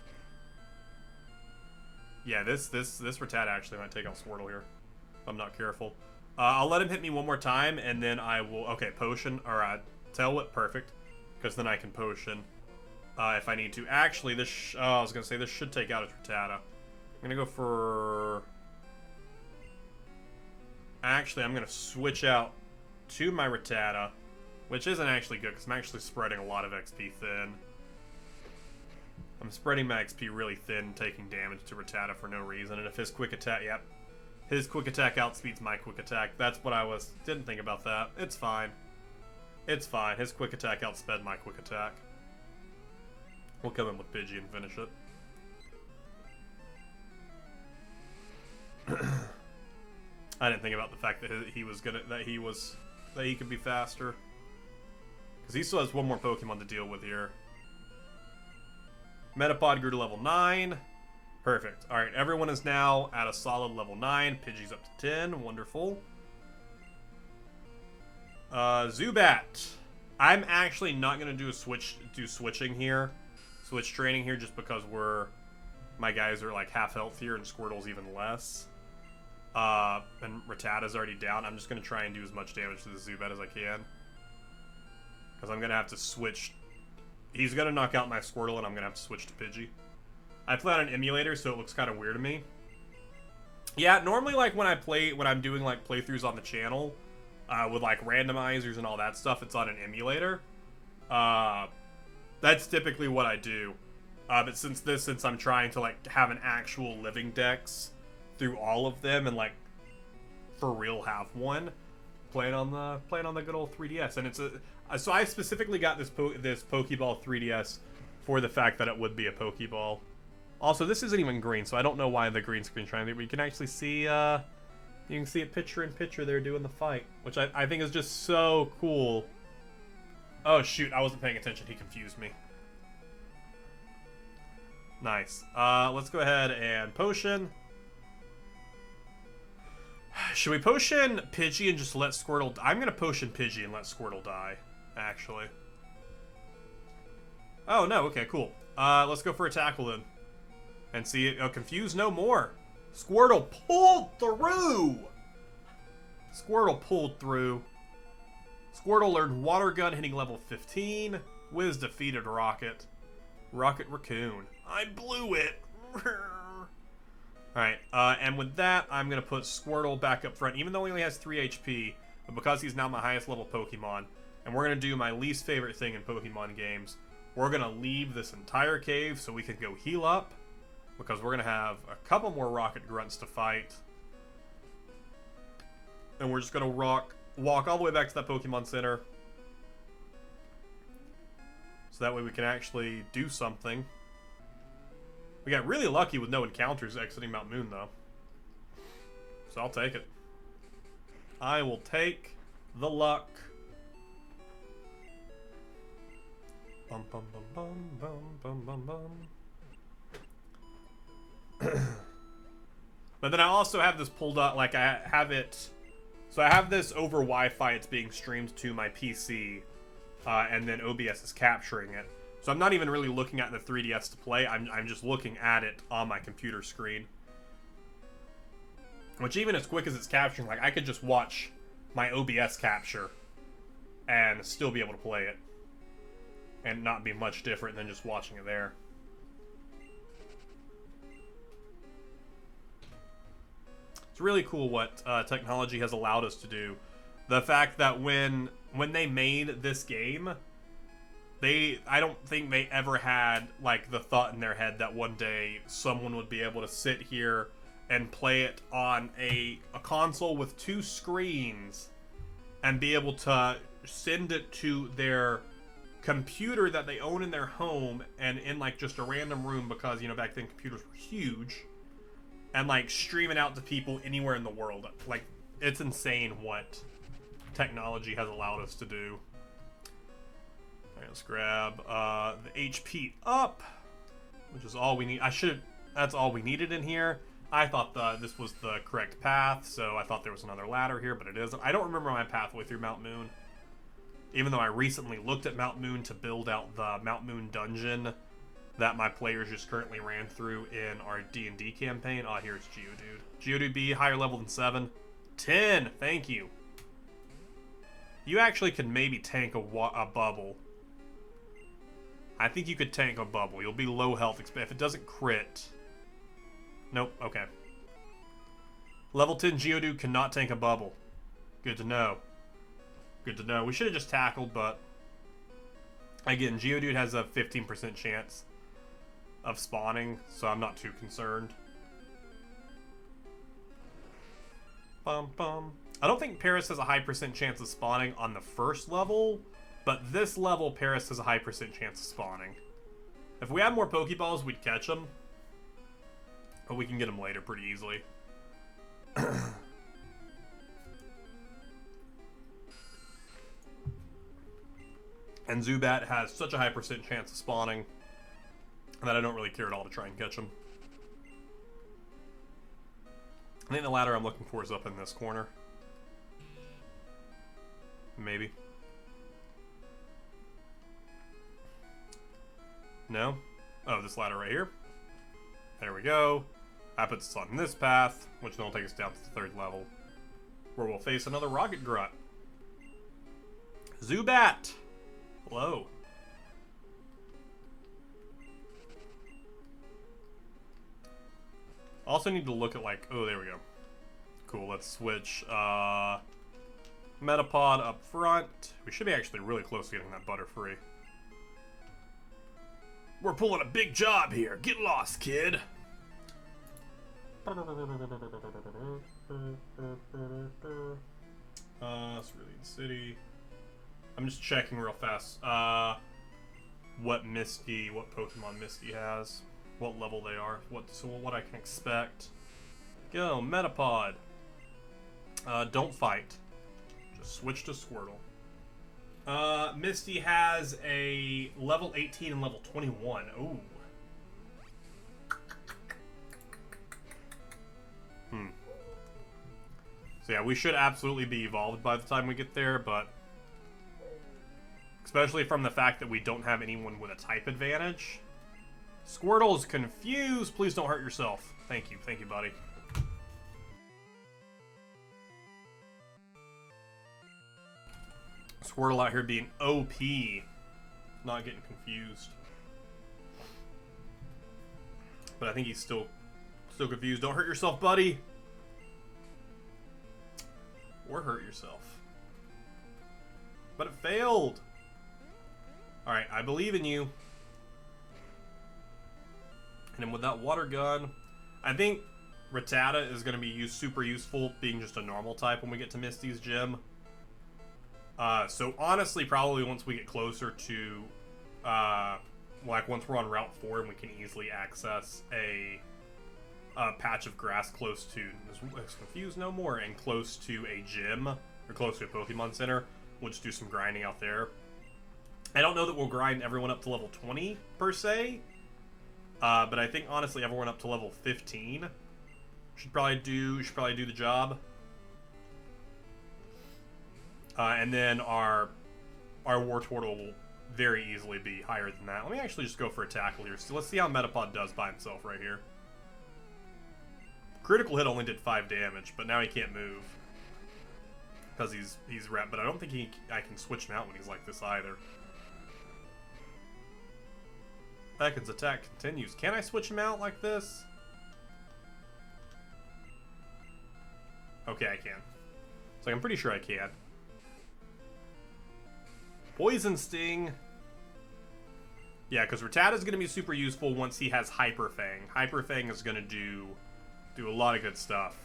Yeah, this Rattata actually might take out Squirtle here. If I'm not careful. I'll let him hit me one more time, and then I will... Okay, Potion. Alright, Tail Whip, perfect. Because then I can Potion if I need to. Actually, this... I was going to say, this should take out his Rattata. I'm going to go for... Actually, I'm going to switch out to my Rattata, which isn't actually good, because I'm actually spreading a lot of XP thin. I'm spreading my XP really thin, taking damage to Rattata for no reason, and if his quick attack... Yep. His quick attack outspeeds my quick attack. That's what I was... Didn't think about that. It's fine. It's fine. His quick attack outsped my quick attack. We'll come in with Pidgey and finish it. I didn't think about the fact that he was gonna... That he could be faster. Because he still has one more Pokemon to deal with here. Metapod grew to level 9. Perfect. Alright, everyone is now at a solid level 9. Pidgey's up to 10. Wonderful. Zubat. I'm actually not going to do switching here. Switch training here just because my guys are like half health here and Squirtle's even less. And Rattata's already down. I'm just going to try and do as much damage to the Zubat as I can. Because I'm going to have to switch. He's going to knock out my Squirtle and I'm going to have to switch to Pidgey. I play on an emulator, so it looks kind of weird to me. Yeah, normally, like, when I'm doing, like, playthroughs on the channel, with, like, randomizers and all that stuff, it's on an emulator. That's typically what I do. But since I'm trying to, like, have an actual living dex through all of them and, like, for real have one, playing on the good old 3DS. And it's so I specifically got this Pokeball 3DS for the fact that it would be a Pokeball. Also, this isn't even green, so I don't know why the green screen's trying to, but you can actually see, you can see it picture in picture there doing the fight, which I think is just so cool. Oh shoot, I wasn't paying attention, he confused me. Nice. Let's go ahead and potion. Should we potion Pidgey and just let Squirtle... I'm gonna potion Pidgey and let Squirtle die, actually. Oh, no, okay, cool. Let's go for a tackle then. And see it. Oh, confuse no more. Squirtle pulled through! Squirtle pulled through. Squirtle learned Water Gun, hitting level 15. Wiz defeated Rocket. Rocket Raccoon. I blew it! Alright, and with that, I'm going to put Squirtle back up front, even though he only has 3 HP, but because he's now my highest level Pokemon, and we're going to do my least favorite thing in Pokemon games, we're going to leave this entire cave so we can go heal up, because we're going to have a couple more Rocket Grunts to fight, and we're just going to walk all the way back to that Pokemon Center, so that way we can actually do something. We got really lucky with no encounters exiting Mount Moon, though. So I'll take it. I will take the luck. Bum, bum, bum, bum, bum, bum, bum, bum. But then I also have this pulled up, like I have it... So I have this over Wi-Fi, it's being streamed to my PC, and then OBS is capturing it. So I'm not even really looking at the 3DS to play, I'm just looking at it on my computer screen. Which even as quick as it's capturing, like I could just watch my OBS capture and still be able to play it. And not be much different than just watching it there. It's really cool what technology has allowed us to do. The fact that when they made this game... I don't think they ever had, like, the thought in their head that one day someone would be able to sit here and play it on a console with 2 screens and be able to send it to their computer that they own in their home and in, like, just a random room because, you know, back then computers were huge and, like, stream it out to people anywhere in the world. Like, it's insane what technology has allowed us to do. Let's grab the HP up, which is all we need. That's all we needed in here. I thought this was the correct path, so I thought there was another ladder here, but it isn't. I don't remember my pathway through Mount Moon, even though I recently looked at Mount Moon to build out the Mount Moon dungeon that my players just currently ran through in our D&D campaign. Oh, here's Geodude. Geodude B, higher level than 7. 10, thank you. You actually could maybe tank a bubble. I think you could tank a bubble. You'll be low health. If it doesn't crit... Nope, okay. Level 10 Geodude cannot tank a bubble. Good to know. Good to know. We should have just tackled, but... Again, Geodude has a 15% chance of spawning, so I'm not too concerned. Bum, bum. I don't think Paris has a high % chance of spawning on the first level... But this level, Paris has a high % chance of spawning. If we had more Pokeballs, we'd catch them. But we can get them later pretty easily. And Zubat has such a high % chance of spawning that I don't really care at all to try and catch him. I think the ladder I'm looking for is up in this corner. Maybe. No? Oh, this ladder right here. There we go. That puts us on this path, which then will take us down to the 3rd level, where we'll face another Rocket Grunt. Zubat! Hello. Also need to look at, like, oh, there we go. Cool, let's switch, Metapod up front. We should be actually really close to getting that Butterfree. We're pulling a big job here. Get lost, kid. Cerulean City. I'm just checking real fast. what Pokemon Misty has, what level they are, what I can expect. Go, Metapod. Don't fight. Just switch to Squirtle. Misty has a level 18 and level 21. Ooh. So yeah, we should absolutely be evolved by the time we get there, but especially from the fact that we don't have anyone with a type advantage. Squirtle is confused. Please don't hurt yourself. Thank you, buddy. Squirtle out here being OP, not getting confused. But I think he's still confused. Don't hurt yourself, buddy. Or hurt yourself. But it failed. Alright, I believe in you. And then with that water gun, I think Rattata is going to be super useful being just a normal type when we get to Misty's gym. So honestly, probably once we get closer to, like once we're on Route 4 and we can easily access a patch of grass close to, it's confused no more, and close to a gym, or close to a Pokemon Center, we'll just do some grinding out there. I don't know that we'll grind everyone up to level 20, per se, but I think honestly everyone up to level 15 should probably do the job. And then our Wartortle will very easily be higher than that. Let me actually just go for a tackle here. So let's see how Metapod does by himself right here. Critical hit only did 5 damage, but now he can't move because he's rep. But I don't think I can switch him out when he's like this either. Ekans' attack continues. Can I switch him out like this? Okay, I can. So I'm pretty sure I can. Poison Sting. Yeah, because Rattata's going to be super useful once he has Hyper Fang. Hyper Fang is going to do a lot of good stuff.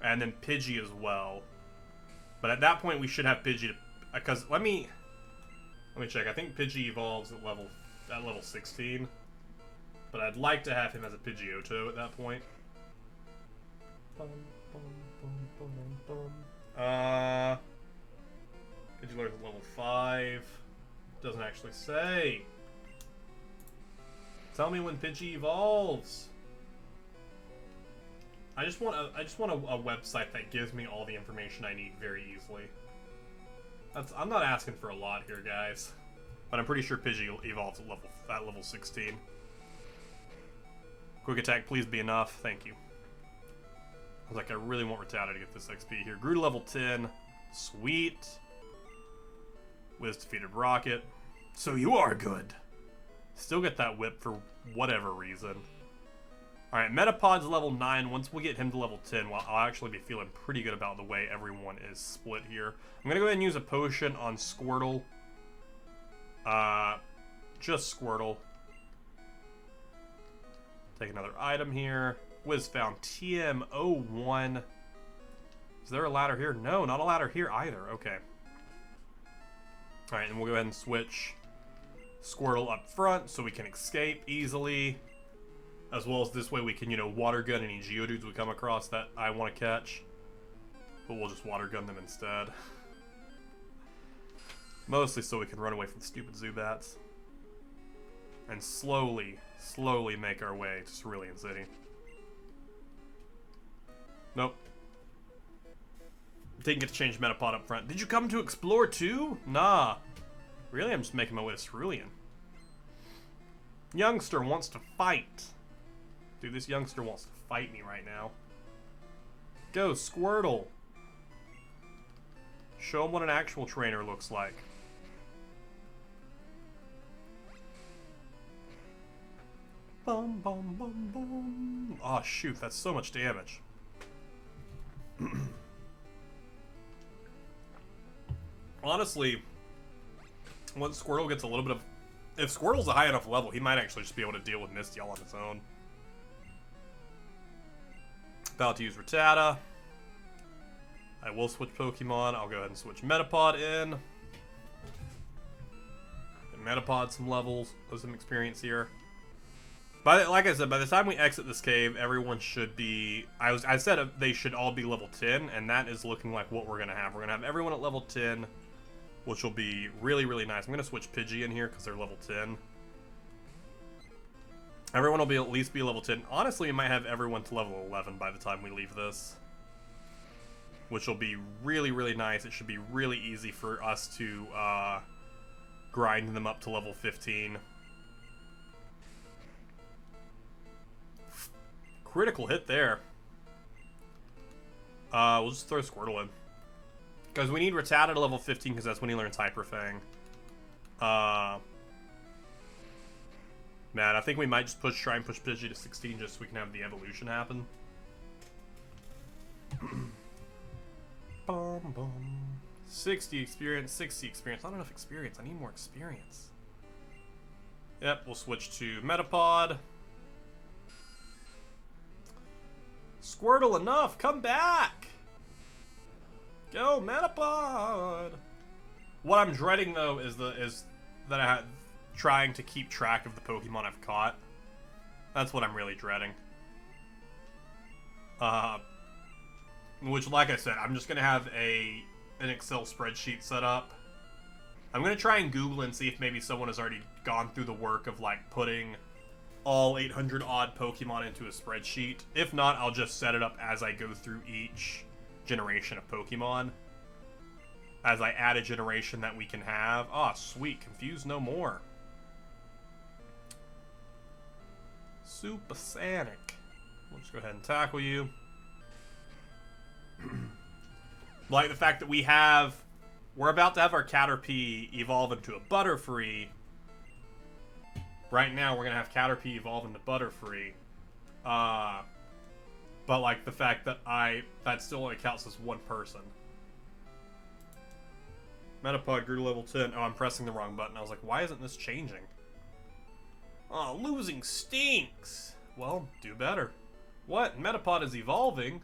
And then Pidgey as well. But at that point, we should have Pidgey to... Because let me check. I think Pidgey evolves at level 16. But I'd like to have him as a Pidgeotto at that point. Pidgeotto's at level 5. Doesn't actually say. Tell me when Pidgey evolves. I just want a website that gives me all the information I need very easily. I'm not asking for a lot here, guys. But I'm pretty sure Pidgey evolves at level 16. Quick attack, please be enough. Thank you. I was like, I really want Rattata to get this XP here. Grew to level 10. Sweet. Wiz defeated Rocket. So you are good. Still get that whip for whatever reason. Alright, Metapod's level 9. Once we get him to level 10, well, I'll actually be feeling pretty good about the way everyone is split here. I'm going to go ahead and use a potion on Squirtle. Just Squirtle. Take another item here. Wiz found TM01. Is there a ladder here? No, not a ladder here either. Okay. Alright, and we'll go ahead and switch Squirtle up front so we can escape easily. As well as this way we can, water gun any Geodudes we come across that I want to catch. But we'll just water gun them instead. Mostly so we can run away from stupid Zubats. And slowly make our way to Cerulean City. Nope. Didn't get to change Metapod up front. Did you come to explore too? Nah. Really, I'm just making my way to Cerulean. Youngster wants to fight. Dude, this youngster wants to fight me right now. Go, Squirtle. Show him what an actual trainer looks like. Bum, bum, bum, bum. Oh, shoot, that's so much damage. Honestly, once Squirtle gets a little bit of... If Squirtle's a high enough level, he might actually just be able to deal with Misty all on his own. About to use Rattata. I will switch Pokemon. I'll go ahead and switch Metapod in. And Metapod some levels, some experience here. But like I said, by the time we exit this cave, everyone should be... I said they should all be level 10, and that is looking like what we're going to have. We're going to have everyone at level 10, which will be really, really nice. I'm going to switch Pidgey in here because they're level 10. Everyone will at least be level 10. Honestly, we might have everyone to level 11 by the time we leave this. Which will be really, really nice. It should be really easy for us to grind them up to level 15. Critical hit there. We'll just throw Squirtle in. Because we need Rattata to level 15 because that's when he learns Hyper Fang. Man, I think we might just try and push Pidgey to 16 just so we can have the evolution happen. Bum, bum. 60 experience, 60 experience. Not enough experience. I need more experience. Yep, we'll switch to Metapod. Squirtle, enough! Come back! Go, Metapod! What I'm dreading, though, is that I had trying to keep track of the Pokemon I've caught. That's what I'm really dreading. Which, like I said, I'm just gonna have an Excel spreadsheet set up. I'm gonna try and Google and see if maybe someone has already gone through the work of, like, putting all 800 odd Pokemon into a spreadsheet. If not, I'll just set it up as I go through each generation of Pokemon. As I add a generation that we can have. Ah, oh, sweet. Confuse no more. Super Sonic. We'll just go ahead and tackle you. Like the fact that we're about to have our Caterpie evolve into a Butterfree. Right now, we're gonna have Caterpie evolve into Butterfree. But like the fact that that still only counts as one person. Metapod grew to level 10. Oh, I'm pressing the wrong button. I was like, why isn't this changing? Oh, losing stinks. Well, do better. What? Metapod is evolving?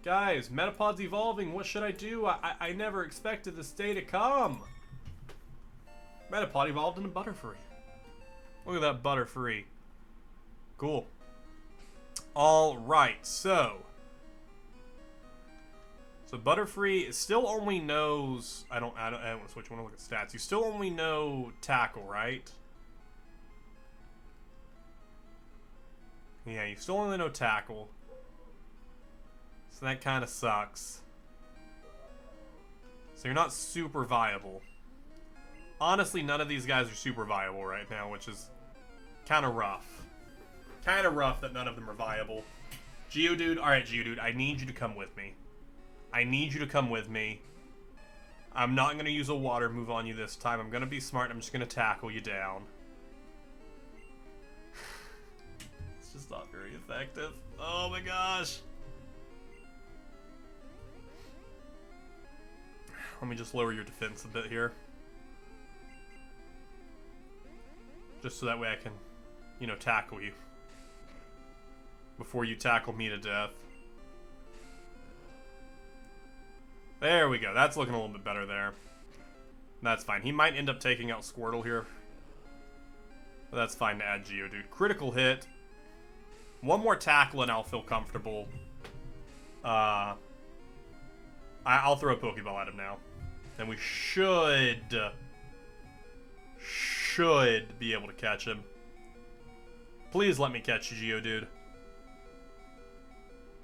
Guys, Metapod's evolving. What should I do? I never expected this day to come. Metapod evolved into Butterfree. Look at that Butterfree. Cool. Alright, so Butterfree still only knows... I don't want to switch. I want to look at stats. You still only know Tackle, right? Yeah, you still only know Tackle. So that kind of sucks. So you're not super viable. Honestly, none of these guys are super viable right now, which is kind of rough. Kind of rough that none of them are viable. Geodude, alright Geodude, I need you to come with me. I need you to come with me. I'm not going to use a water move on you this time. I'm going to be smart. I'm just going to tackle you down. It's just not very effective. Oh my gosh. Let me just lower your defense a bit here. Just so that way I can, you know, tackle you. Before you tackle me to death. There we go. That's looking a little bit better there. That's fine. He might end up taking out Squirtle here. But that's fine to add Geodude. Critical hit. One more tackle and I'll feel comfortable. I'll throw a Pokeball at him now. And we should be able to catch him. Please let me catch you, Geodude.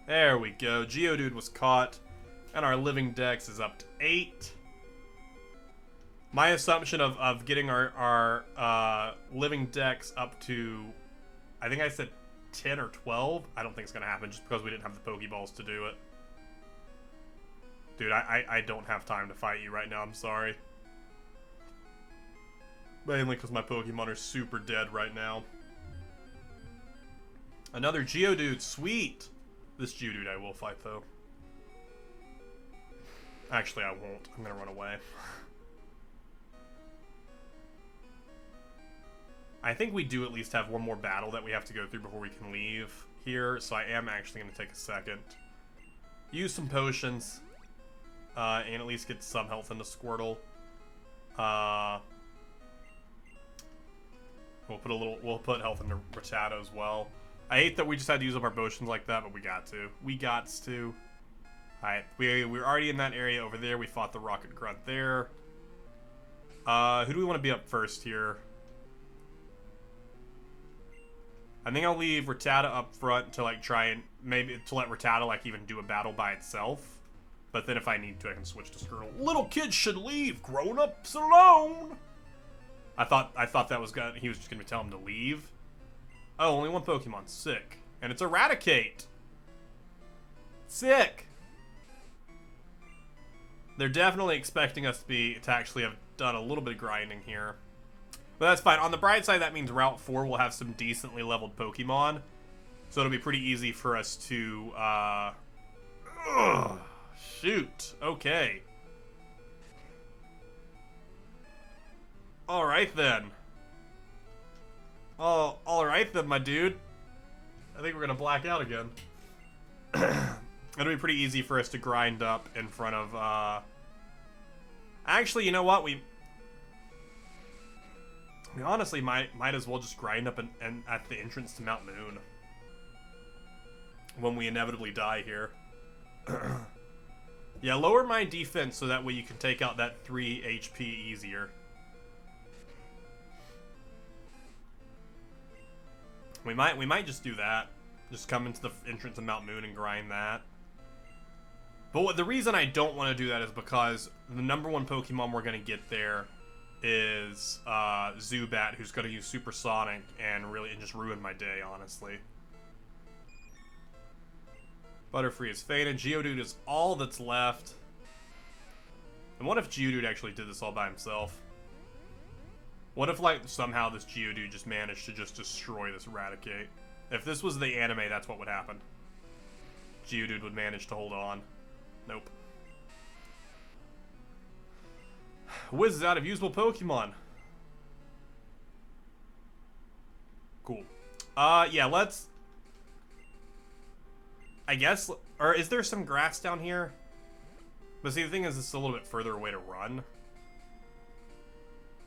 There we go. Geodude was caught. And our living dex is up to 8. My assumption of getting our living dex up to, I think I said 10 or 12. I don't think it's going to happen just because we didn't have the Pokeballs to do it. Dude, I don't have time to fight you right now. I'm sorry. Mainly because my Pokemon are super dead right now. Another Geodude. Sweet. This Geodude I will fight, though. Actually, I won't. I'm gonna run away. I think we do at least have one more battle that we have to go through before we can leave here, so I am actually gonna take a second. Use some potions, and at least get some health into Squirtle. We'll put health into Rattata as well. I hate that we just had to use up our potions like that, but we got to. We got to. Alright, we're already in that area over there. We fought the Rocket Grunt there. Who do we want to be up first here? I think I'll leave Rattata up front to like try and maybe to let Rattata like even do a battle by itself. But then if I need to, I can switch to Squirtle. Little kids should leave, grown-ups alone. I thought that was he was just gonna tell him to leave. Oh, only one Pokemon. Sick. And it's Eradicate. Sick. They're definitely expecting us to actually have done a little bit of grinding here. But that's fine. On the bright side, that means Route 4 will have some decently leveled Pokemon. So it'll be pretty easy for us to, shoot. Okay. Alright then. Oh, alright then, my dude. I think we're gonna black out again. It'll be pretty easy for us to grind up in front of, Actually, you know what? We honestly might as well just grind up and at the entrance to Mount Moon. When we inevitably die here. Yeah, lower my defense so that way you can take out that 3 HP easier. We might just do that. Just come into the entrance of Mount Moon and grind that. But the reason I don't want to do that is because the #1 Pokemon we're going to get there is Zubat, who's going to use Supersonic and just ruin my day, honestly. Butterfree is faded. Geodude is all that's left. And what if Geodude actually did this all by himself? What if, like, somehow this Geodude just managed to just destroy this Eradicate? If this was the anime, that's what would happen. Geodude would manage to hold on. Nope. Wiz is out of usable Pokemon. Cool. Yeah, let's... I guess... Or is there some grass down here? But see, the thing is, it's a little bit further away to run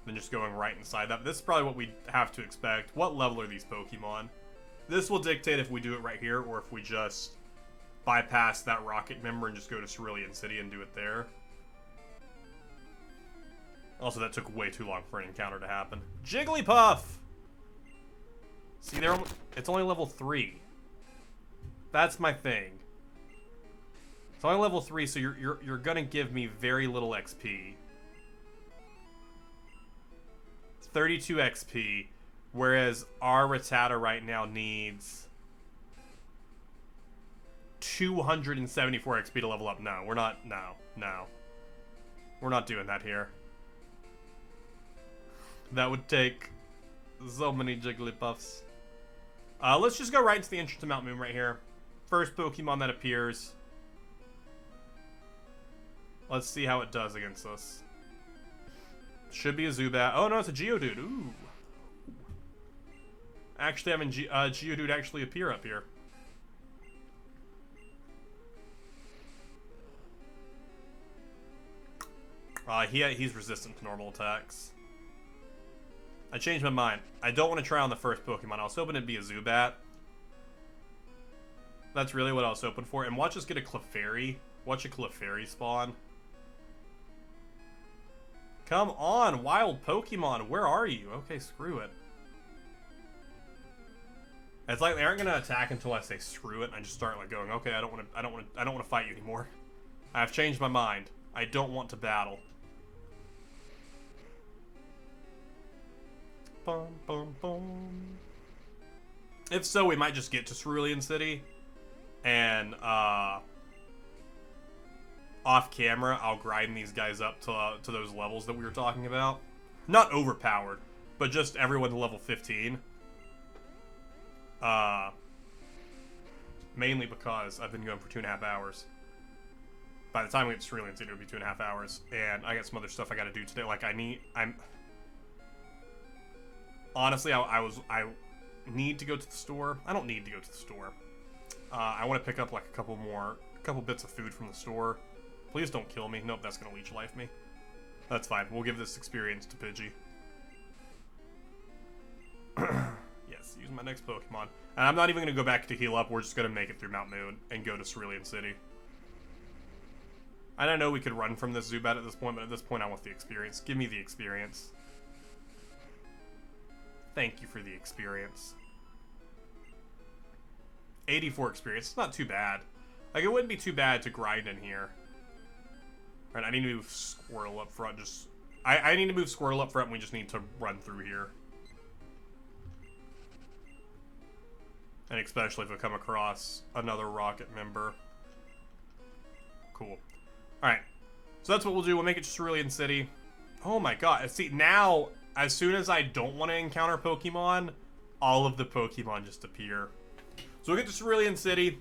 than just going right inside that. This is probably what we have to expect. What level are these Pokemon? This will dictate if we do it right here or if we just bypass that rocket member and just go to Cerulean City and do it there. Also, that took way too long for an encounter to happen. Jigglypuff! See, it's only level 3. That's my thing. It's only level 3, so you're gonna give me very little XP. 32 XP, whereas our Rattata right now needs 274 XP to level up. No, we're not. No. We're not doing that here. That would take so many Jigglypuffs. Let's just go right into the entrance to Mount Moon right here. First Pokemon that appears. Let's see how it does against us. Should be a Zubat. Oh no, it's a Geodude. Ooh. Actually having Geodude actually appear up here. He's resistant to normal attacks. I changed my mind. I don't want to try on the first Pokemon. I was hoping it'd be a Zubat. That's really what I was hoping for. And watch us get a Clefairy. Watch a Clefairy spawn. Come on, wild Pokemon. Where are you? Okay, screw it. It's like they aren't gonna attack until I say screw it, and I just start like going, okay, I don't want to fight you anymore. I've changed my mind. I don't want to battle. Bum, bum, bum. If so, we might just get to Cerulean City, and off camera, I'll grind these guys up to those levels that we were talking about. Not overpowered, but just everyone to level 15. Mainly because I've been going for 2.5 hours. By the time we get to Cerulean City, it'll be 2.5 hours, and I got some other stuff I got to do today. Like honestly, I need to go to the store. I don't need to go to the store. I want to pick up like a couple bits of food from the store. Please don't kill me. Nope, that's gonna leech life me. That's fine. We'll give this experience to Pidgey. Yes, use my next Pokemon. And I'm not even going to go back to heal up. We're just going to make it through Mount Moon and go to Cerulean City. I don't know we could run from this Zubat at this point, but at this point I want the experience. Give me the experience. Thank you for the experience. 84 experience. It's not too bad. Like, it wouldn't be too bad to grind in here. Alright, I need to move Squirtle up front. I need to move Squirtle up front, and we just need to run through here. And especially if we come across another Rocket member. Cool. Alright. So that's what we'll do. We'll make it to Cerulean City. Oh my god. See, now, as soon as I don't want to encounter Pokemon, all of the Pokemon just appear. So we'll get to Cerulean City,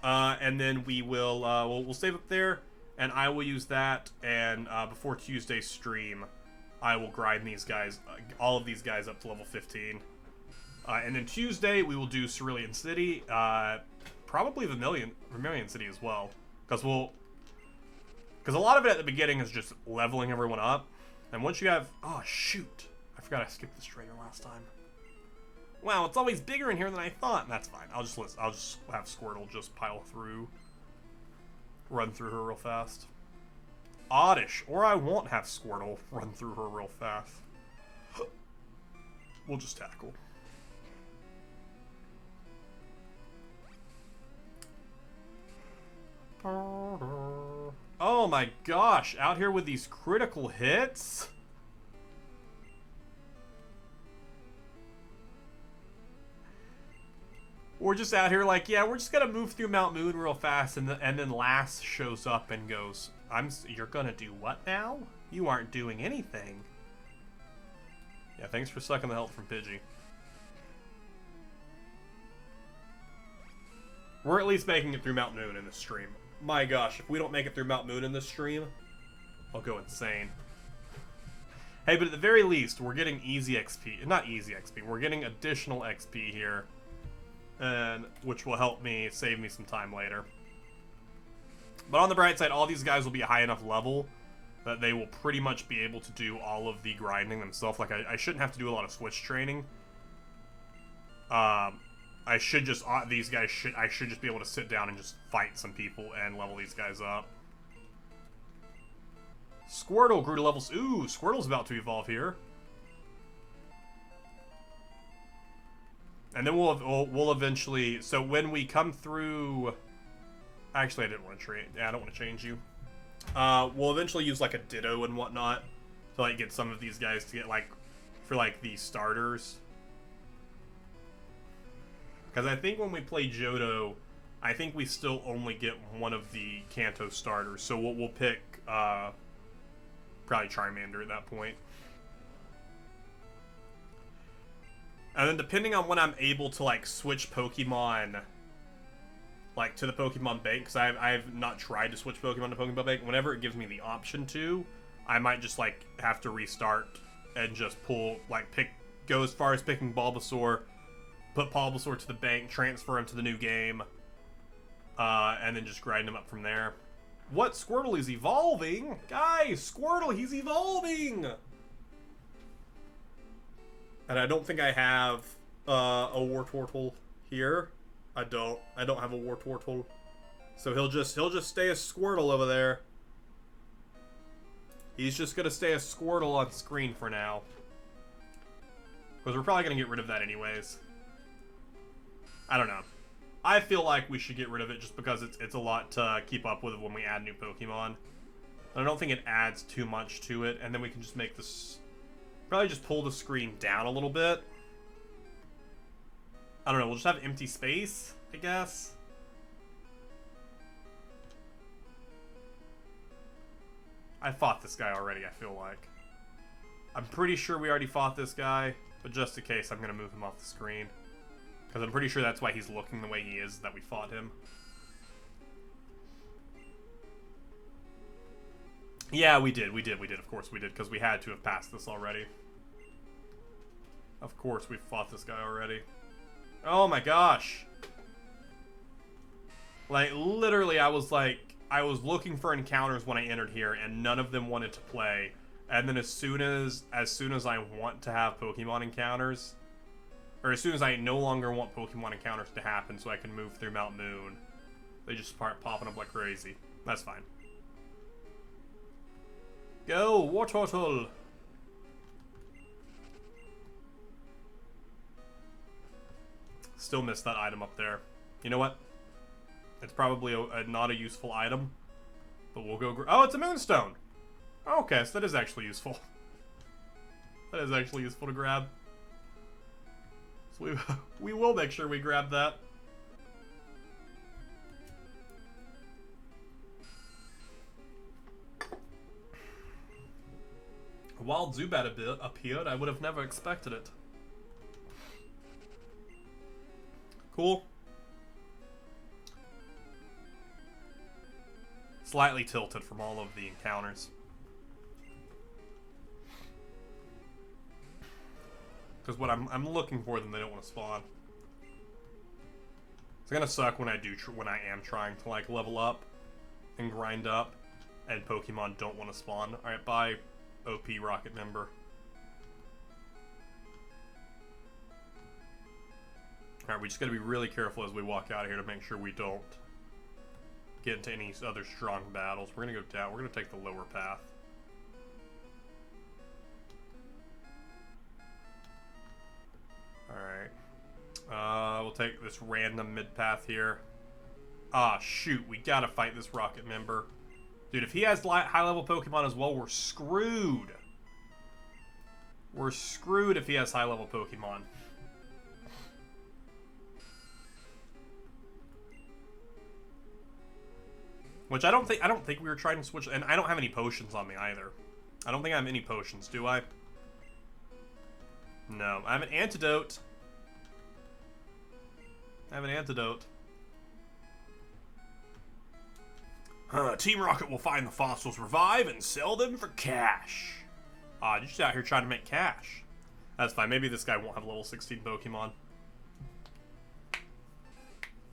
and then we will, we'll save up there, and I will use that, and before Tuesday's stream, I will grind these guys, all of these guys up to level 15. And then Tuesday, we will do Cerulean City, probably Vermilion City as well, because a lot of it at the beginning is just leveling everyone up, and once you have, oh shoot, I forgot I skipped this trainer last time. Wow, it's always bigger in here than I thought. That's fine. I'll just have Squirtle just pile through, run through her real fast. Oddish, or I won't have Squirtle run through her real fast. We'll just tackle. Oh my gosh, out here with these critical hits? We're just out here like, yeah, we're just gonna move through Mount Moon real fast, and then Lass shows up and goes, you're gonna do what now? You aren't doing anything. Yeah, thanks for sucking the health from Pidgey. We're at least making it through Mount Moon in this stream. My gosh, if we don't make it through Mount Moon in this stream, I'll go insane. Hey, but at the very least, we're getting easy XP. Not easy XP, we're getting additional XP here. And which will help me save me some time later. But on the bright side, all these guys will be a high enough level that they will pretty much be able to do all of the grinding themselves. Like, I shouldn't have to do a lot of switch training. I should just, I should just be able to sit down and just fight some people and level these guys up. Squirtle grew to levels. Ooh, Squirtle's about to evolve here. And then we'll eventually, so when we come through, actually I didn't want to trade, yeah, I don't want to change you. We'll eventually use like a Ditto and whatnot to like get some of these guys to get like, for like the starters. Because I think when we play Johto, I think we still only get one of the Kanto starters. So we'll pick, probably Charmander at that point. And then depending on when I'm able to, like, switch Pokemon, like, to the Pokemon Bank, because I've not tried to switch Pokemon to Pokemon Bank, whenever it gives me the option to, I might just, like, have to restart and just pull, like, go as far as picking Bulbasaur, put Bulbasaur to the bank, transfer him to the new game, and then just grind him up from there. What? Squirtle is evolving? Guys, Squirtle, he's evolving! And I don't think I have a Wartortle here. I don't have a Wartortle. So he'll just stay a Squirtle over there. He's just gonna stay a Squirtle on screen for now. Because we're probably gonna get rid of that anyways. I don't know. I feel like we should get rid of it just because it's a lot to keep up with when we add new Pokemon. I don't think it adds too much to it, and then we can just make this... Probably just pull the screen down a little bit. I don't know, we'll just have empty space, I guess. I fought this guy already, I feel like. I'm pretty sure we already fought this guy, but just in case, I'm going to move him off the screen. Because I'm pretty sure that's why he's looking the way he is, that we fought him. Yeah, we did, of course we did, because we had to have passed this already. Of course we fought this guy already. Oh my gosh! Like, literally, I was looking for encounters when I entered here, and none of them wanted to play. And then as soon as I want to have Pokemon encounters, or as soon as I no longer want Pokemon encounters to happen so I can move through Mount Moon, they just start popping up like crazy. That's fine. Go, Wartortle! Still missed that item up there. You know what? It's probably not a useful item, but we'll go... Oh, it's a Moonstone! Okay, so that is actually useful. That is actually useful to grab. So we will make sure we grab that. A wild Zubat appeared. I would have never expected it. Cool. Slightly tilted from all of the encounters. Because what I'm looking for them, they don't want to spawn. It's gonna suck when I am trying to like level up and grind up, and Pokemon don't want to spawn. All right, bye, OP Rocket member. All right, we just gotta be really careful as we walk out of here to make sure we don't get into any other strong battles. We're gonna go down. We're gonna take the lower path. Alright. We'll take this random mid-path here. Ah, shoot. We gotta fight this rocket member. Dude, if he has high-level Pokemon as well, we're screwed. We're screwed if he has high-level Pokemon. Which I don't think we were trying to switch, and I don't have any potions on me either. I don't think I have any potions, do I? No, I have an antidote. I have an antidote. Team Rocket will find the fossils, revive, and sell them for cash. Ah, you're just out here trying to make cash. That's fine. Maybe this guy won't have level 16 Pokemon.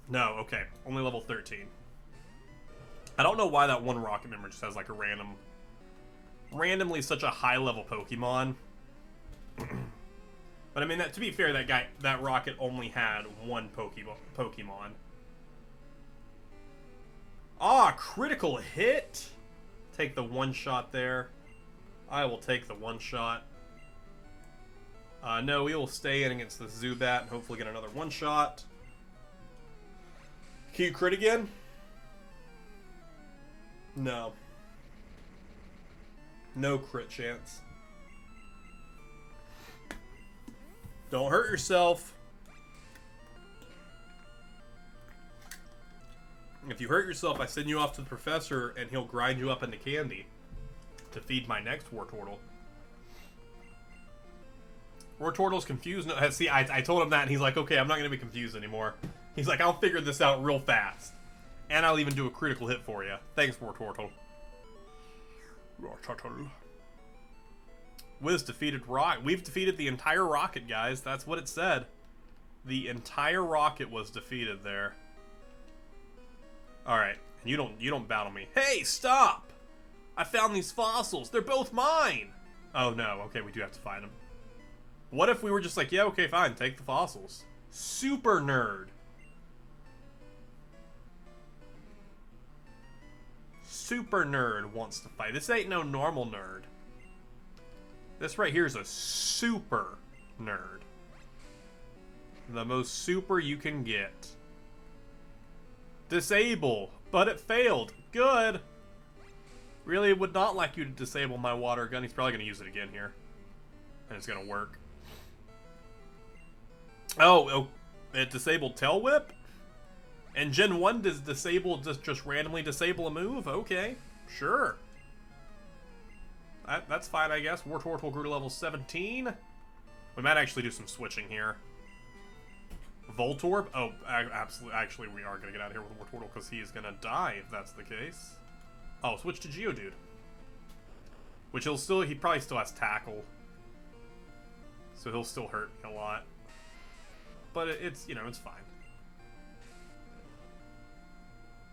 No, okay. Only level 13. I don't know why that one Rocket member just has like a randomly such a high level Pokemon. But I mean, to be fair, that Rocket only had one Pokemon. Ah, critical hit! Take the one shot there. I will take the one shot. No, we will stay in against the Zubat and hopefully get another one shot. Can you crit again? No. No crit chance. Don't hurt yourself. If you hurt yourself, I send you off to the professor and he'll grind you up into candy to feed my next Wartortle. Wartortle's confused. No, see, I told him that and he's like, okay, I'm not going to be confused anymore. He's like, I'll figure this out real fast. And I'll even do a critical hit for you. Thanks, Wartortle. Wiz defeated Rocket. We've defeated the entire Rocket, guys. That's what it said. The entire Rocket was defeated there. Alright. You don't battle me. Hey, stop! I found these fossils. They're both mine! Oh, no. Okay, we do have to find them. What if we were just like, yeah, okay, fine. Take the fossils. Super nerd. Super nerd wants to fight. This ain't no normal nerd. This right here is a super nerd. The most super you can get. Disable, but it failed. Good. Really would not like you to disable my water gun. He's probably going to use it again here. And it's going to work. Oh, it disabled Tail Whip? And Gen 1 does disable, just randomly disable a move? Okay, sure. That's fine, I guess. Wartortle grew to level 17. We might actually do some switching here. Voltorb? Oh, absolutely. Actually, we are going to get out of here with Wartortle because he is going to die if that's the case. Oh, switch to Geodude. Which he probably still has Tackle. So he'll still hurt me a lot. But it's, it's fine.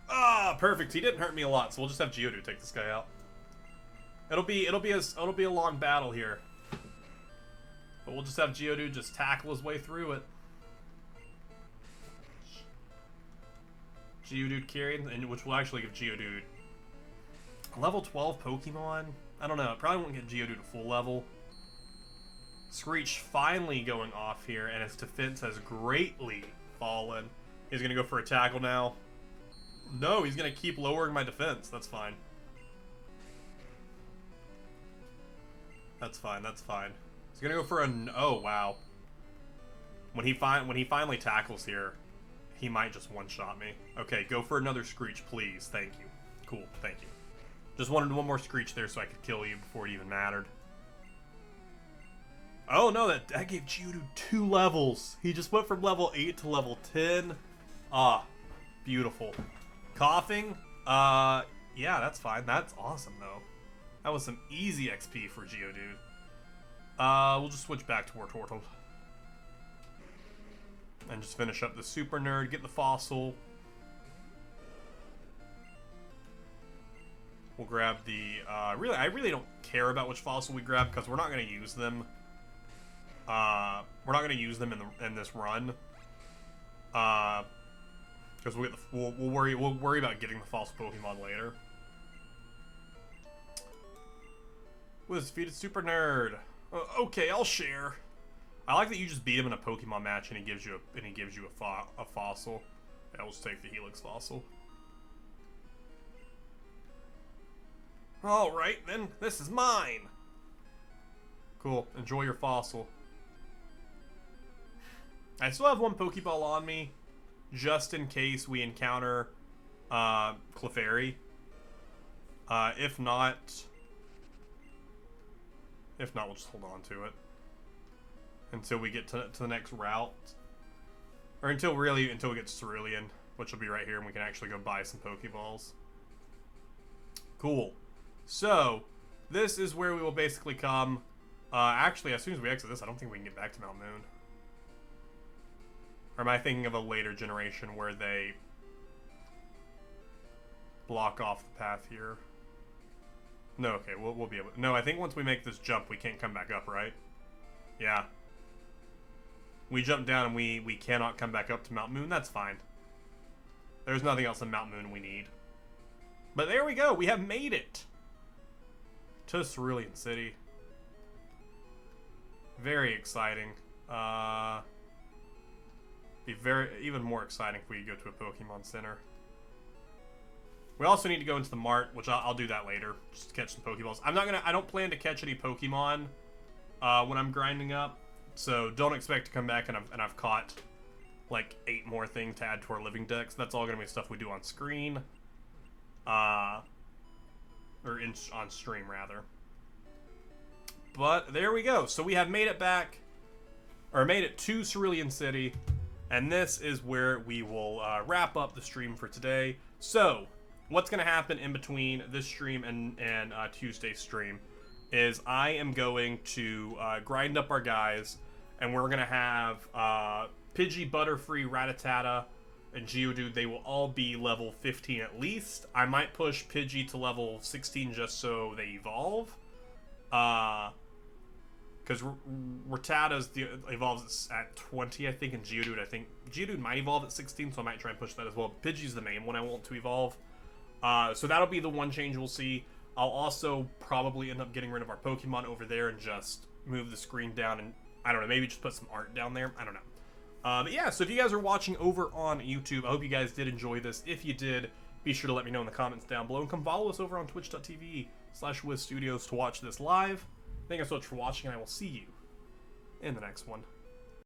Ah, perfect. He didn't hurt me a lot, so we'll just have Geodude take this guy out. It'll be a long battle here. But we'll just have Geodude just tackle his way through it. Geodude carrying, and which will actually give Geodude a level 12 Pokemon. I don't know. It probably won't get Geodude a full level. Screech finally going off here, and his defense has greatly fallen. He's gonna go for a tackle now. No, he's gonna keep lowering my defense. That's fine. That's fine. That's fine. He's gonna go for a. Oh wow. When he finally tackles here, he might just one-shot me. Okay, go for another Screech, please. Thank you. Cool. Thank you. Just wanted one more Screech there so I could kill you before it even mattered. Oh no, that gave Geodude 2 levels. He just went from level 8 to level 10. Ah, beautiful. Coughing? Yeah, that's fine. That's awesome though. That was some easy XP for Geodude. We'll just switch back to Wartortle. And just finish up the Super Nerd, get the Fossil. We'll grab the, I really don't care about which Fossil we grab because we're not going to use them. We're not going to use them in this run. Because we'll worry about getting the Fossil Pokemon later. With defeated Super Nerd. Okay, I'll share. I like that you just beat him in a Pokemon match and he gives you a fossil. Yeah, we'll just take the Helix fossil. All right, then this is mine. Cool. Enjoy your fossil. I still have one Pokeball on me, just in case we encounter Clefairy. If not, we'll just hold on to it until we get to the next route, or until we get to Cerulean, which will be right here, and we can actually go buy some Pokeballs. Cool. So this is where we will basically come. Actually, as soon as we exit this, I don't think we can get back to Mount Moon. Or am I thinking of a later generation where they block off the path here? No, okay, we'll be able to. No, I think once we make this jump, we can't come back up, right? Yeah. We jump down and we cannot come back up to Mount Moon. That's fine. There's nothing else in Mount Moon we need. But there we go. We have made it to Cerulean City. Very exciting. Be even more exciting if we go to a Pokemon Center. We also need to go into the Mart, which I'll do that later, just to catch some Pokeballs. I don't plan to catch any Pokemon when I'm grinding up, so don't expect to come back and I've caught like 8 more things to add to our living decks. That's all gonna be stuff we do on screen, or on stream rather. But there we go. So we have made it back, or made it to Cerulean City, and this is where we will wrap up the stream for today. So what's going to happen in between this stream and Tuesday's stream is I am going to grind up our guys, and we're going to have Pidgey, Butterfree, Rattata, and Geodude. They will all be level 15 at least. I might push Pidgey to level 16 just so they evolve. Because Rattata evolves at 20, I think, and Geodude, I think. Geodude might evolve at 16, so I might try and push that as well. Pidgey's the main one I want to evolve. So that'll be the one change we'll see. I'll also probably end up getting rid of our Pokemon over there and just move the screen down and, I don't know, maybe just put some art down there. I don't know. But yeah, so if you guys are watching over on YouTube, I hope you guys did enjoy this. If you did, be sure to let me know in the comments down below. And come follow us over on twitch.tv/WizStudios to watch this live. Thank you so much for watching, and I will see you in the next one.